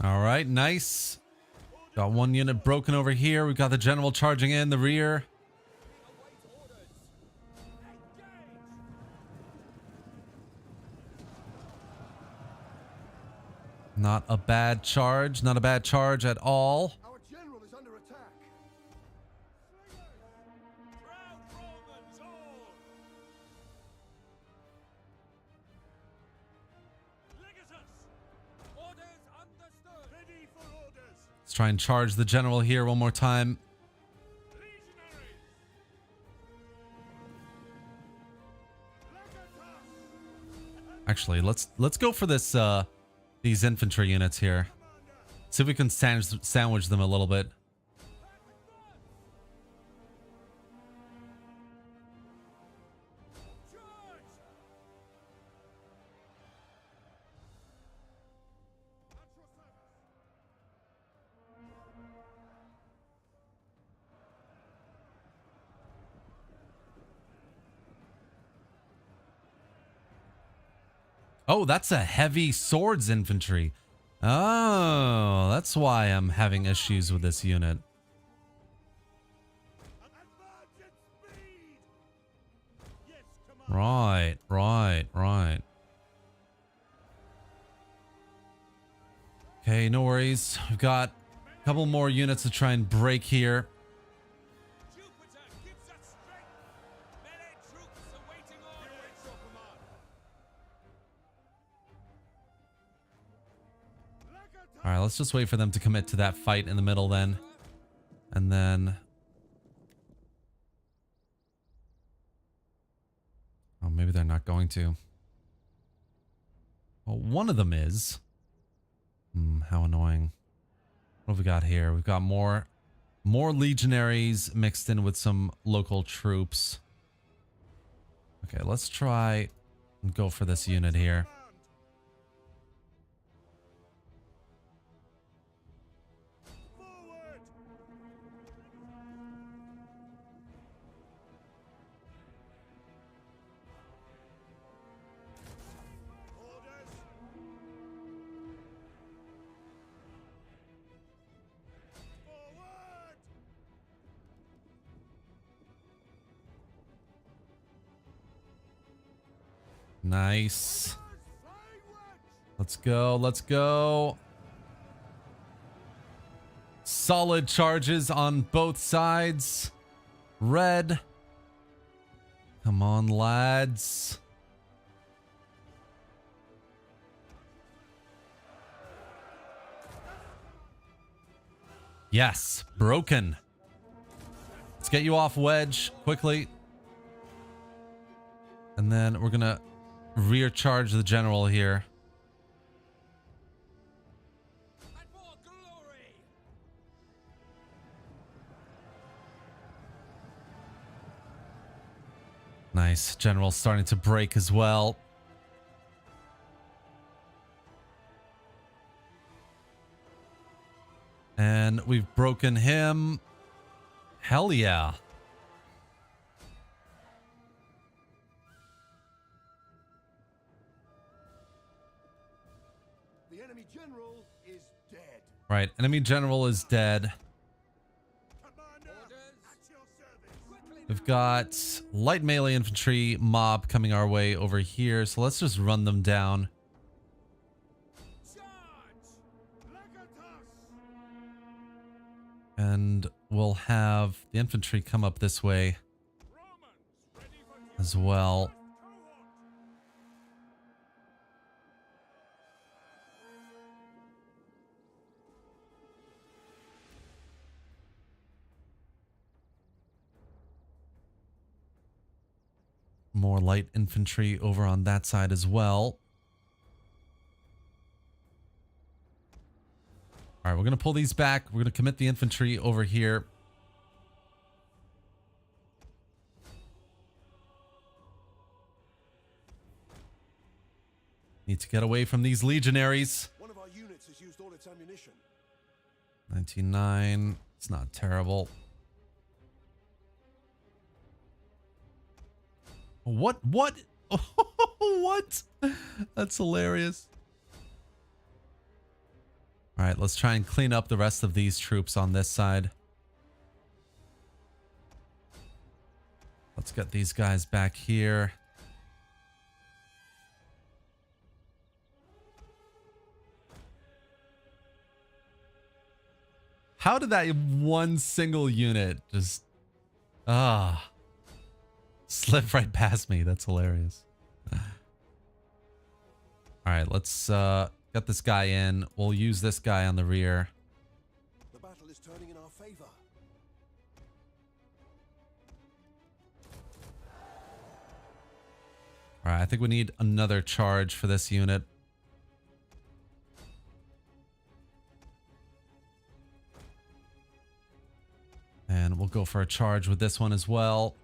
All right, nice. Got one unit broken over here. We've got the general charging in the rear. Await orders. Engage. Not a bad charge. Not a bad charge at all. Our general is under attack. Proud Romans all! Legatus! Orders understood! Ready for orders. Let's try and charge the general here one more time. Legionaries! Actually, let's go for this these infantry units here. See if we can sandwich them a little bit. Charge! At your service! Oh, that's a heavy swords infantry. Oh, that's why I'm having issues with this unit. Advance at speed. Yes, command. Right. Okay, no worries. We've got a couple more units to try and break here. Jupiter gives us strength! Melee troops awaiting orders! Your command! All right, let's just wait for them to commit to that fight in the middle then. And then... oh, maybe they're not going to. Well, one of them is. How annoying. What have we got here? We've got more legionaries mixed in with some local troops. Okay, let's try and go for this unit here. Forward. Orders. Forward. Nice. Flying wedge. Let's go. Solid charges on both sides. Red. Come on, lads. Yes, broken. Let's get you off wedge quickly. And then we're gonna rear charge the general here. And for glory! Nice. General starting to break as well. And we've broken him. Hell yeah. The enemy general is dead. Right. Enemy general is dead. Commander, at your service. We've got light melee infantry mob coming our way over here. So let's just run them down. Charge! Legatus. And we'll have the infantry come up this way Romans, ready for duty! as well. Cohort! More light infantry over on that side as well. All right, we're going to pull these back. We're going to commit the infantry over here. Need to get away from these legionaries. One of our units has used all its ammunition. 99. It's not terrible. What? What? What? That's hilarious. All right, let's try and clean up the rest of these troops on this side. Let's get these guys back here. How did that one single unit just slip right past me? That's hilarious. All right, let's get this guy in. We'll use this guy on the rear. The battle is turning in our favor. All right, I think we need another charge for this unit. And we'll go for a charge with this one as well.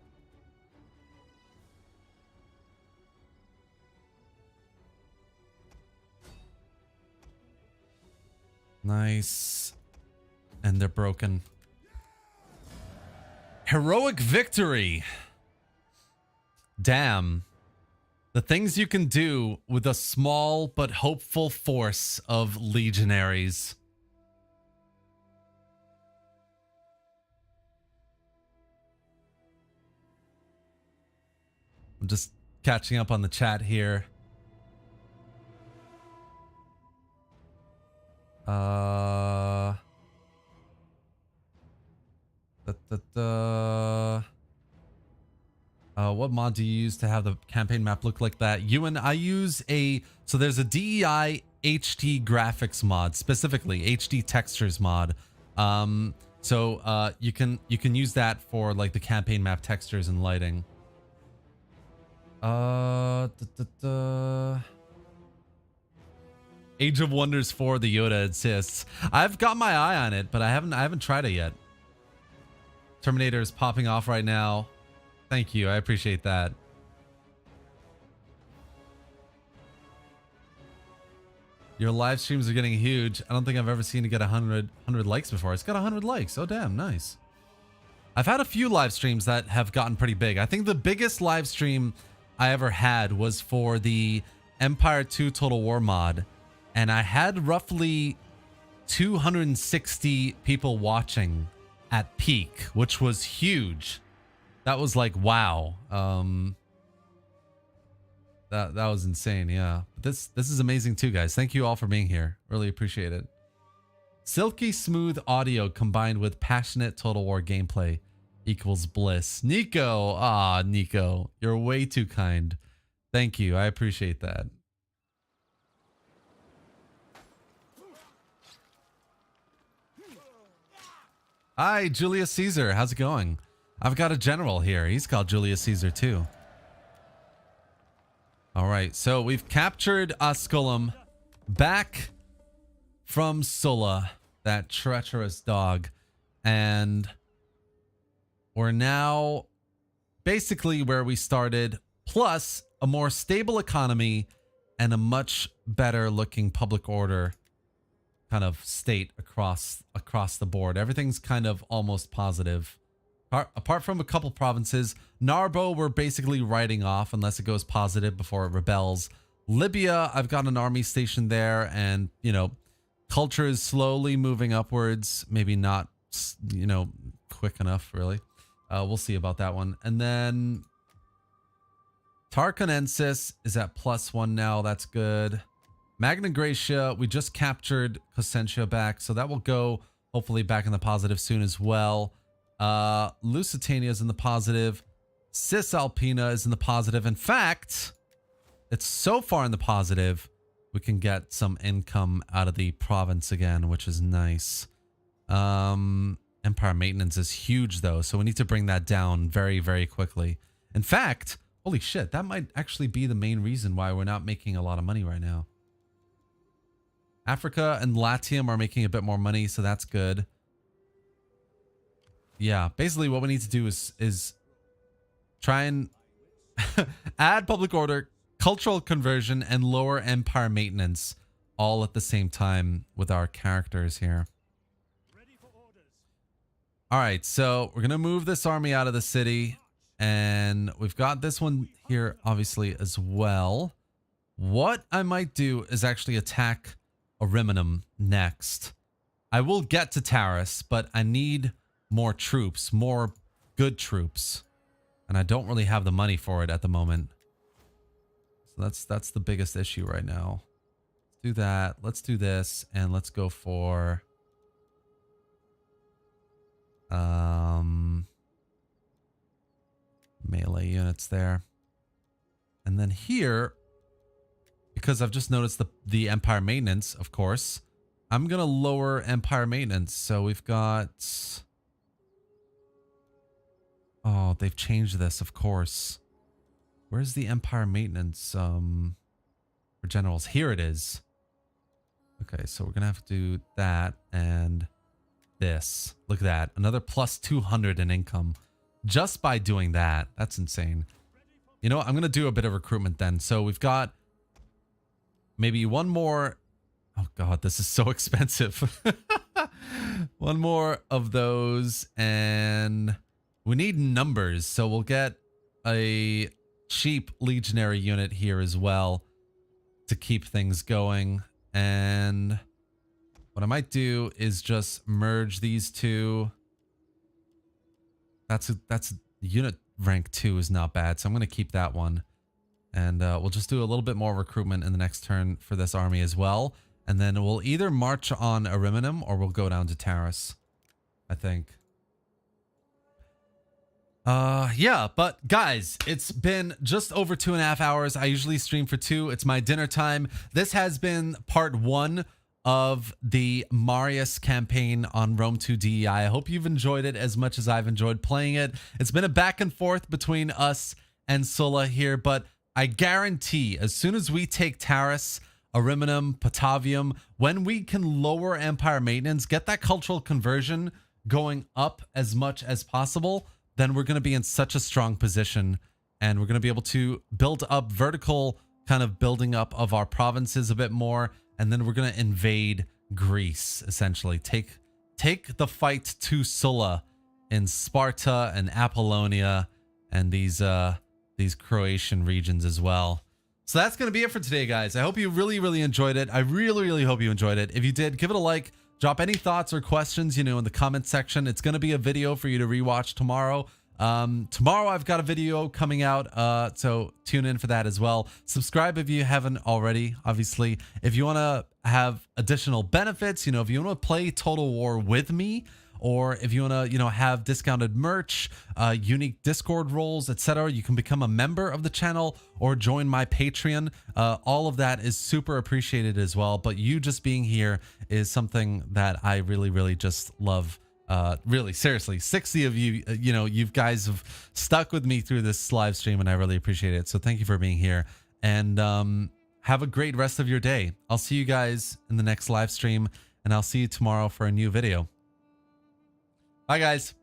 Nice. And they're broken. Heroic victory. Damn. The things you can do with a small but hopeful force of legionaries. I'm just catching up on the chat here. What mod do you use to have the campaign map look like that? Ewan, I use so there's a DEI HD graphics mod, specifically HD textures mod. So you can use that for like the campaign map textures and lighting. Age of Wonders 4, the Yoda insists. I've got my eye on it, but I haven't tried it yet. Terminator is popping off right now. Thank you. I appreciate that. Your live streams are getting huge. I don't think I've ever seen it get 100 likes before. It's got 100 likes. Oh, damn. Nice. I've had a few live streams that have gotten pretty big. I think the biggest live stream I ever had was for the Empire 2 Total War mod. And I had roughly 260 people watching at peak, which was huge. That was like, wow. That was insane. Yeah. But this is amazing too, guys. Thank you all for being here. Really appreciate it. Silky smooth audio combined with passionate Total War gameplay equals bliss. Nico. Ah, Nico. You're way too kind. Thank you. I appreciate that. Hi, Julius Caesar. How's it going? I've got a general here. He's called Julius Caesar too. All right, so we've captured Asculum back from Sulla, that treacherous dog, and we're now basically where we started, plus a more stable economy and a much better looking public order kind of state across the board. Everything's kind of almost positive. Apart from a couple provinces, Narbo we're basically writing off unless it goes positive before it rebels. Libya, I've got an army stationed there, and you know, culture is slowly moving upwards. Maybe not, you know, quick enough, really. We'll see about that one. And then Tarkonensis is at +1 now. That's good. Magna Graecia, we just captured Cosentia back, so that will go hopefully back in the positive soon as well. Lusitania is in the positive. Cisalpina is in the positive. In fact, it's so far in the positive, we can get some income out of the province again, which is nice. Empire maintenance is huge though, so we need to bring that down very, very quickly. In fact, holy shit, that might actually be the main reason why we're not making a lot of money right now. Africa and Latium are making a bit more money, so that's good. Yeah, basically what we need to do is try and add public order, cultural conversion, and lower empire maintenance all at the same time with our characters here. All right, so we're going to move this army out of the city, and we've got this one here obviously as well. What I might do is actually attack Ariminum next. I will get to Taris, but I need more troops, more good troops, and I don't really have the money for it at the moment. So that's the biggest issue right now. Let's do that. Let's do this, and let's go for Melee units there. And then here, because I've just noticed the Empire maintenance, of course, I'm going to lower Empire maintenance. So we've got... Oh, they've changed this, of course. Where's the Empire maintenance for generals? Here it is. Okay, so we're going to have to do that and this. Look at that. Another plus 200 in income just by doing that. That's insane. You know what? I'm going to do a bit of recruitment then. So we've got maybe one more. Oh, God, this is so expensive. One more of those. And we need numbers. So we'll get a cheap legionary unit here as well to keep things going. And what I might do is just merge these two. That's unit rank 2 is not bad, so I'm going to keep that one. And we'll just do a little bit more recruitment in the next turn for this army as well. And then we'll either march on Ariminum or we'll go down to Taris, I think. Yeah, but guys, it's been just over 2.5 hours. I usually stream for 2. It's my dinner time. This has been part 1 of the Marius campaign on Rome 2 DEI. I hope you've enjoyed it as much as I've enjoyed playing it. It's been a back and forth between us and Sulla here, but I guarantee as soon as we take Taris, Ariminum, Patavium, when we can lower Empire maintenance, get that cultural conversion going up as much as possible, then we're going to be in such a strong position and we're going to be able to build up vertical kind of building up of our provinces a bit more. And then we're going to invade Greece, essentially. Take the fight to Sulla in Sparta and Apollonia and these Croatian regions as well. So that's going to be it for today, guys. I hope you really, really enjoyed it. I really, really hope you enjoyed it. If you did, give it a like. Drop any thoughts or questions, in the comment section. It's going to be a video for you to rewatch tomorrow. Tomorrow I've got a video coming out, so tune in for that as well. Subscribe if you haven't already, obviously. If you want to have additional benefits, if you want to play Total War with me, or if you want to, have discounted merch, unique Discord roles, etc., you can become a member of the channel or join my Patreon. All of that is super appreciated as well. But you just being here is something that I really, really just love. Really, seriously, 60 of you, you guys have stuck with me through this live stream and I really appreciate it. So thank you for being here and have a great rest of your day. I'll see you guys in the next live stream and I'll see you tomorrow for a new video. Bye, guys.